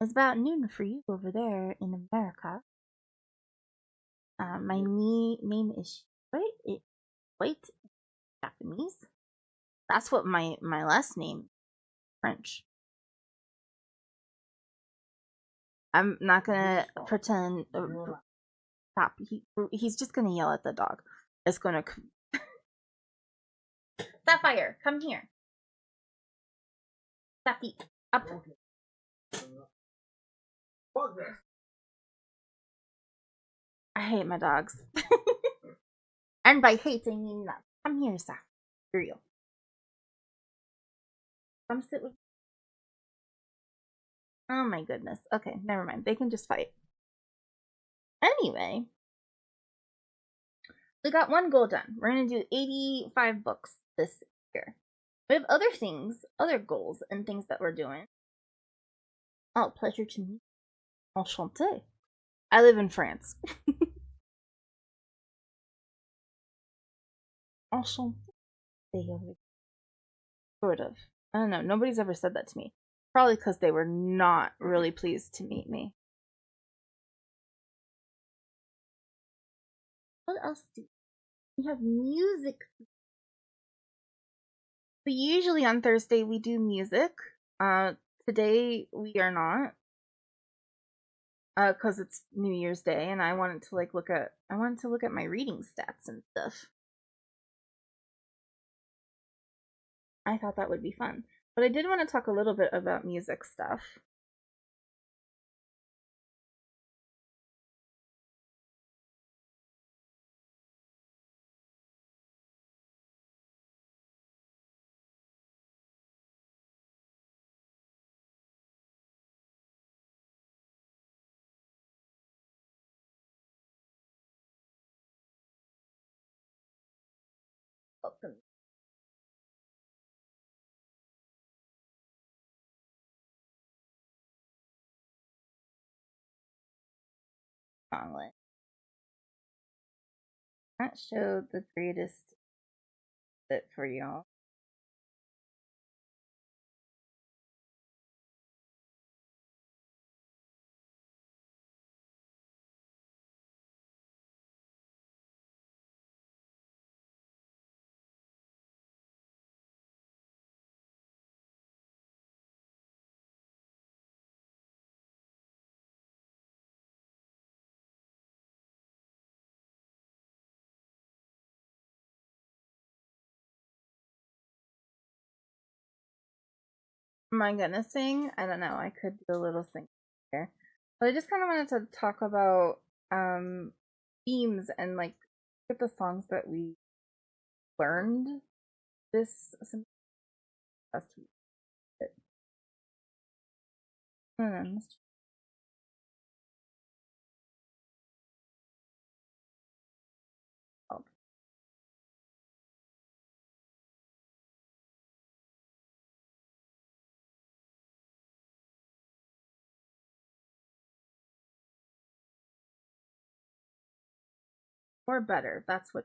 Speaker 1: It's about noon for you over there in America. My name is White Japanese. That's what my last name, French. I'm not gonna pretend. Stop. He's just gonna yell at the dog. It's gonna. Sapphire, come here. Sappy, up. I hate my dogs. And by hate, I mean love. Come here, Sapphire. Real. Come sit with. Oh my goodness. Okay, never mind. They can just fight. Anyway, we got one goal done. We're gonna do 85 books this year. We have other things, other goals, and things that we're doing. Oh, pleasure to meet. Enchanté. I live in France. Enchanté. Sort of. I don't know. Nobody's ever said that to me. Probably because they were not really pleased to meet me. What else do we have? Music. So usually on Thursday we do music. Today we are not. Because it's New Year's Day, and I wanted to look at my reading stats and stuff. I thought that would be fun. But I did want to talk a little bit about music stuff. Welcome. That showed the greatest fit for y'all. Am I gonna sing? I don't know. I could do a little sing here. But I just kind of wanted to talk about themes and get the songs that we learned this last week. Or better. That's what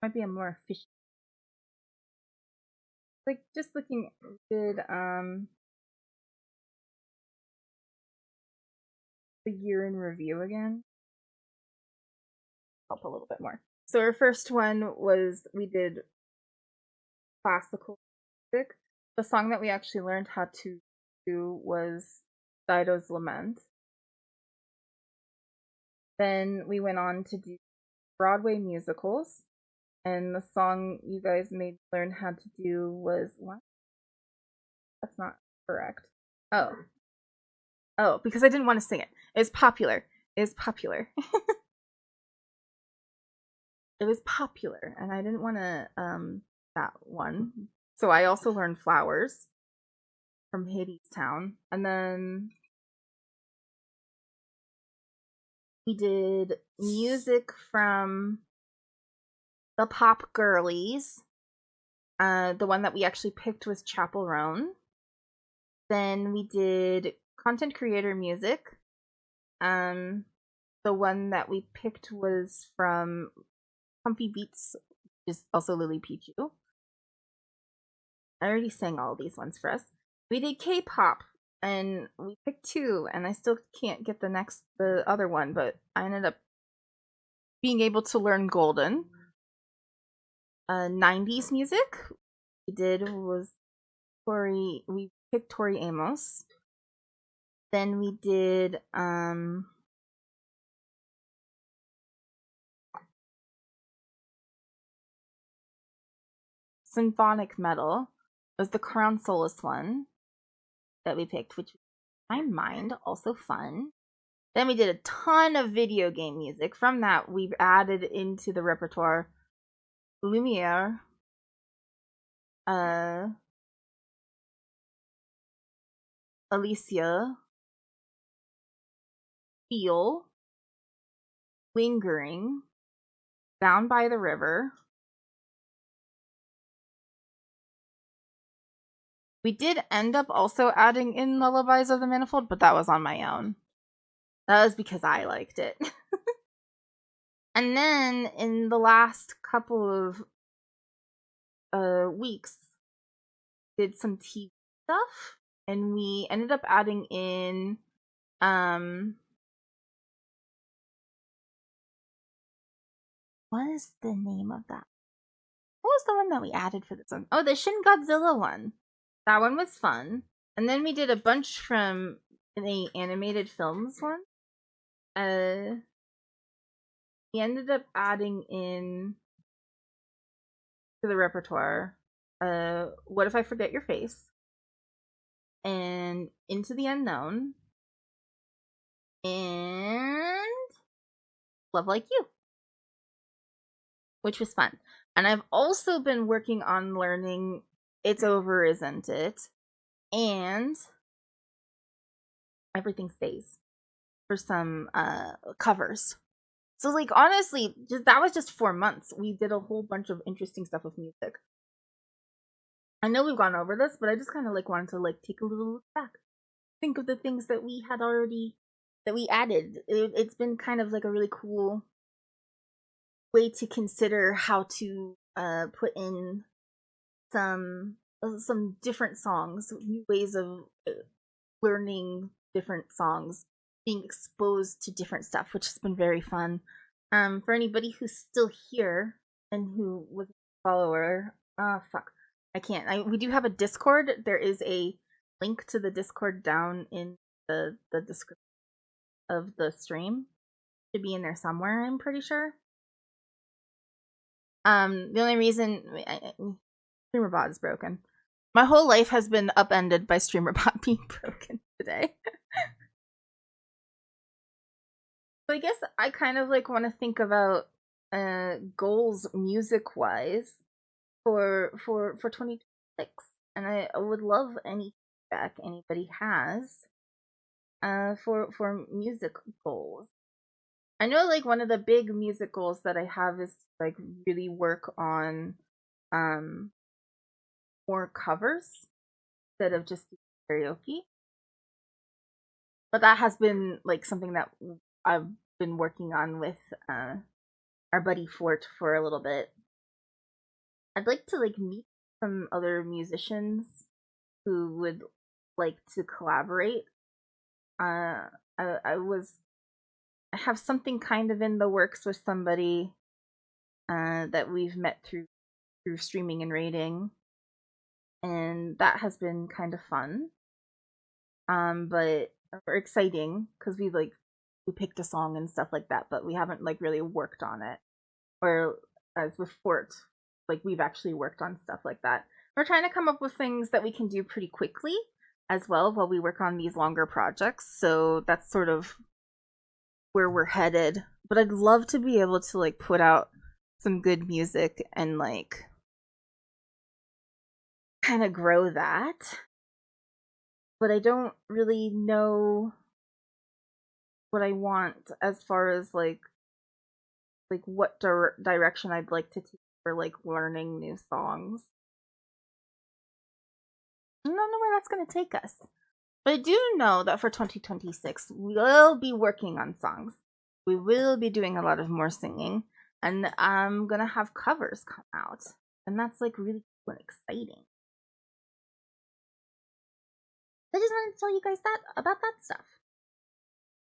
Speaker 1: might be a more efficient. Just looking did the year in review again. Help a little bit more. So our first one was we did classical music. The song that we actually learned how to do was Dido's Lament. Then we went on to do Broadway musicals, and the song you guys made learn how to do was what? That's not correct. Oh, because I didn't want to sing it. It's popular. It's popular. It was popular, and I didn't want to that one. So I also learned Flowers from Hadestown, and then we did music from the Pop Girlies. The one that we actually picked was Chapel Roan. Then we did content creator music. The one that we picked was from Comfy Beats, which is also Lily Pichu. I already sang all these ones for us. We did K-pop, and we picked two, and I still can't get the other one, but I ended up being able to learn Golden. 90s music we did was we picked Tori Amos. Then we did symphonic metal was the Crown Solace one that we picked, which I mind also fun. Then we did a ton of video game music. From that, we've added into the repertoire Lumiere, uh, Alicia, Feel, Lingering, Down by the River. We did end up also adding in Lullabies of the Manifold, but that was on my own. That was because I liked it. And then in the last couple of weeks, did some TV stuff, and we ended up adding in what is the name of that? What was the one that we added for this one? Oh, the Shin Godzilla one. That one was fun. And then we did a bunch from the animated films one. We ended up adding in to the repertoire What If I Forget Your Face, and Into the Unknown, and Love Like You, which was fun. And I've also been working on learning It's Over, Isn't It? And Everything Stays for some covers. So, like, honestly, that was just 4 months. We did a whole bunch of interesting stuff with music. I know we've gone over this, but I just kind of like wanted to like take a little look back, think of the things that we had already that we added. It's been kind of like a really cool way to consider how to put in some different songs, new ways of learning different songs, being exposed to different stuff, which has been very fun. For anybody who's still here and who was a follower, I can't. We do have a Discord. There is a link to the Discord down in the description of the stream. Should be in there somewhere, I'm pretty sure. The only reason StreamerBot is broken. My whole life has been upended by StreamerBot being broken today. So I guess I kind of like want to think about goals music wise for 2026, and I would love any feedback anybody has for music goals. I know like one of the big music goals that I have is like really work on more covers instead of just karaoke. But that has been like something that I've been working on with our buddy Fort for a little bit. I'd like to like meet some other musicians who would like to collaborate. I have something kind of in the works with somebody that we've met through streaming and rating, and that has been kind of fun. But or exciting because we picked a song and stuff like that, but we haven't like really worked on it. Or as with Fort, like we've actually worked on stuff like that. We're trying to come up with things that we can do pretty quickly as well while we work on these longer projects. So that's sort of where we're headed. But I'd love to be able to like put out some good music and like kind of grow that. But I don't really know what I want as far as like what direction I'd like to take for like learning new songs. I don't know where that's going to take us. But I do know that for 2026, we'll be working on songs. We will be doing a lot of more singing. And I'm going to have covers come out. And that's like really cool and exciting. I just wanted to tell you guys that about that stuff.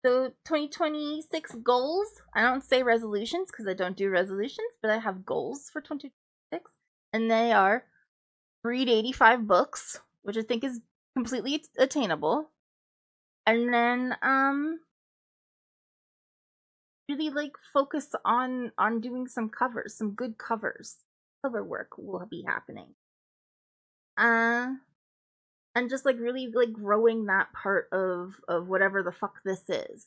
Speaker 1: So 2026 goals. I don't say resolutions because I don't do resolutions, but I have goals for 2026. And they are read 85 books, which I think is completely attainable. And then really like focus on doing some covers, some good covers. Cover work will be happening. And just like really like growing that part of whatever the fuck this is.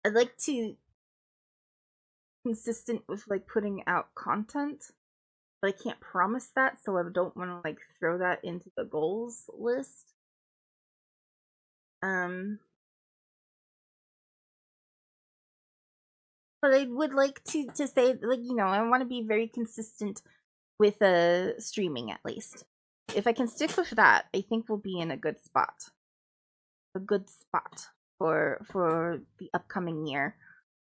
Speaker 1: I'd like to consistent with like putting out content but I can't promise that, so I don't want to like throw that into the goals list. But I would like to say, like, you know, I want to be very consistent with streaming at least. If I can stick with that, I think we'll be in a good spot. A good spot for the upcoming year.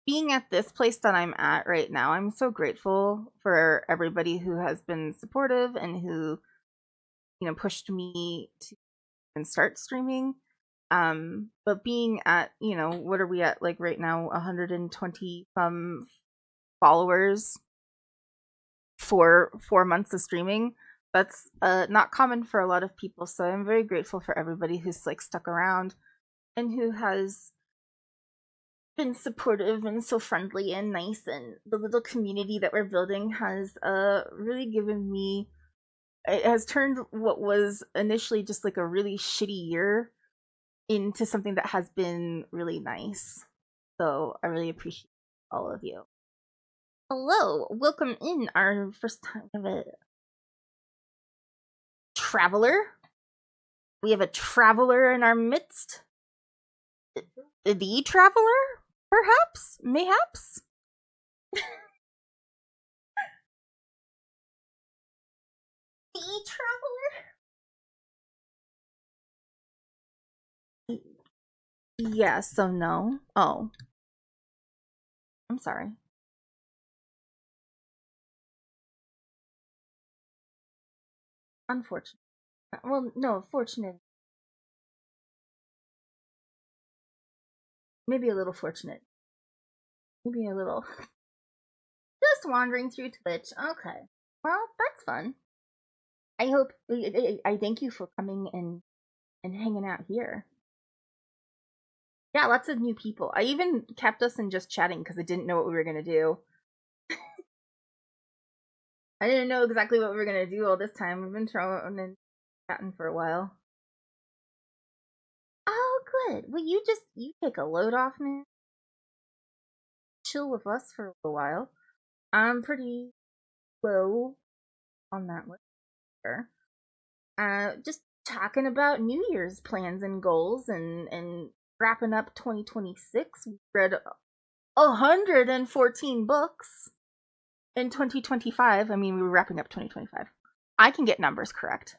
Speaker 1: Being at this place that I'm at right now, I'm so grateful for everybody who has been supportive and who, you know, pushed me to and start streaming. But being at, you know, what are we at like right now, 120 followers for 4 months of streaming, that's not common for a lot of people. So I'm very grateful for everybody who's like stuck around and who has been supportive and so friendly and nice, and the little community that we're building has really given me, it has turned what was initially just like a really shitty year into something that has been really nice. So I really appreciate all of you. Hello, welcome in our first time of a traveler. We have a traveler in our midst. The traveler, perhaps, mayhaps. The traveler. Yeah. So no. Oh, I'm sorry. Unfortunate. Well, no, fortunate. Maybe a little fortunate. Maybe a little. Just wandering through Twitch. Okay. Well, that's fun. I hope. I thank you for coming and hanging out here. Yeah, lots of new people. I even kept us in just chatting because I didn't know what we were gonna do. I didn't know exactly what we were gonna do all this time. We've been throwing and chatting for a while. Oh, good. Well, you take a load off, man. Chill with us for a little while. I'm pretty low on that one. Sure. Just talking about New Year's plans and goals and wrapping up 2026. We read 114 books in 2025. I mean, we were wrapping up 2025. I can get numbers correct.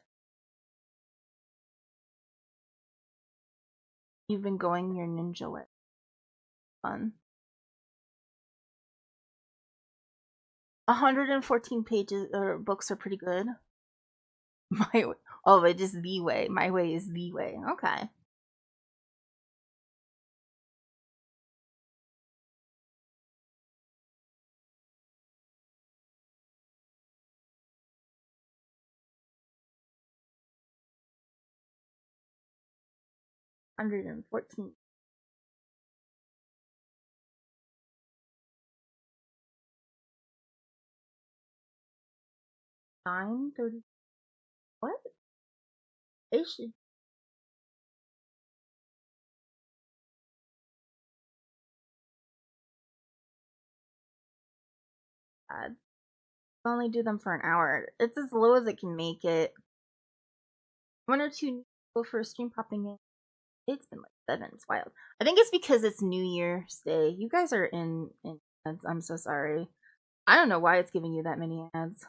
Speaker 1: You've been going your ninja way. Fun. 114 pages or books are pretty good. My oh, it is the way. My way is the way. Okay. One 114. 9:30. What? It should add. Only do them for an hour. It's as low as it can make it. One or two go for a stream popping in. It's been like 7. It's wild. I think it's because it's New Year's Day. You guys are in ads. I'm so sorry. I don't know why it's giving you that many ads.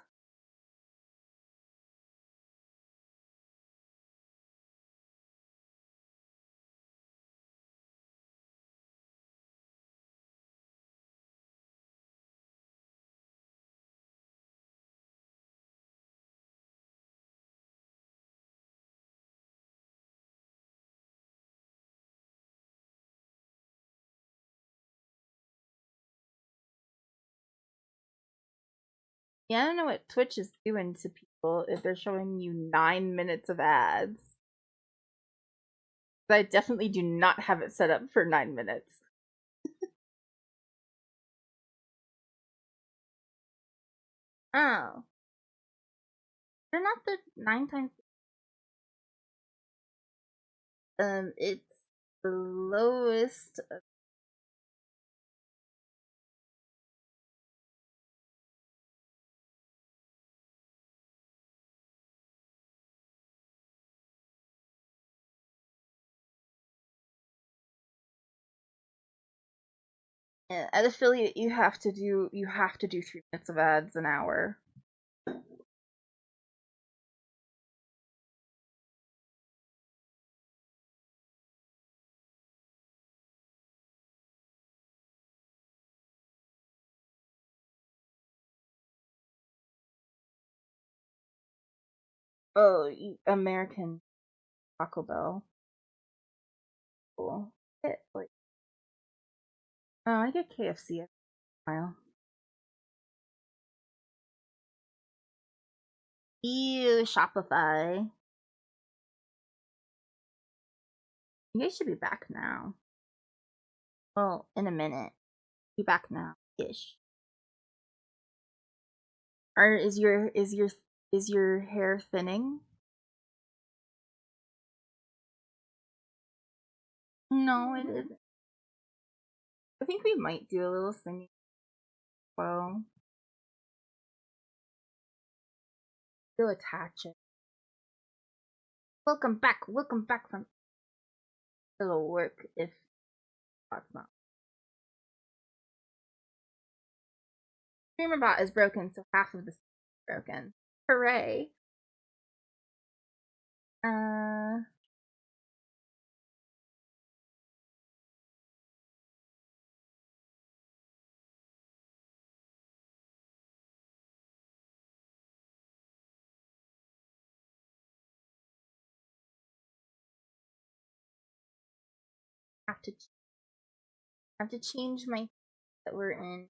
Speaker 1: Yeah, I don't know what Twitch is doing to people if they're showing you 9 minutes of ads. I definitely do not have it set up for 9 minutes. Oh. They're not the 9 times. It's the lowest. At affiliate, you have to do 3 minutes of ads an hour. Oh, American Taco Bell. Cool. I get KFC every while. Ew, Shopify. You guys should be back now. Well, in a minute. Be back now, ish. Or is your hair thinning? No, it isn't. I think we might do a little singing. Well, we'll attach it. Welcome back from. It'll work if that's not. StreamerBot is broken, so half of the is broken. Hooray! Have to change my that we're in.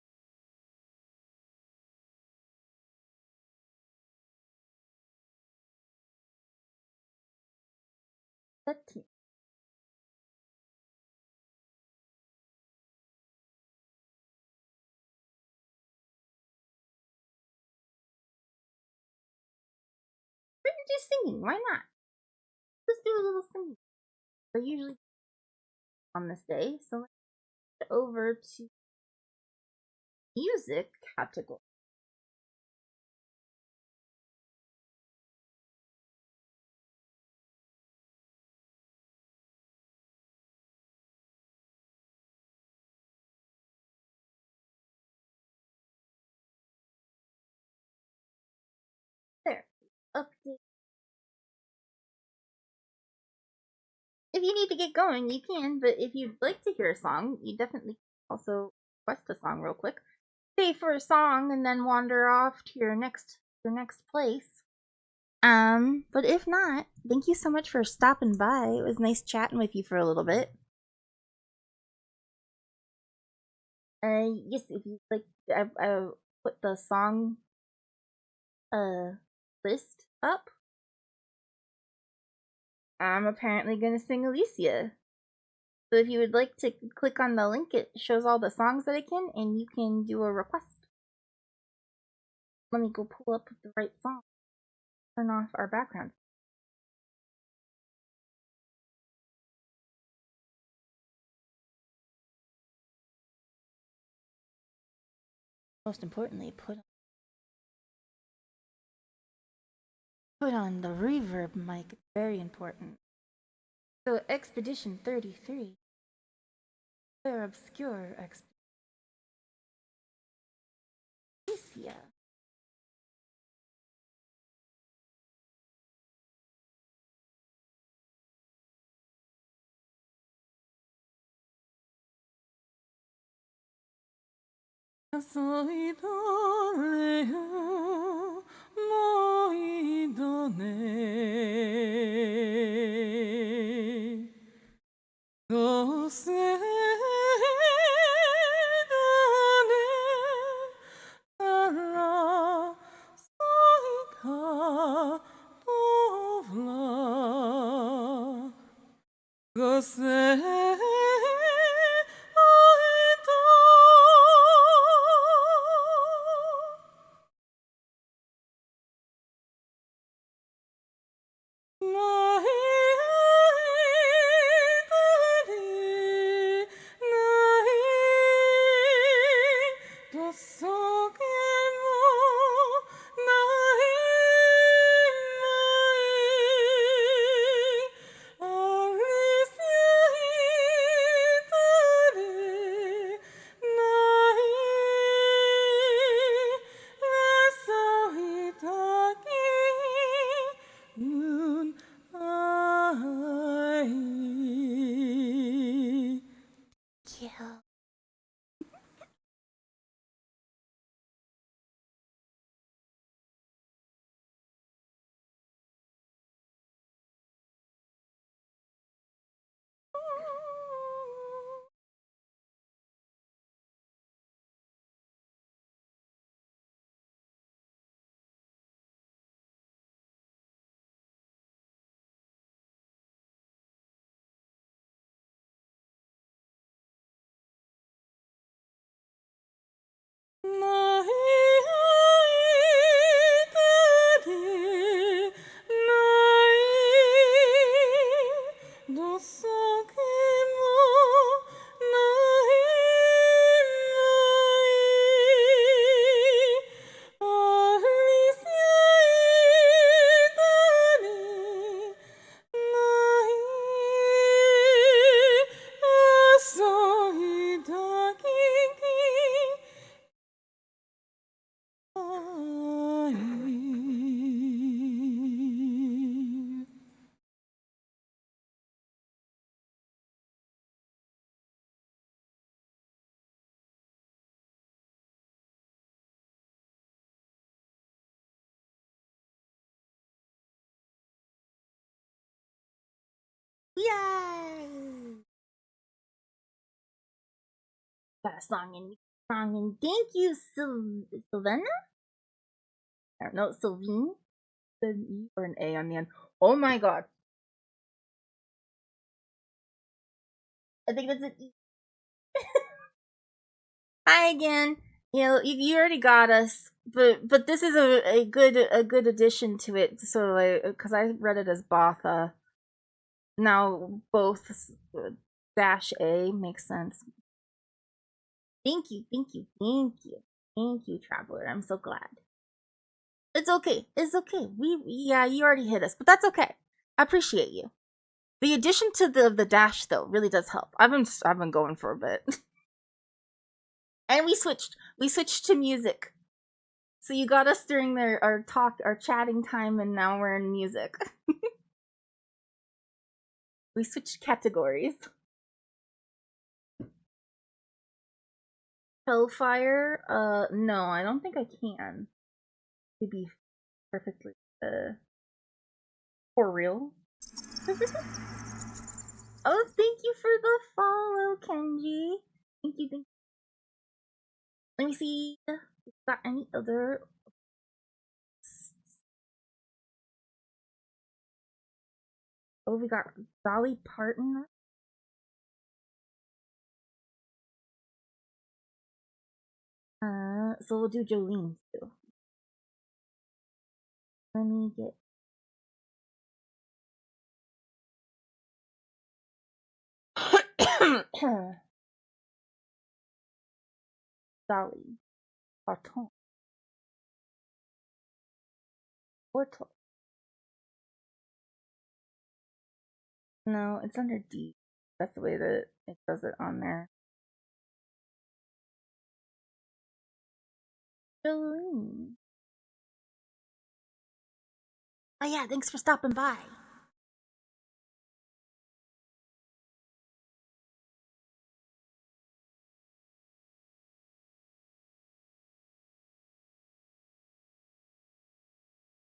Speaker 1: Let's see. We're gonna do singing. Why not? Let's do a little singing. We're usually on this day, so let's get over to music category. There. Update. If you need to get going, you can, but if you'd like to hear a song, you definitely also request a song real quick. Stay for a song and then wander off to your next place. But if not, thank you so much for stopping by. It was nice chatting with you for a little bit. Yes, if you like, I put the song list up. I'm apparently gonna sing Alicia. So if you would like to click on the link, it shows all the songs that I can, and you can do a request. Let me go pull up the right song. Turn off our background. Most importantly, put on the reverb mic. It's very important. So Expedition 33. They're obscure Alicia. Soy doleo, moi done. Do se done, ara soy ka tovla. Do se got a song and thank you, Sylvana? I don't know, Sylvine? An E or an A on the end. Oh my god. I think that's an E. Hi again. You know, you already got us, but this is a good addition to it. So because I read it as Botha. Now both dash A makes sense. Thank you, traveler. I'm so glad. It's okay. Yeah, you already hit us, but that's okay. I appreciate you. The addition to the dash though really does help. I've been going for a bit. And we switched to music. So you got us during our chatting time, and now we're in music. We switched categories. Hellfire? No, I don't think I can. To be perfectly, for real. Oh, thank you for the follow, Kenji. Thank you. Let me see if we got any other. Oh, we got Dolly Parton. So we'll do Jolene too. Let me get. Dolly Parton. Portal. No, it's under D. That's the way that it does it on there. Jolene. Oh yeah, thanks for stopping by.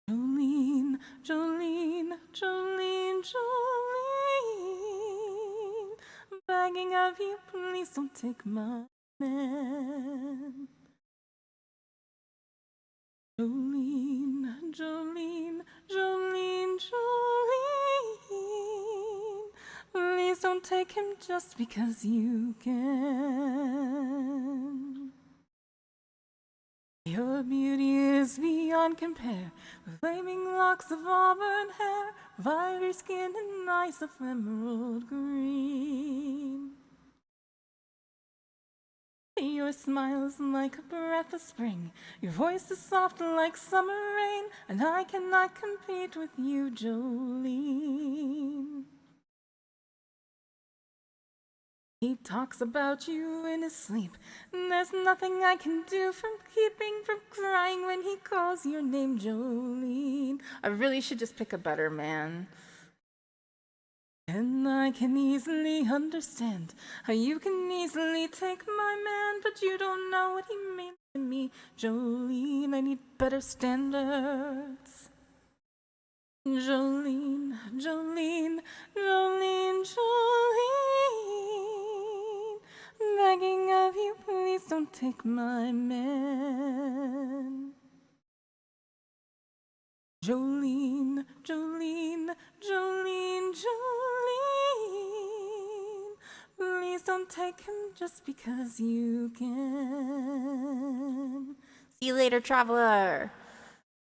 Speaker 3: Jolene, Jolene, Jolene, Jolene, begging of you, please don't take my man. Jolene, Jolene, Jolene, Jolene, please don't take him just because you can. Your beauty is beyond compare, with flaming locks of auburn hair, ivory skin and eyes of emerald green. Your smile is like a breath of spring, your voice is soft like summer rain, and I cannot compete with you, Jolene. He talks about you in his sleep, and there's nothing I can do from keeping from crying when he calls your name, Jolene.
Speaker 1: I really should just pick a better man.
Speaker 3: And I can easily understand how you can easily take my man, but you don't know what he means to me, Jolene. I need better standards. Jolene, Jolene, Jolene, Jolene, begging of you, please don't take my man. Jolene, Jolene, Jolene, Jolene, please don't take him just because you can.
Speaker 1: See you later, traveler.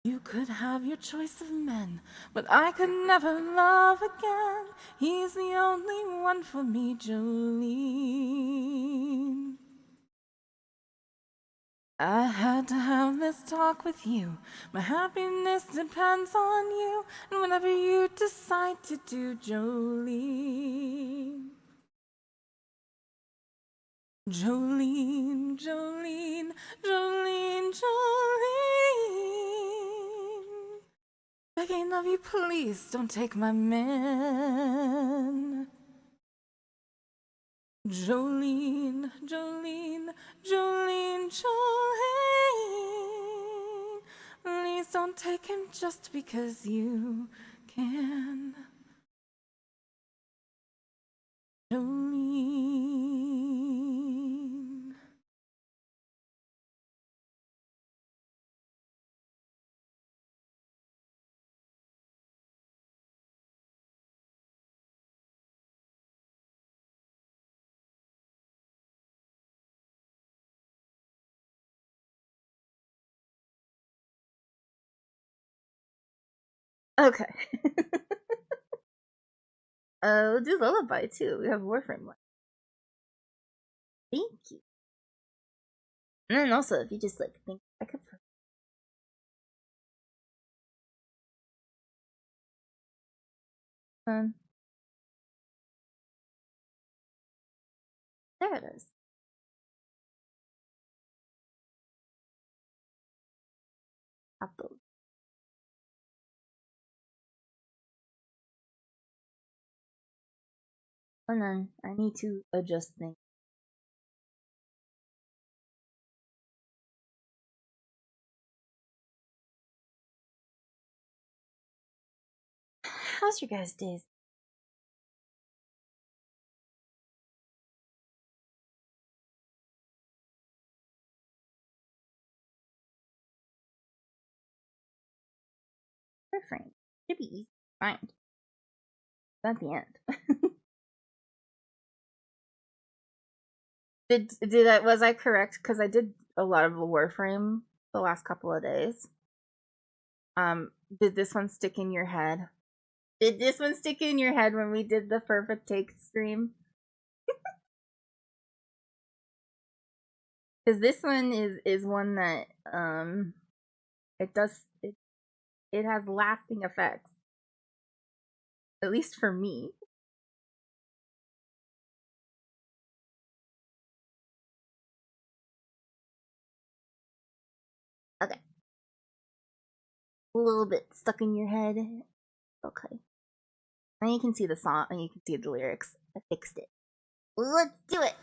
Speaker 3: You could have your choice of men, but I could never love again. He's the only one for me, Jolene. I had to have this talk with you. My happiness depends on you, and whatever you decide to do, Jolene. Jolene, Jolene, Jolene, Jolene, begging of you, please don't take my man. Jolene, Jolene, Jolene, Jolene, please don't take him just because you can. Jolene.
Speaker 1: Okay. We'll do Lullaby too. We have Warframe one. Thank you. And then also, if you just like think I could. There it is. Apple. And then I need to adjust things. How's your guys' days? Frame. Should be easy to find. At the end. Was I correct? Because I did a lot of Warframe the last couple of days. Did this one stick in your head? Did this one stick in your head when we did the Perfect Take stream? Because this one is one that it has lasting effects. At least for me. Okay. A little bit stuck in your head. Okay. Now you can see the song and you can see the lyrics. I fixed it. Let's do it!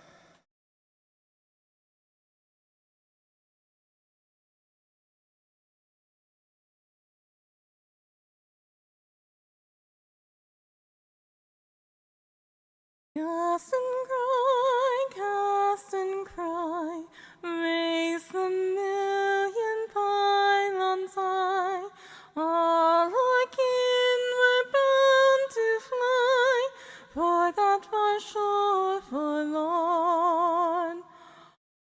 Speaker 3: Cast and cry, raise the million pylons high. All our kin were bound to fly, for that far shore forlorn.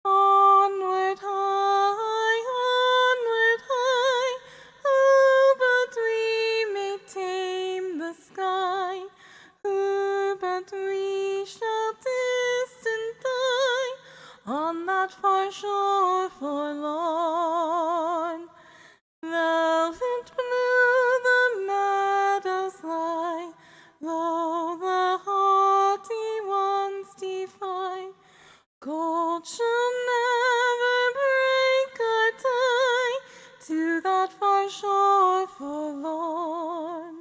Speaker 3: Onward high, who but we may tame the sky? Who but we shall distant die on that far shore forlorn? Velvet blue the meadows lie, lo, the haughty ones defy. Gold shall never break our tie to that far shore forlorn.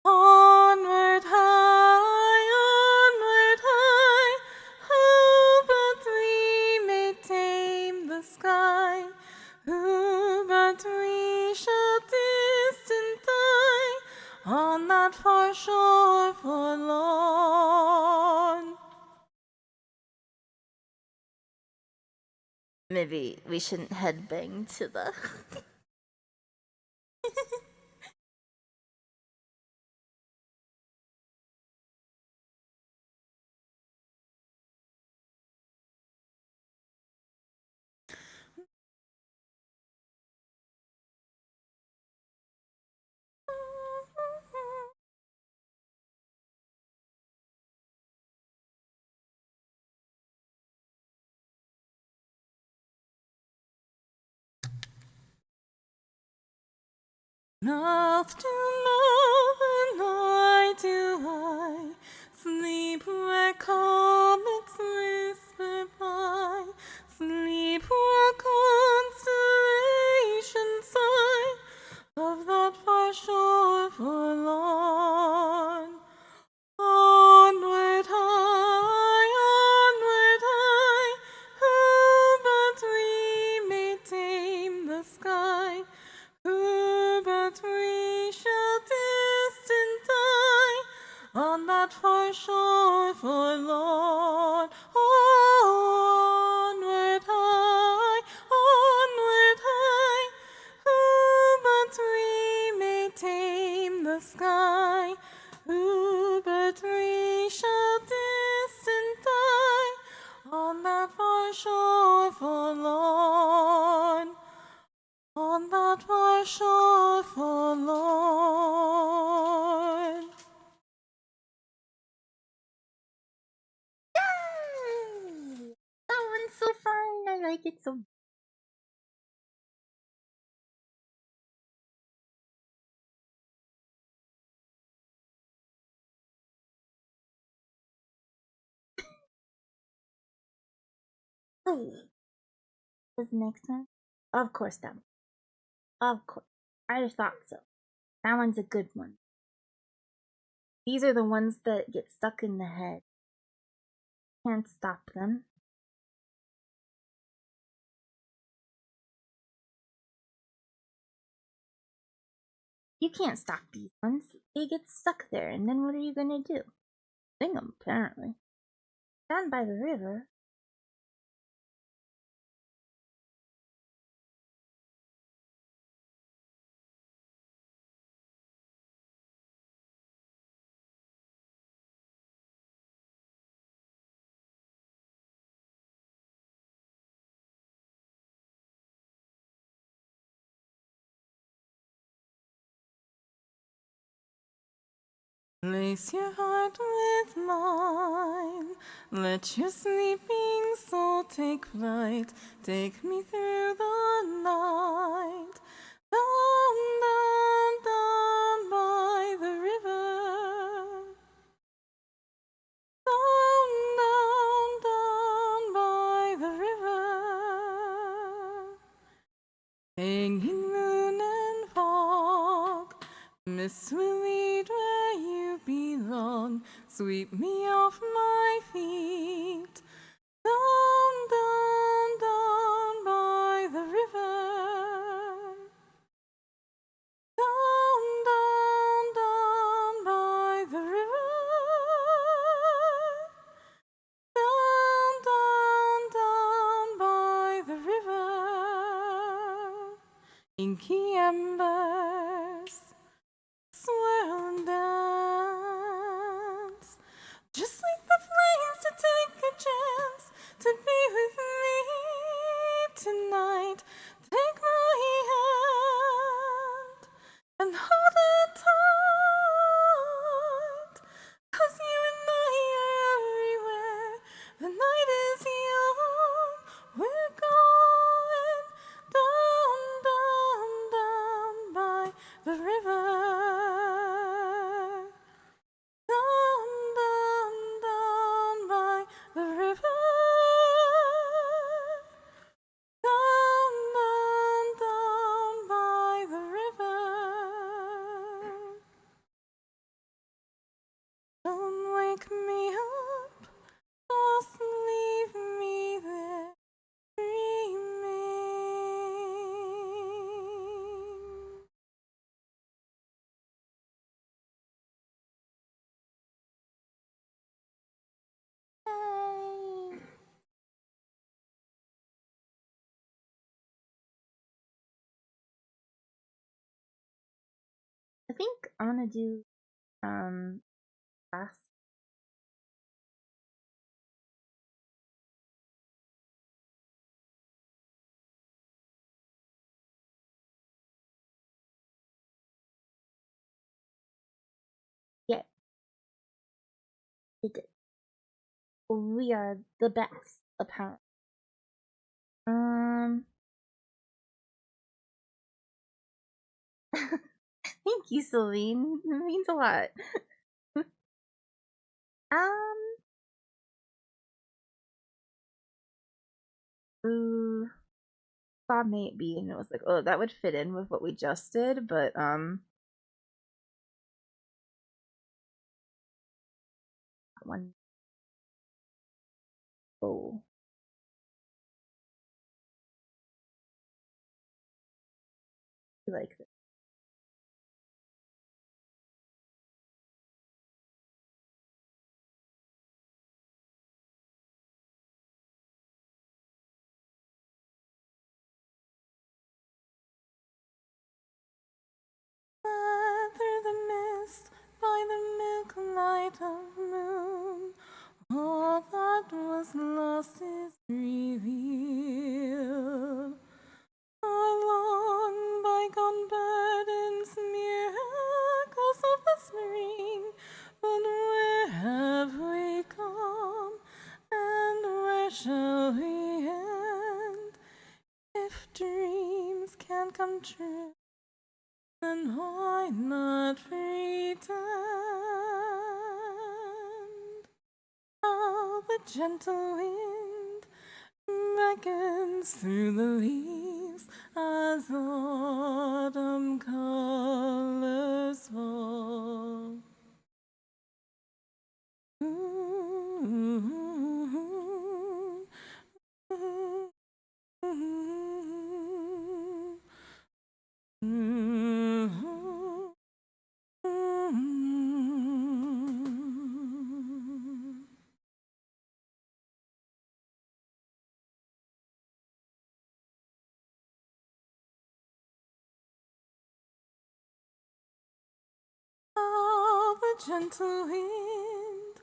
Speaker 3: Onward high, who but we may tame the sky? Who but we shall distant die on that far shore forlorn? Maybe we shouldn't headbang to the... Mouth to mouth and eye to eye, sleep where comets whisper by, sleep where constellations sigh of that far shore forlorn. Onward high, who but we may tame the sky? Who but we shall distant die on that far shore forlorn? Onward high, who but we may tame the sky? Who but we shall distant die on that far shore forlorn? On on that far shore forlorn.
Speaker 1: Yay! That one's so fun. I like it so. Wait, was the next one? Of course, that one. Of course. I thought so. That one's a good one. These are the ones that get stuck in the head. Can't stop them. You can't stop these ones. They get stuck there, and then what are you gonna do? Sing them, apparently. Down by the river.
Speaker 3: Place your heart with mine. Let your sleeping soul take flight. Take me through the night. Down, down, down by the river. Down, down, down by the river. Hanging moon and fog, mist will lead where you belong. Sweep me off my feet. Down, down, down by the river. Down, down, down by the river. Down, down, down by the river. Inky embers swirl and dance, just like the flames to take a chance to be with me tonight. Take my hand and hold it tight, 'cause you and I are everywhere. The night is young, we're going down, down, down by the river. Down, down, down by the river. Down, down, down by the river. Don't wake me up, just leave me there dreaming.
Speaker 1: Yay! I think I'm gonna do last. Yeah, we did. We are the best, apparently. Thank you, Celine. It means a lot. um, ooh, thought maybe, and it was like, oh, that would fit in with what we just did, but one. Oh, I like this.
Speaker 3: Through the mist by the milk light of moon, all that was lost is revealed. I long true, then why not pretend? How the gentle wind beckons through the leaves as autumn colors fall. How the gentle wind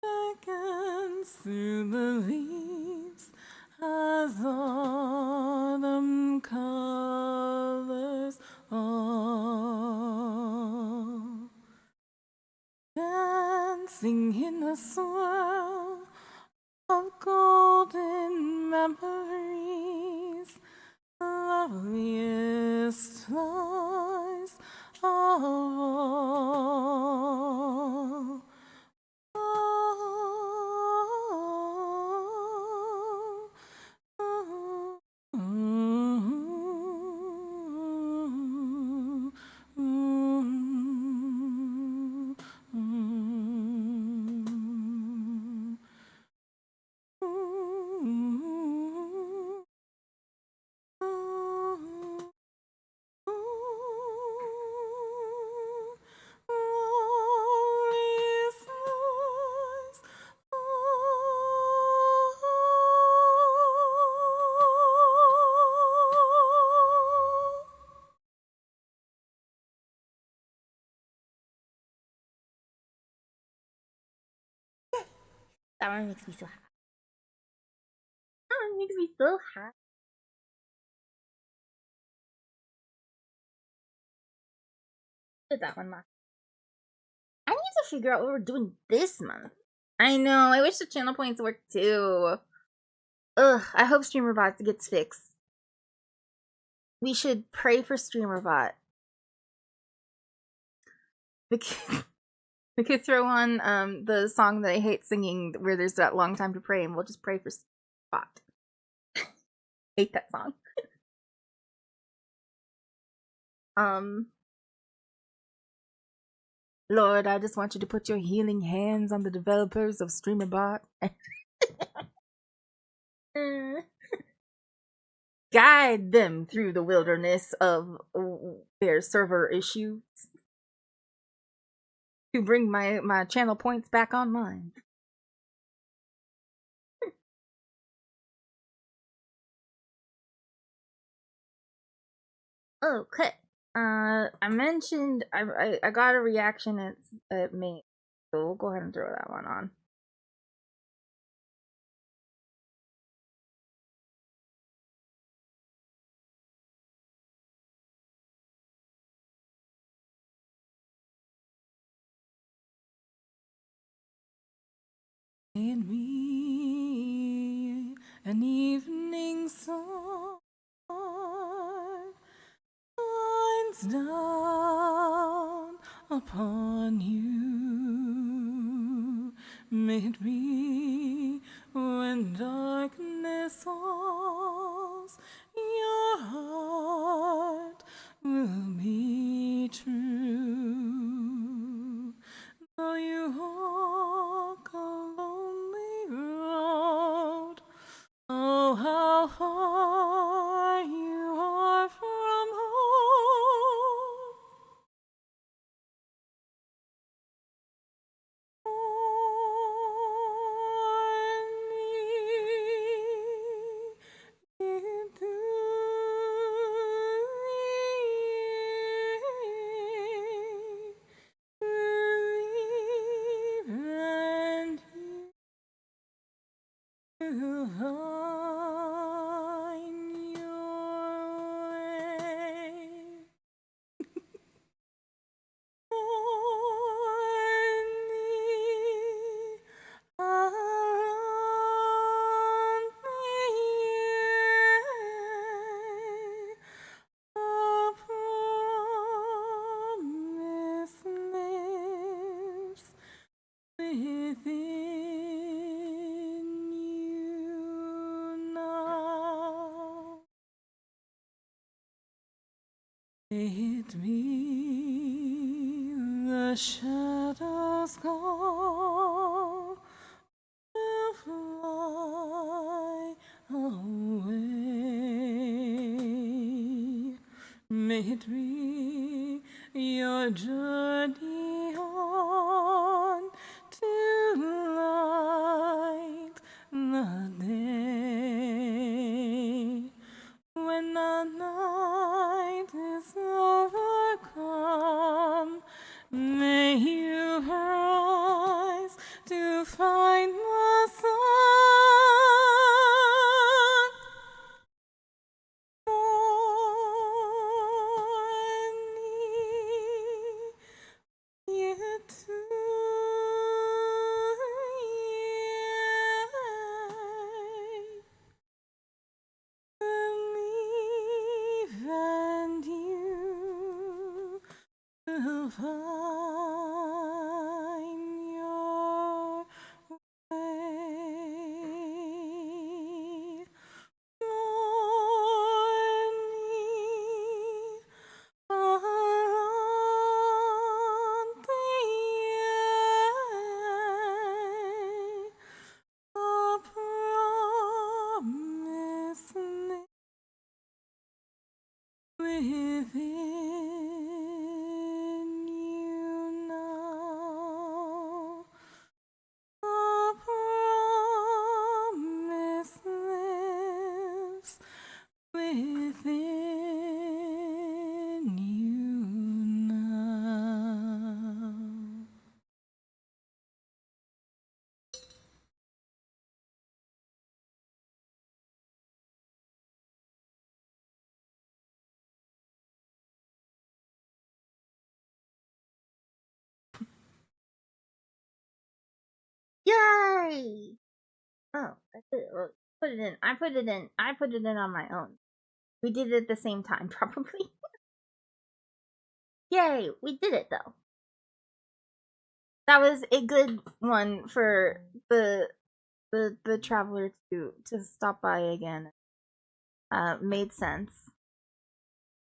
Speaker 3: beckons through the leaves as autumn colors all, dancing in a swirl of golden memories, loveliest lies of all.
Speaker 1: That one makes me so happy. That one makes me so happy. Did that one, Mark? I need to figure out what we're doing this month. I know. I wish the channel points worked too. Ugh. I hope StreamerBot gets fixed. We should pray for StreamerBot. We could throw on the song that I hate singing, where there's that long time to pray, and we'll just pray for StreamerBot. Hate that song. Lord, I just want you to put your healing hands on the developers of StreamerBot. Guide them through the wilderness of their server issues to bring my channel points back online. Okay. I mentioned I got a reaction at me, so we'll go ahead and throw that one on.
Speaker 3: In me an evening song shines down upon you. May it be when darkness falls, your heart will be true. Though you walk a lonely road, oh, how far you are from home. Find your way. May it be the shadows go to fly away. May it be your journey on to light the day. When the night is overcome, may you rise to find the sun. Believe and you will find your way. Morning along the way, a promise within you now. A promise lives within you now.
Speaker 1: Yay! Oh, that's it. Well, put it in. I put it in. I put it in on my own. We did it at the same time, probably. Yay! We did it though. That was a good one for the traveler to stop by again. Made sense.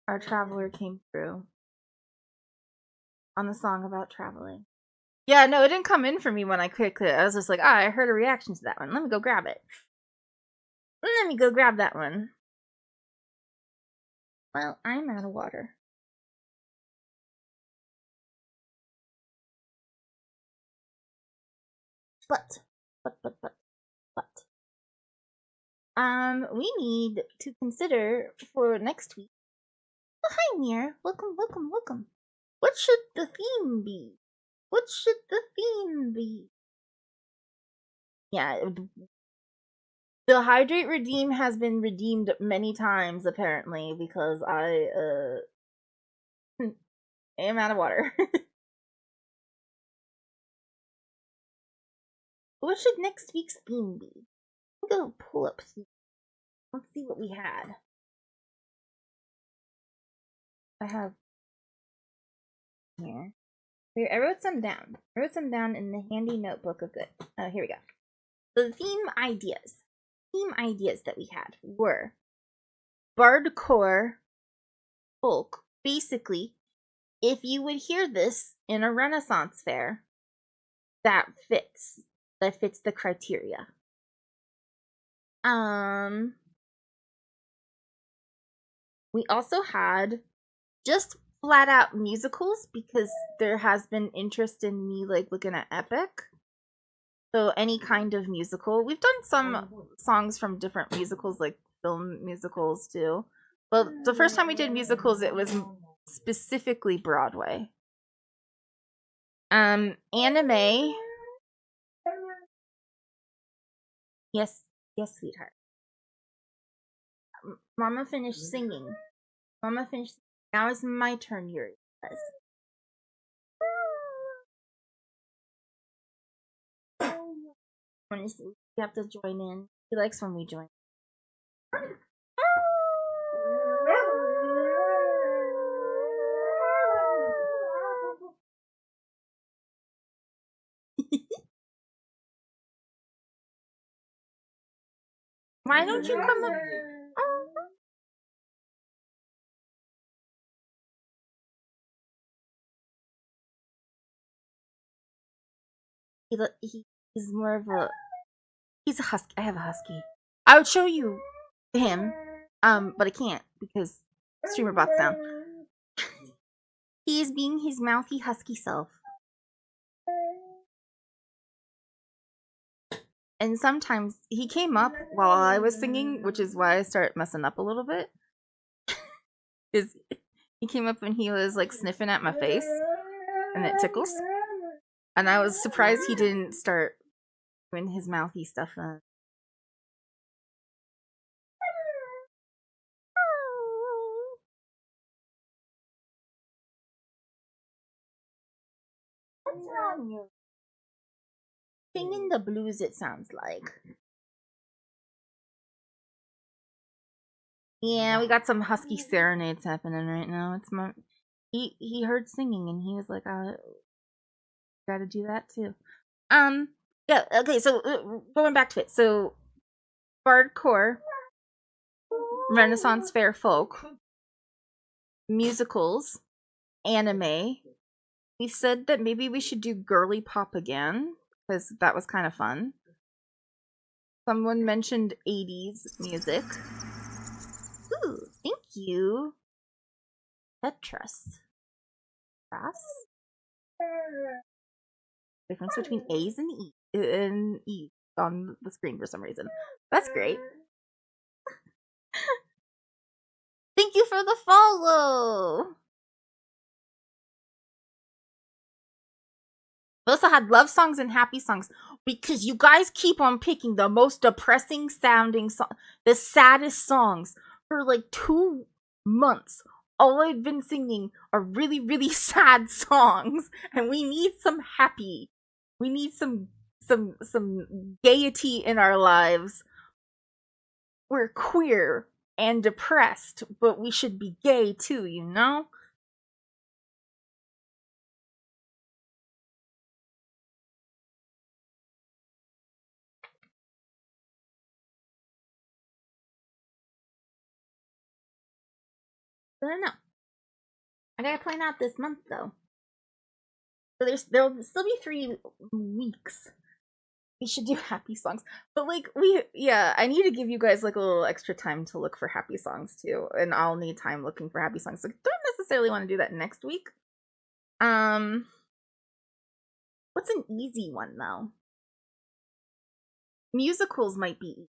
Speaker 1: Our traveler came through on the song about traveling. Yeah, no, it didn't come in for me when I clicked it. I was just like, I heard a reaction to that one. Let me go grab it. Let me go grab that one. Well, I'm out of water. But. We need to consider for next week. Oh, hi, Mir. Welcome. What should the theme be? Yeah, the Hydrate Redeem has been redeemed many times, apparently, because I, am out of water. What should next week's theme be? I'm gonna pull up. Let's see what we had. I have here. I wrote some down. In the handy notebook of good. Here we go. The theme ideas that we had were bardcore folk. Basically, if you would hear this in a Renaissance fair, that fits the criteria. We also had just flat out musicals, because there has been interest in me like looking at Epic. So any kind of musical. We've done some songs from different musicals, like film musicals too. Well, the first time we did musicals, it was specifically Broadway. Anime. Yes, sweetheart. Mama finished singing. Now it's my turn, Yuri says. You have to join in. He likes when we join. Why don't you come up? he's more of a he's a husky. I have a husky. I would show you him, but I can't because streamer bot's down. He is being his mouthy husky self. And sometimes he came up while I was singing, which is why I start messing up a little bit. Is he came up and he was like sniffing at my face, and it tickles. And I was surprised he didn't start doing his mouthy stuff. What's wrong, you? Singing the blues, it sounds like. Yeah, we got some husky serenades happening right now. It's my he heard singing and he was like, gotta do that too. Yeah, okay, so going back to it. So bardcore, Renaissance fair folk, musicals, anime. We said that maybe we should do girly pop again, because that was kind of fun. Someone mentioned 80s music. Ooh, thank you. Petras. Difference between A's and E on the screen for some reason. That's great. Thank you for the follow. We also had love songs and happy songs because you guys keep on picking the most depressing sounding song, the saddest songs for like 2 months. All I've been singing are really, really sad songs, and we need some happy. We need some gaiety in our lives. We're queer and depressed, but we should be gay too, you know? I don't know. I gotta plan out this month though. So there'll still be 3 weeks. We should do happy songs. But like I need to give you guys like a little extra time to look for happy songs too. And I'll need time looking for happy songs. So don't necessarily want to do that next week. What's an easy one though? Musicals might be easy.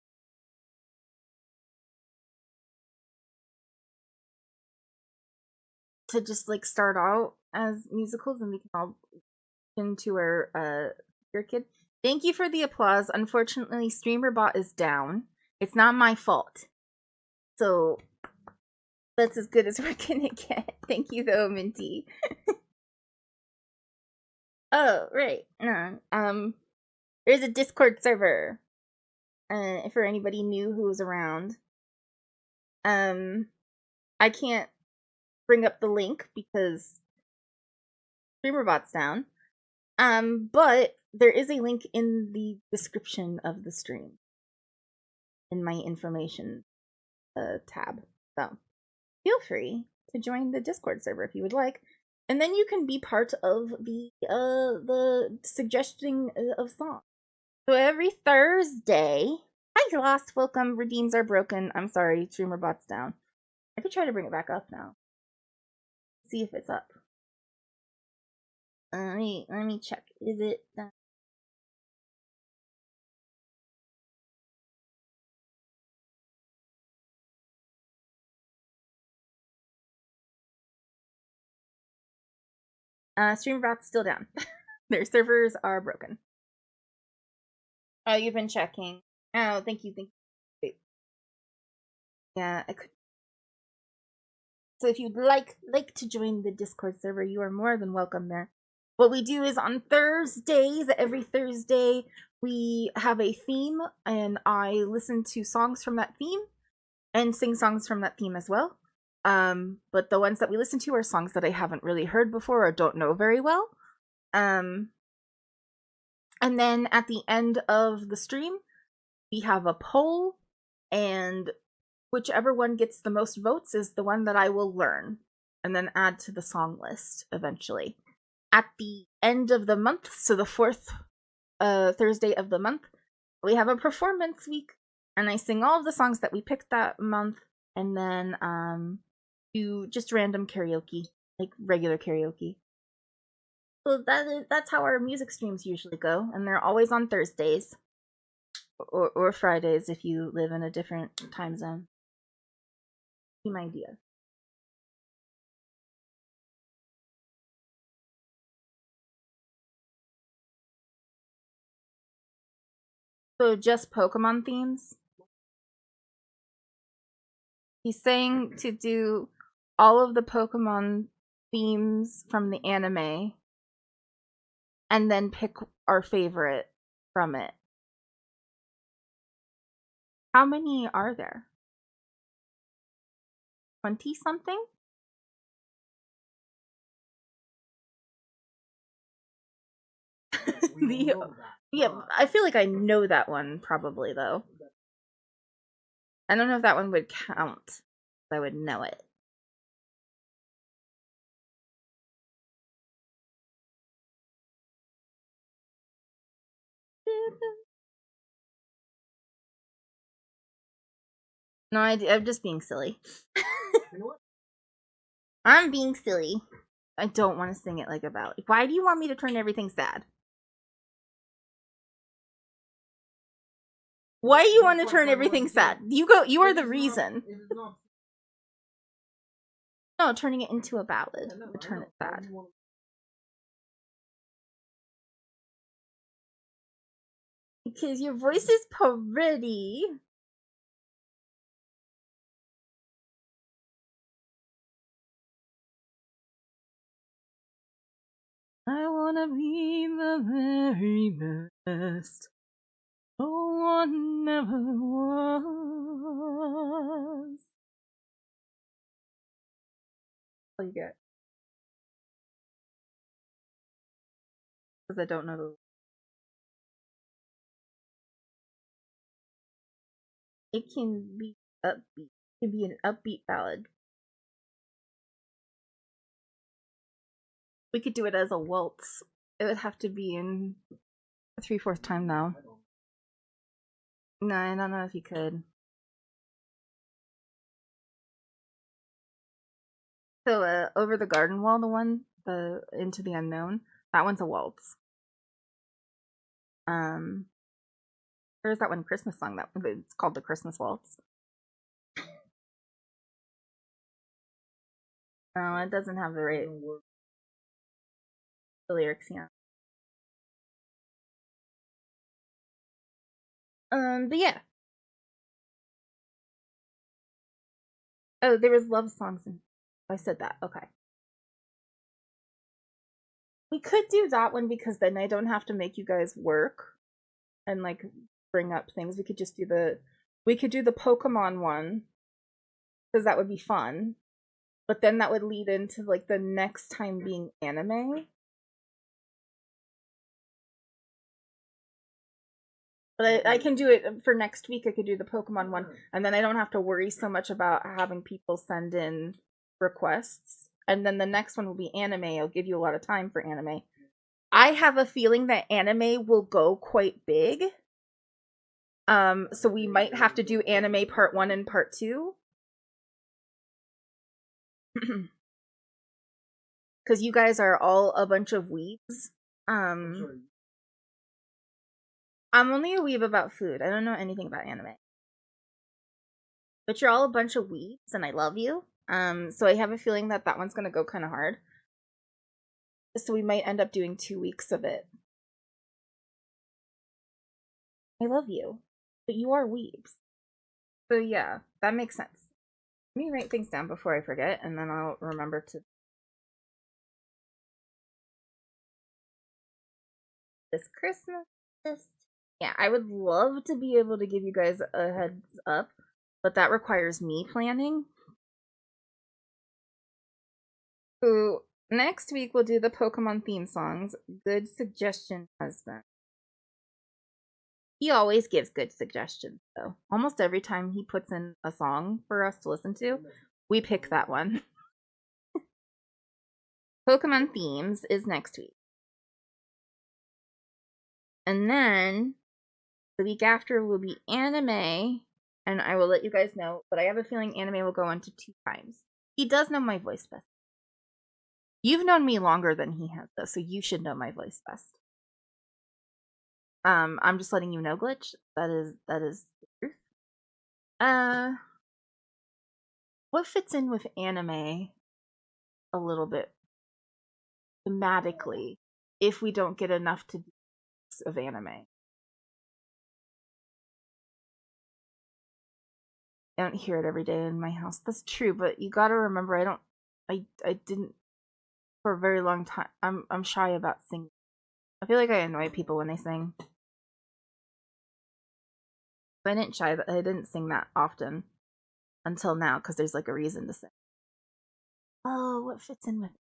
Speaker 1: To just like start out as musicals and we can all into our your kid. Thank you for the applause. Unfortunately, StreamerBot is down. It's not my fault. So that's as good as we're gonna get. Thank you though, Minty. Oh, right. No. There's a Discord server. For anybody new who's around. I can't bring up the link because StreamerBot's down. But there is a link in the description of the stream in my information tab. So feel free to join the Discord server if you would like. And then you can be part of the suggesting of songs. So every Thursday, hi Lost, welcome, redeems are broken. I'm sorry, StreamerBot's down. I could try to bring it back up now. See if it's up. Let me check. Is it done? StreamBot's still down. Their servers are broken. Oh, you've been checking. Oh, thank you. Wait. Yeah, I could. So if you'd like to join the Discord server, you are more than welcome there. What we do is on Thursdays, every Thursday, we have a theme, and I listen to songs from that theme and sing songs from that theme as well. But the ones that we listen to are songs that I haven't really heard before or don't know very well. And then at the end of the stream, we have a poll, and whichever one gets the most votes is the one that I will learn and then add to the song list eventually. At the end of the month, so the 4th Thursday of the month, we have a performance week, and I sing all of the songs that we picked that month, and then do just random karaoke, like regular karaoke. So that's how our music streams usually go, and they're always on Thursdays or Fridays if you live in a different time zone. Same idea. So just Pokemon themes? He's saying to do all of the Pokemon themes from the anime and then pick our favorite from it. How many are there? 20 something? Yeah, I feel like I know that one probably though. I don't know if that one would count. I would know it. No, I'm just being silly. I'm being silly. I don't want to sing it like a ballad. Why do you want me to turn everything sad? Why do you want to turn everything sad? You are the reason. No, turning it into a ballad would turn it sad. Because your voice is pretty. I wanna be the very best. No one never was. All you get. Because I don't know the. It can be upbeat. It can be an upbeat ballad. We could do it as a waltz. It would have to be in a 3/4 time though. No, I don't know if you could. So, Over the Garden Wall, the Into the Unknown, that one's a waltz. There's that one Christmas song that it's called the Christmas Waltz. No, it doesn't have the lyrics, yeah. But yeah. Oh, there was love songs in. I said that. Okay. We could do that one because then I don't have to make you guys work and like bring up things. We could just do the Pokemon one because that would be fun. But then that would lead into like the next time being anime. But I can do it for next week. I could do the Pokemon one, and then I don't have to worry so much about having people send in requests. And then the next one will be anime. I'll give you a lot of time for anime. I have a feeling that anime will go quite big. So we might have to do anime part 1 and part 2. Because you guys are all a bunch of weebs. I'm only a weeb about food. I don't know anything about anime. But you're all a bunch of weebs, and I love you. So I have a feeling that one's gonna go kind of hard. So we might end up doing 2 weeks of it. I love you. But you are weebs. So yeah, that makes sense. Let me write things down before I forget, and then I'll remember to... This Christmas list. Yeah, I would love to be able to give you guys a heads up, but that requires me planning. So next week we'll do the Pokemon theme songs. Good suggestion, husband. He always gives good suggestions, though. Almost every time he puts in a song for us to listen to, we pick that one. Pokemon themes is next week. And then the week after will be anime, and I will let you guys know, but I have a feeling anime will go on to 2 times. He does know my voice best. You've known me longer than he has, though, so you should know my voice best. I'm just letting you know, Glitch. That is the truth. What fits in with anime a little bit thematically if we don't get enough to of anime? I don't hear it every day in my house. That's true, but you gotta remember I didn't for a very long time. I'm shy about singing. I feel like I annoy people when they sing. I didn't sing that often until now because there's like a reason to sing. Oh, what fits in with it?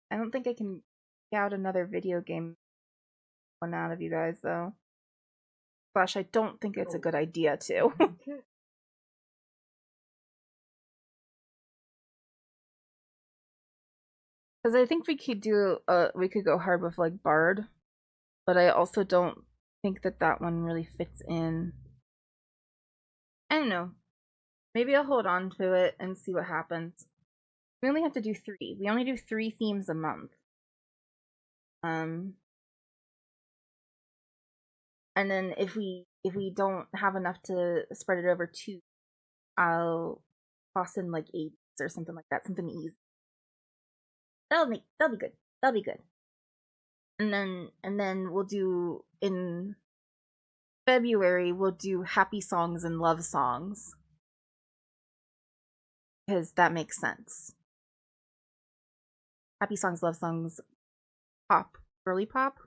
Speaker 1: I don't think I can get out another video game one out of you guys though. Slash, I don't think it's a good idea to. Because I think we could go hard with like Bard, but I also don't think that one really fits in. I don't know. Maybe I'll hold on to it and see what happens. We only have to do 3. We only do 3 themes a month. And then if we don't have enough to spread it over 2, I'll toss in like 8 or something like that, something easy. That'll be good. That'll be good. And then we'll do in February we'll do happy songs and love songs. Because that makes sense. Happy songs, love songs, pop, girly pop.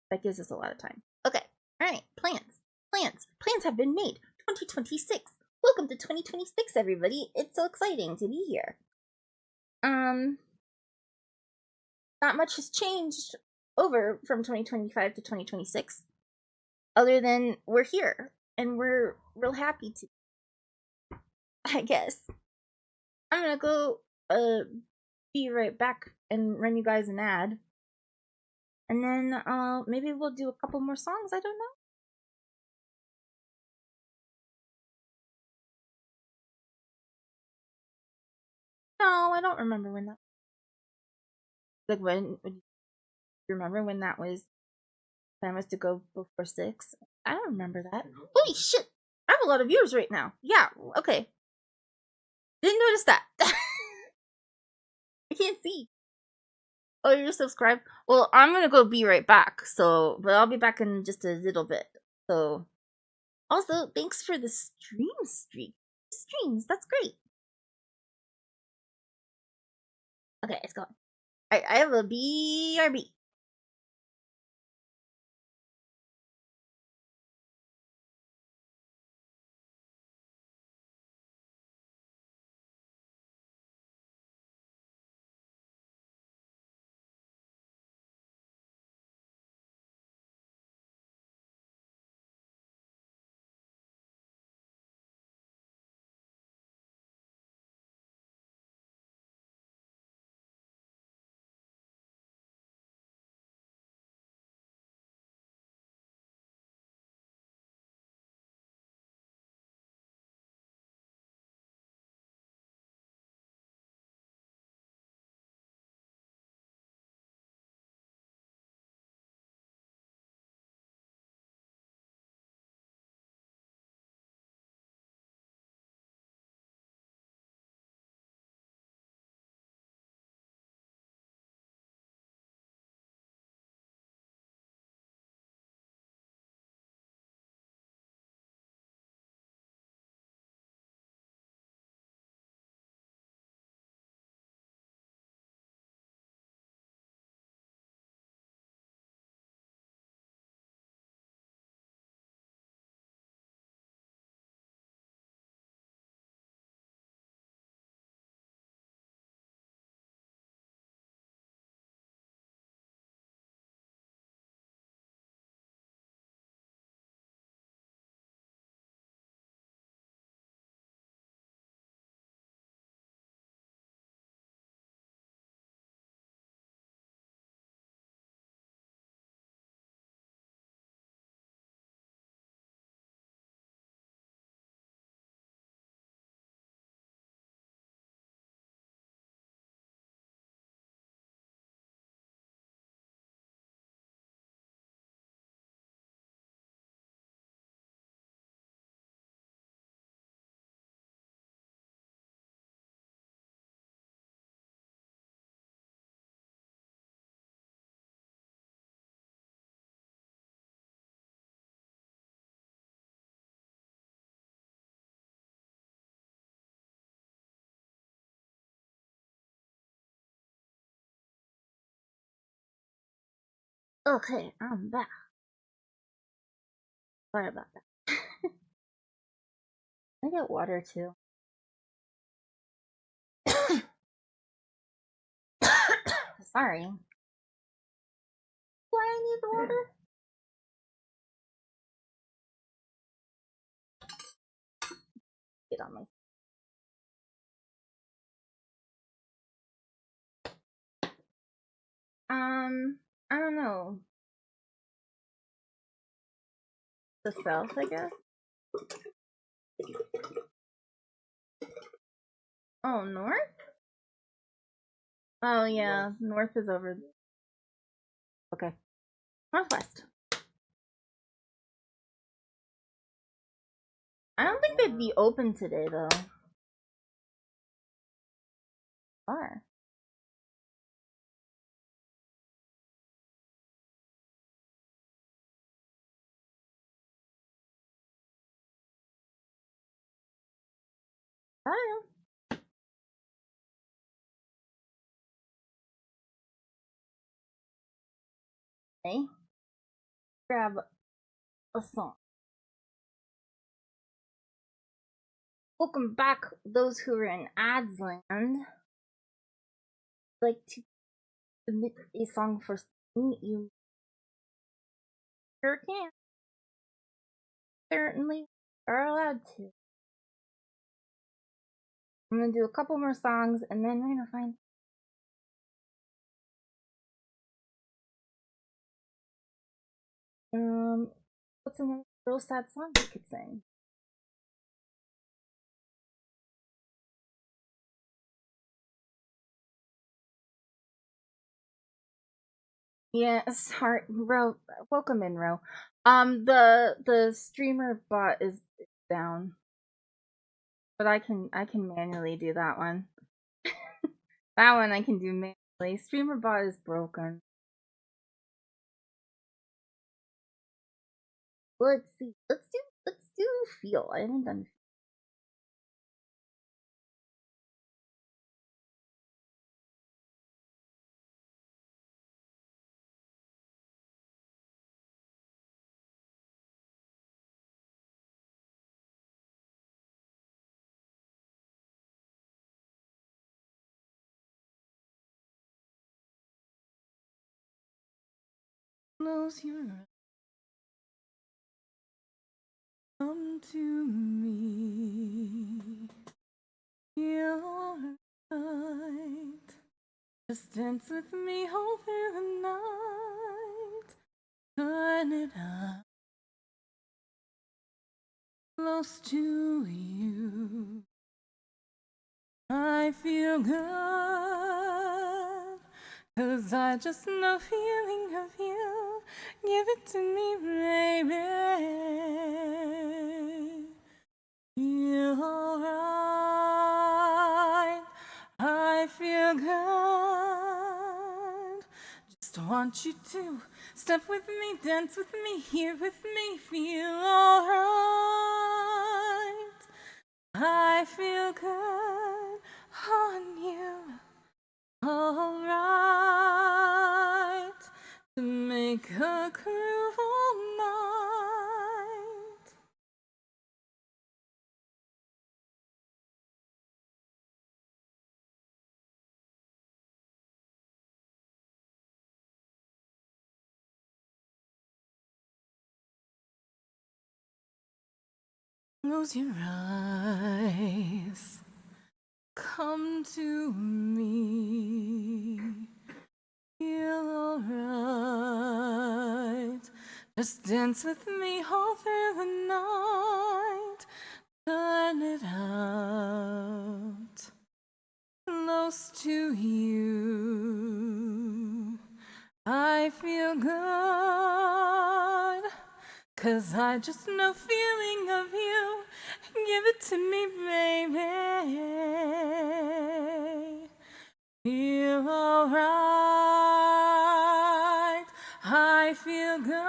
Speaker 1: That gives us a lot of time. Okay. Alright. Plans. Plans have been made. 2026. Welcome to 2026, everybody. It's so exciting to be here. Not much has changed over from 2025 to 2026. Other than we're here. And we're real happy to. I guess. I'm gonna go be right back and run you guys an ad. And then maybe we'll do a couple more songs, I don't know. No, I don't remember when that. Like when you remember when that was time was to go before 6? I don't remember that. Holy shit! I have a lot of viewers right now. Yeah, okay. Didn't notice that. I can't see. Oh, you're subscribed? Well, I'm gonna go be right back, so but I'll be back in just a little bit. So also thanks for the stream streak. Streams, that's great. Okay, it's gone. I have a BRB. Okay, I'm back. Sorry about that. I get water too. Sorry. Why I need the water? Get on my. I don't know. The south, I guess. Oh, north? Oh yeah, north is over. Okay. Northwest. I don't think they'd be open today though. Are. Hi. Hey. Grab a song. Welcome back, those who are in ads land. I'd like to submit a song for singing. You sure can. Certainly are allowed to. I'm gonna do a couple more songs and then we're gonna find. What's another real sad song you could sing? Yeah, sorry, Ro. Welcome in, Ro. The streamer bot is down, but I can manually do that one. That one I can do manually. Streamer bot is broken. Let's see. Let's do feel. I haven't done.
Speaker 3: Close your eyes. Come to me. You're right. Just dance with me all through the night. Turn it up. Close to you. I feel good. 'Cause I just know feeling of you. Give it to me, baby. You're alright. I feel good. Just want you to step with me, dance with me, here with me, feel alright. I feel good on you. Alright, to make a groove all night. Close your eyes, come to me. Feel alright. Just dance with me all through the night. Turn it out. Close to you. I feel good. 'Cause I just know feeling of you. Give it to me, baby. Feel alright. I feel good.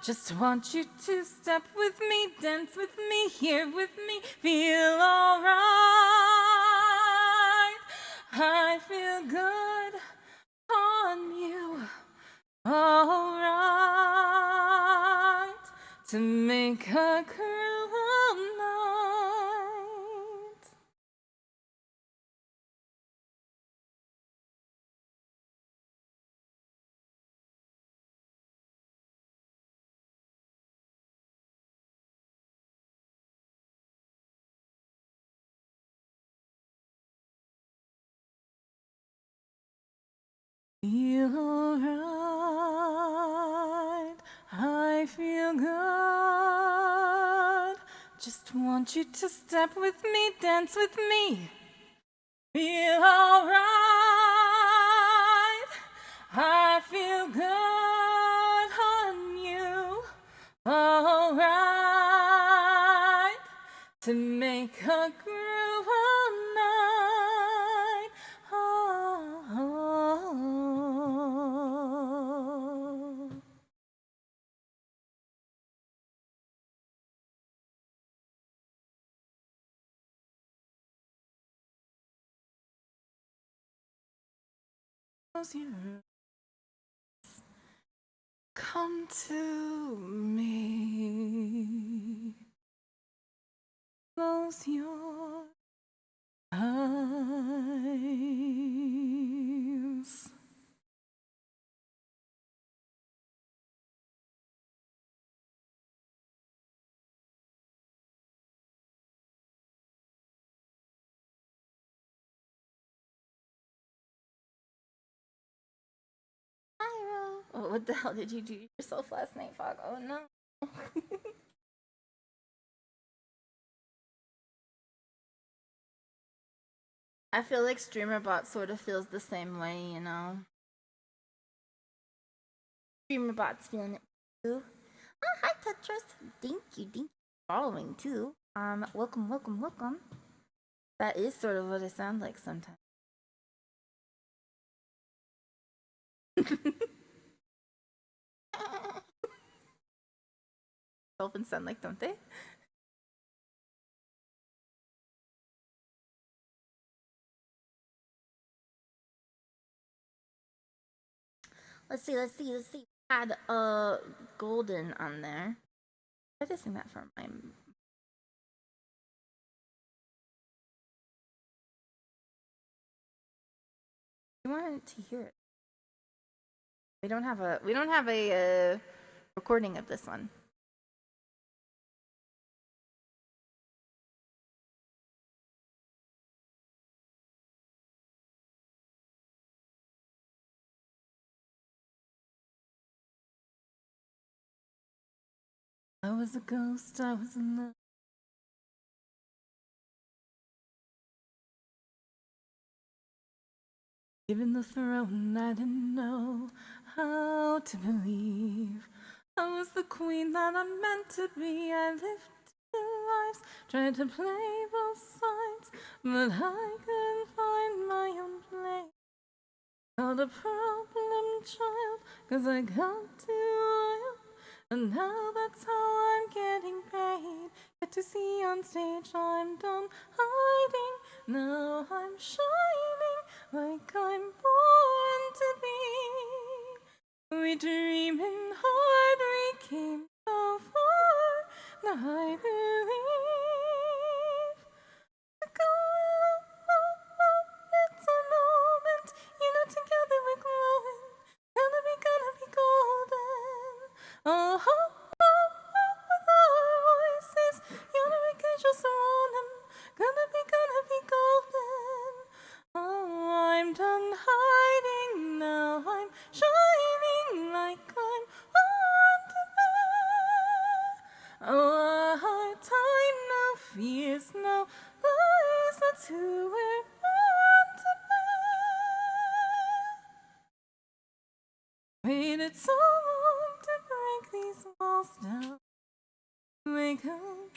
Speaker 3: Just want you to step with me, dance with me, here with me. Feel alright. I feel good on you. alright to make a cruel night. Feel alright, I feel good. Just want you to step with me, dance with me. Feel alright, I feel good on you. Alright, to make a groove all night. Oh. Close your eyes. Come to me. Close your eyes.
Speaker 1: Iro. Oh, what the hell did you do to yourself last night, Fog? Oh no. I feel like StreamerBot sort of feels the same way, you know. StreamerBot's feeling it too. Oh, hi Tetris. Thank you for following too. Welcome. That is sort of what I sound like sometimes. Dolphins sound like, don't they? Let's see. Had golden on there. I just sing that for my. I wanted to hear it. We don't have a recording of this one. I was a ghost, I was in love. Given the throne, I didn't know how to believe. I was the queen that I'm meant to be. I lived two lives, tried to play both sides, but I couldn't find my own place. Not a problem child, 'cause I got too loyal, and now that's how I'm getting paid. Get to see on stage, I'm done hiding. Now I'm shining like I'm born to be. We dreaming hard, we came so far. Now I believe. It's a moment, you know, together we're glowing. Gonna be golden. Oh, with our voices, you know, we can just surround them. Gonna be golden. Oh, I'm done hiding now. I'm shining like I'm on to be. Oh, a hard time, no fears, no lies. That's who we're born to be. Waited so long to break these walls down. Wake up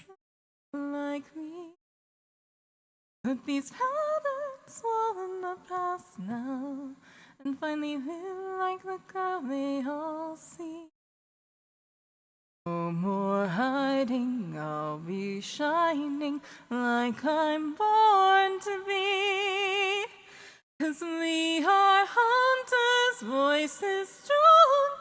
Speaker 1: like me. Put these patterns all in the past now, and finally live like the girl they all see. No more hiding, I'll be shining like I'm born to be. 'Cause we are hunters, voices strong,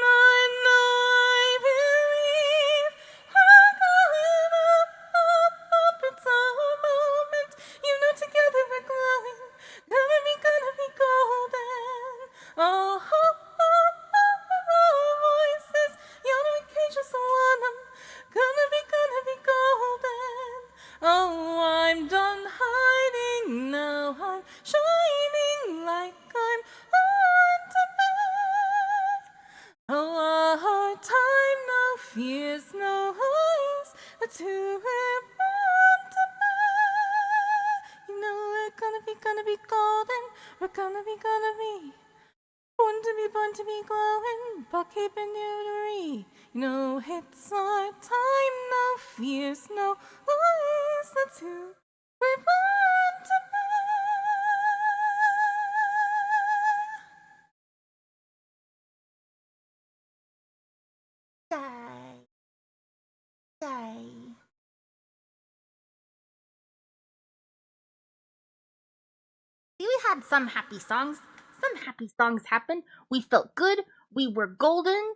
Speaker 3: I know I believe we're going up, up, up. It's our moment. You know, together we're glowing. Gonna be golden. Oh, oh, oh, oh, voices. You know, we just want 'em. Gonna be golden. Oh, I'm done hiding now. I'm shining like I'm on demand. Oh, a hard time, no fears, no worries. That's who we're born to be. You know we're gonna be golden. We're gonna be born to be glowing. But keeping you to read. You know it's our time, no fears, no worries. That's who we're born to be. Die. We had some happy songs. Some happy songs happened. We felt good. We were golden.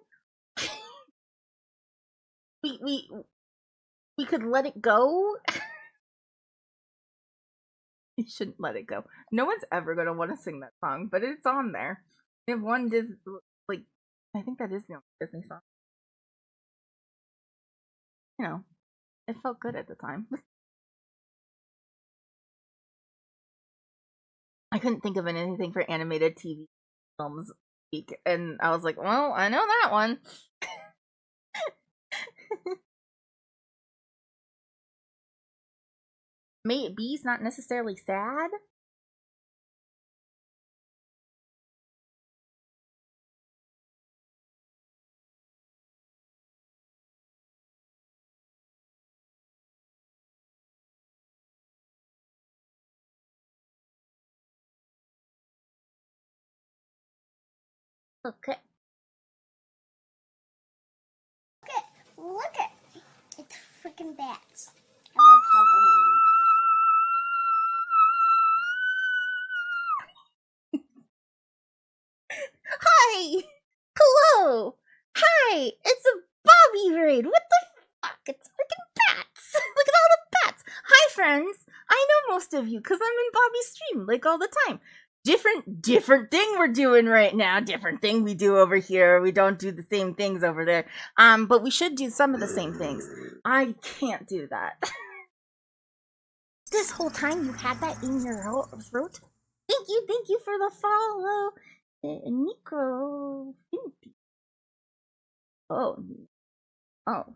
Speaker 3: we could let it go. You shouldn't let it go. No one's ever gonna want to sing that song, but it's on there. If one Disney, like, I think that is the only Disney song. You know, it felt good at the time. I couldn't think of anything for animated TV films, and I was like, well, I know that one. May It Be's not necessarily sad. Okay.
Speaker 2: Look at it's freaking bats. I love Halloween.
Speaker 3: Hi! Hello! Hi! It's a Bobby raid! What the fuck? It's freaking bats! Look at all the bats! Hi, friends! I know most of you, because I'm in Bobby's stream, like, all the time. Different thing we're doing right now. Different thing we do over here. We don't do the same things over there. But we should do some of the same things. I can't do that. This whole time you had that in your throat? Thank you for the follow. Necro. Oh,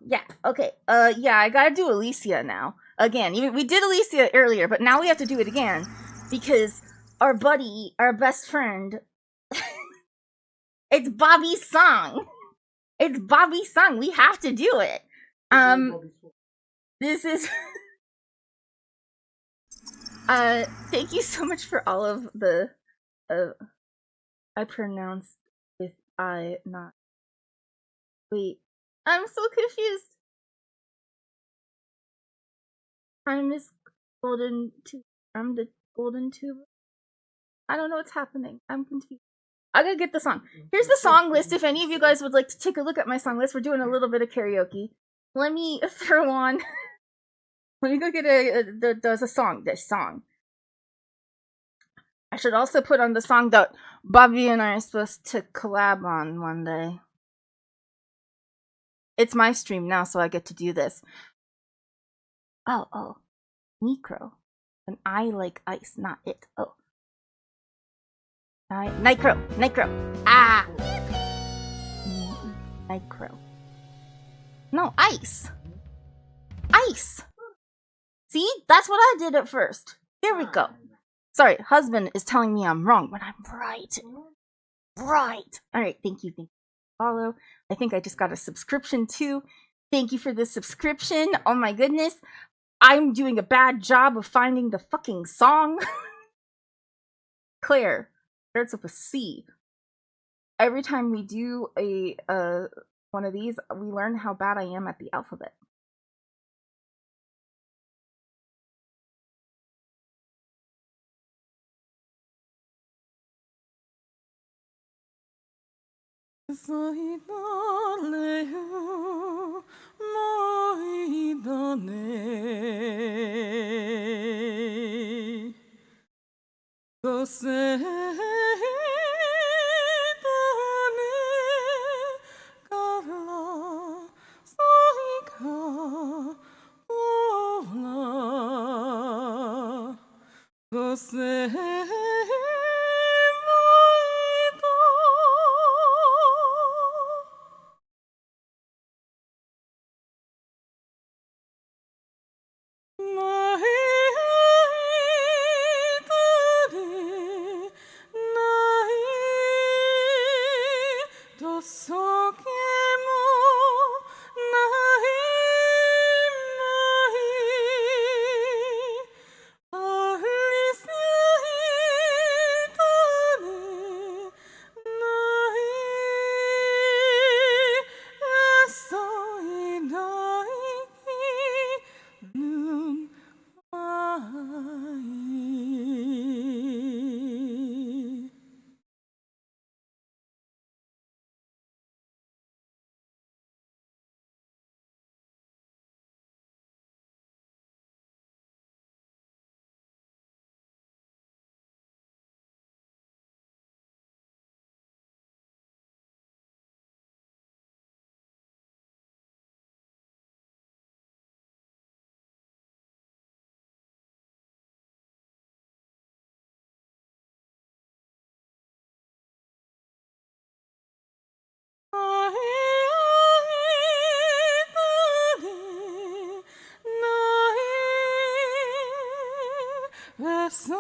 Speaker 3: yeah. Okay. Yeah, I gotta do Alicia now. Again, we did Alicia earlier, but now we have to do it again because our buddy, our best friend, it's Bobby's song. It's Bobby's song. We have to do it. This is. Thank you so much for all of the. I pronounced with I not. Wait, I'm so confused. I'm Miss Golden Tube. I'm the Golden Tube. I don't know what's happening. I'm confused. I gotta get the song. Here's the song list. If any of you guys would like to take a look at my song list, we're doing a little bit of karaoke. Let me throw on. Let me go get there's a song. This song. I should also put on the song that Bobby and I are supposed to collab on one day. It's my stream now, so I get to do this. Oh. Necro. And I like ice, not it. Oh. Nitro. Ah! Nitro. No, ice. Ice. See? That's what I did at first. There we go. Sorry, husband is telling me I'm wrong, but I'm right. Right. Alright, thank you. Follow. I think I just got a subscription too. Thank you for the subscription. Oh my goodness. I'm doing a bad job of finding the fucking song. Claire. Starts with a C. Every time we do a one of these, we learn how bad I am at the alphabet. 咲いたレオもういいだね個性だねから咲かほら個性のそけもないありさいたねないそういないぬあいそう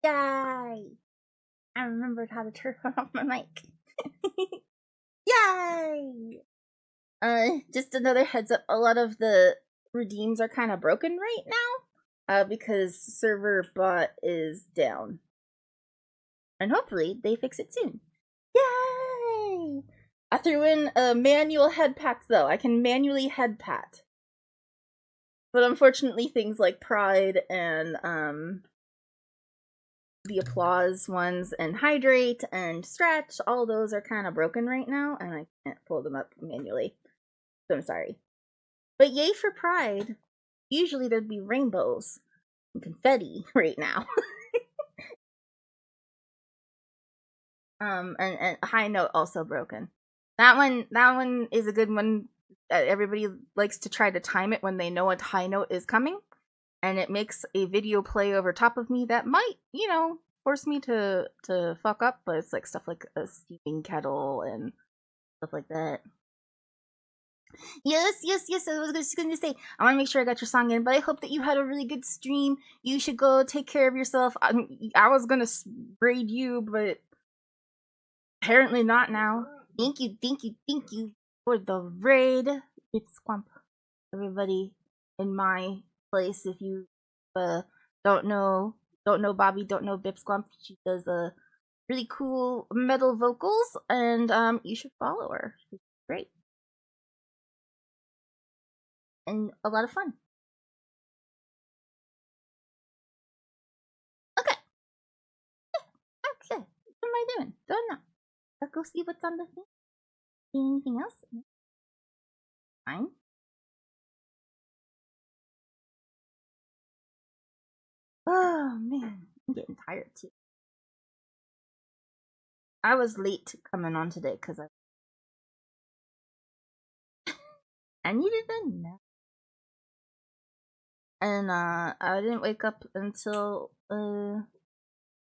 Speaker 1: Yay! I remembered how to turn off my mic. Yay! Just another heads up, a lot of the redeems are kind of broken right now, because server bot is down. And hopefully they fix it soon. Yay! I threw in manual head pats though. I can manually head pat. But unfortunately things like Pride and the applause ones and hydrate and stretch, all those are kind of broken right now and I can't pull them up manually. So I'm sorry. But yay for Pride. Usually there'd be rainbows and confetti right now. And High Note also broken. That one is a good one. Everybody likes to try to time it when they know a High Note is coming, and it makes a video play over top of me that might, force me to fuck up. But it's like stuff like a steaming kettle and stuff like that. Yes. I was just gonna say, I want to make sure I got your song in, but I hope that you had a really good stream. You should go take care of yourself. I was gonna raid you, but apparently not now. Thank you for the raid. It's Squump. Everybody in my place, if you don't know Bobby, don't know Bip Squump, she does really cool metal vocals, and you should follow her. She's great. And a lot of fun. Okay. What am I doing? Don't know. Let's go see what's on the thing. Anything else? Fine. Oh man, I'm getting tired too. I was late coming on today because I needed a nap. And I didn't wake up until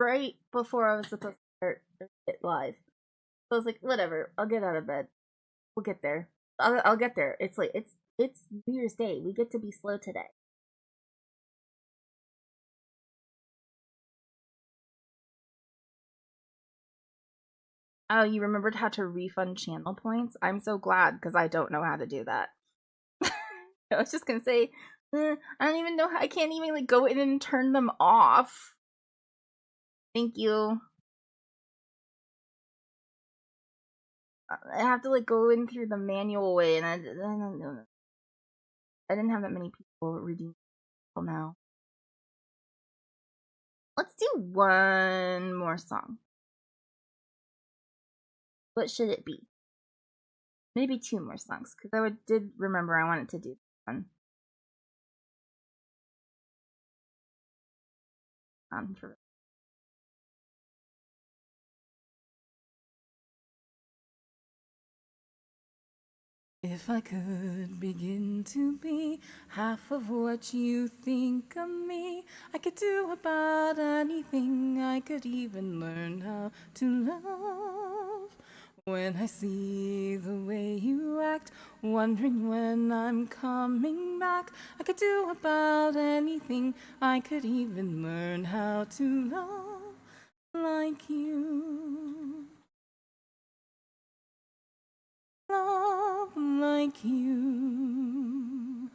Speaker 1: right before I was supposed to start it live. So I was like, whatever, I'll get out of bed. We'll get there. I'll get there. It's like it's New Year's Day. We get to be slow today. Oh, you remembered how to refund channel points? I'm so glad because I don't know how to do that. I was just gonna say, I don't even know how. I can't even like go in and turn them off. Thank you. I have to like go in through the manual way, and I don't know. I didn't have that many people redeem now. Let's do one more song. What should it be? Maybe two more songs, because I did remember I wanted to do one. For
Speaker 3: If I could begin to be half of what you think of me, I could do about anything. I could even learn how to love. When I see the way you act, wondering when I'm coming back, I could do about anything. I could even learn how to love like you. Love like you.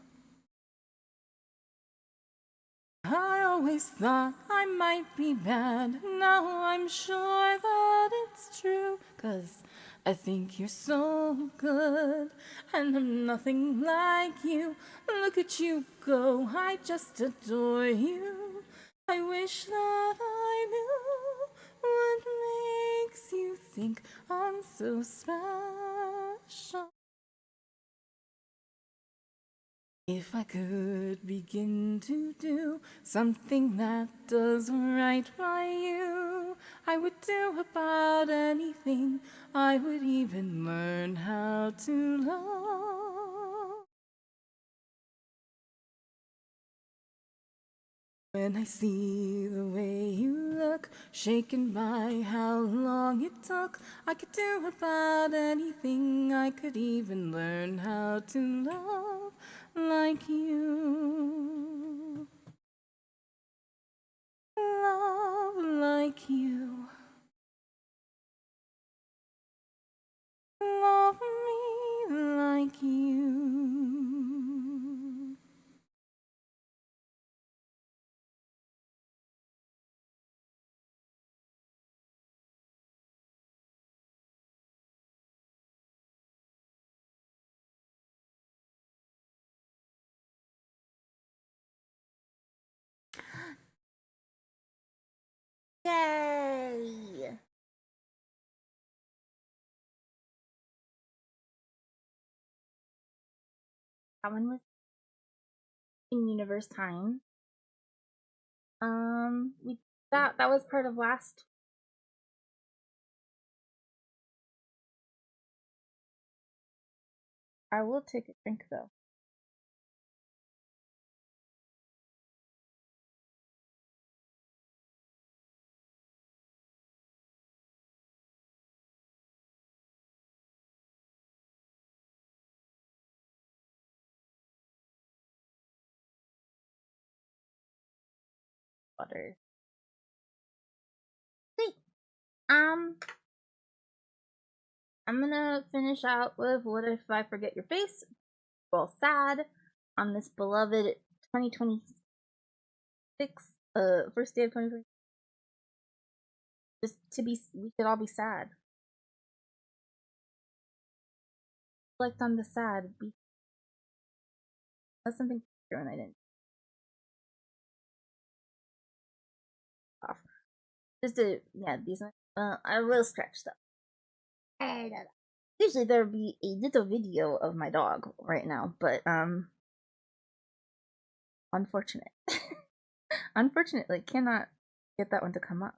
Speaker 3: I always thought I might be bad. Now I'm sure that it's true. 'Cause I think you're so good. And I'm nothing like you. Look at you go. I just adore you. I wish that I knew what makes you think I'm so special. If I could begin to do something that does right by you, I would do about anything. I would even learn how to love. When I see the way you look, shaken by how long it took, I could do about anything. I could even learn how to love like you. Love like you. Love me like you.
Speaker 1: Yay! That one was in Universe Time. We that was part of last. I will take a drink though. Water. Sweet. I'm gonna finish out with What If I Forget Your Face? Well, sad on this beloved 2026, first day of 2020. Just to be, we could all be sad. Reflect on the sad. That's something and I didn't. Off. Just to, yeah, these. I will stretch though. Usually there would be a little video of my dog right now, but unfortunate. Unfortunately, cannot get that one to come up.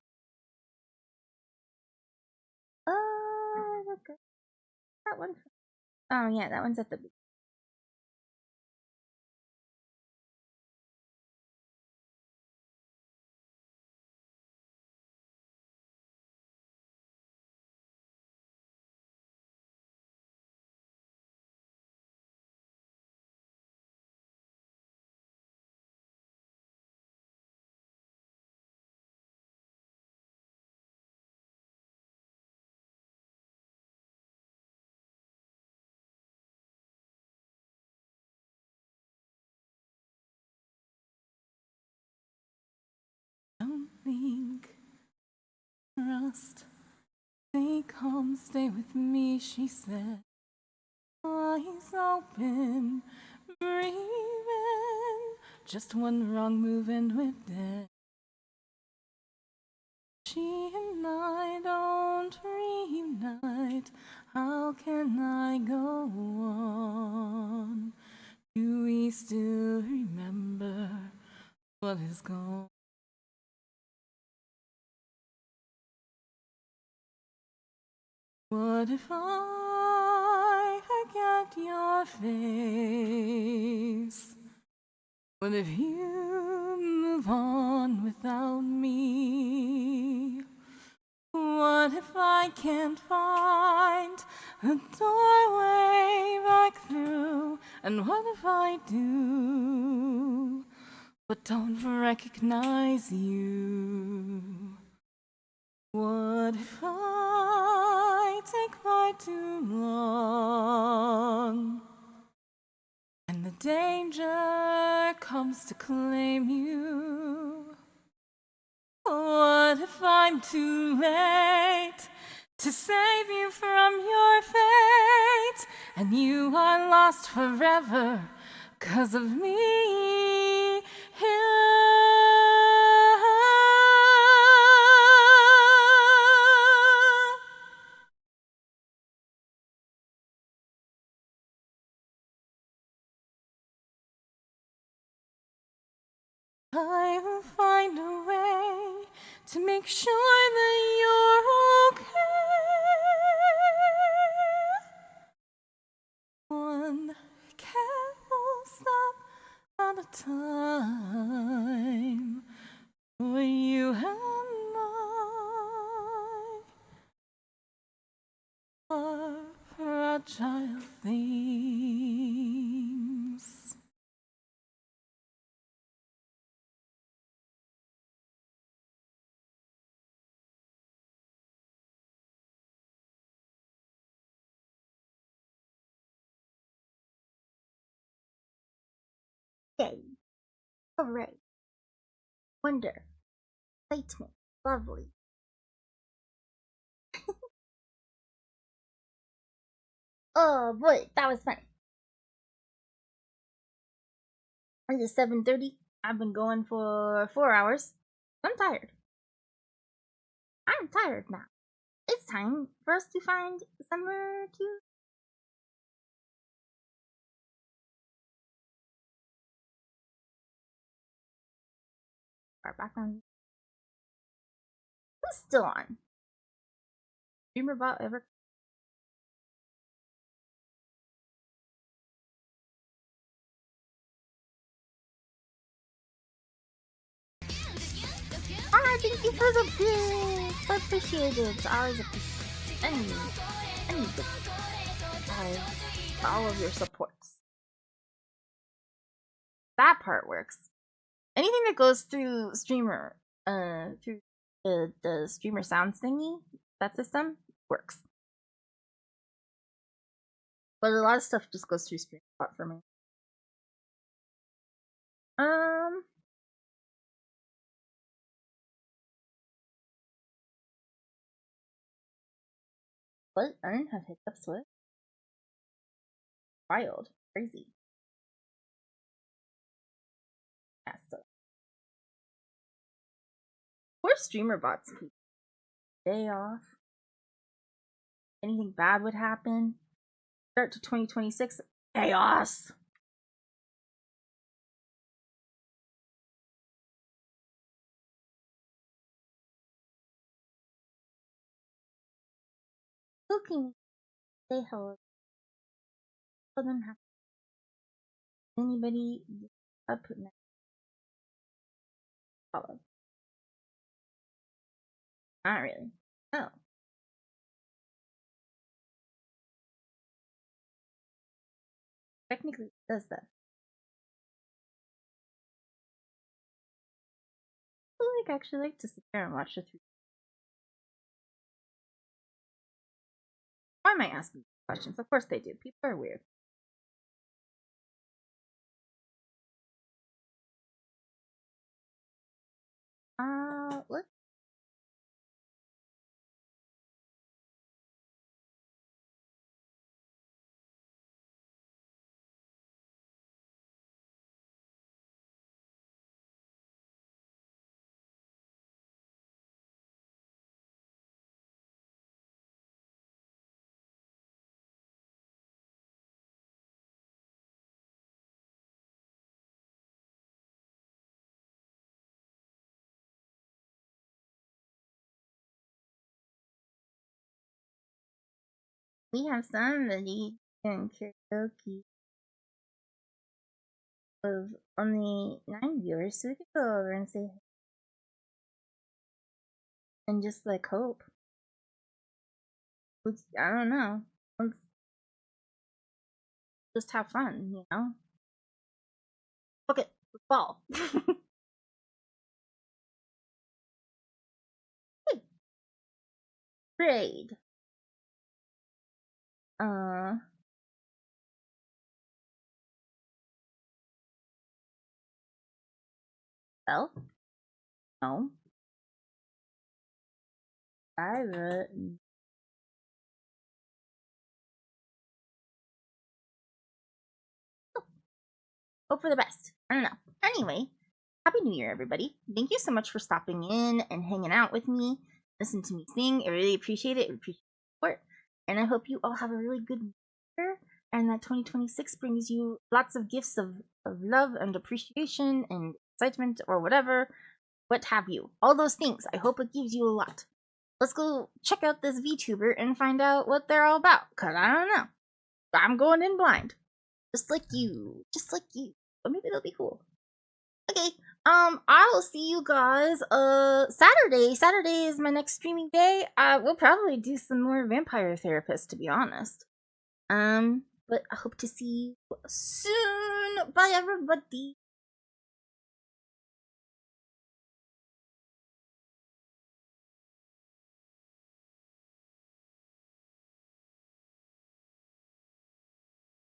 Speaker 1: Okay. That one. Oh yeah, that one's at the
Speaker 3: Don't think, trust, stay calm, stay with me, she said. Eyes open, breathing. Just one wrong move and we're dead. She and I don't reunite. How can I go on? Do we still remember what is gone? What if I forget your face? What if you move on without me? What if I can't find a doorway back through? And what if I do, but don't recognize you? What if I take far too long and the danger comes to claim you? What if I'm too late to save you from your fate and you are lost forever 'cause of me? I will find a way to make sure that you're okay. One careful step at a time for you and I are fragile things.
Speaker 2: Yay. Hooray. Wonder. Excitement. Lovely. Oh boy, that was fun. It is 7:30. I've been going for 4 hours. I'm tired. I'm tired now. It's time for us to find somewhere to. Our background. Who's still on? Dreamerbot ever? Alright, thank you for the bits. I appreciate it. I always appreciate any bit. All of your supports. That part works. Anything that goes through streamer, through the streamer sounds thingy, that system works. But a lot of stuff just goes through Streambot for me. What? I didn't have hiccups with. Wild. Crazy. Yeah, so. Poor streamer bots, people. Day off. Anything bad would happen. Start to 2026. Chaos. Looking. Say hello. Tell them how. Anybody up next? Follow. Not really. Oh. Technically, it does that. I actually like to sit there and watch the 3. Why am I asking questions? Of course they do. People are weird. Outlook. We have somebody doing karaoke of only 9 viewers, so we could go over and say and just like hope. I don't know. Let's just have fun, you know? Okay, ball. Hey. Trade. Well, no. Private. Hope for the best. I don't know. Anyway, Happy New Year, everybody. Thank you so much for stopping in and hanging out with me. Listen to me sing. I really appreciate it. I appreciate the support. And I hope you all have a really good year and that 2026 brings you lots of gifts of love and appreciation and excitement or whatever, what have you. All those things. I hope it gives you a lot. Let's go check out this VTuber and find out what they're all about, because I don't know. I'm going in blind. Just like you. Just like you. But maybe they'll be cool. Okay, I will see you guys Saturday. Saturday is my next streaming day. We'll probably do some more Vampire Therapist, to be honest. But I hope to see you soon. Bye, everybody.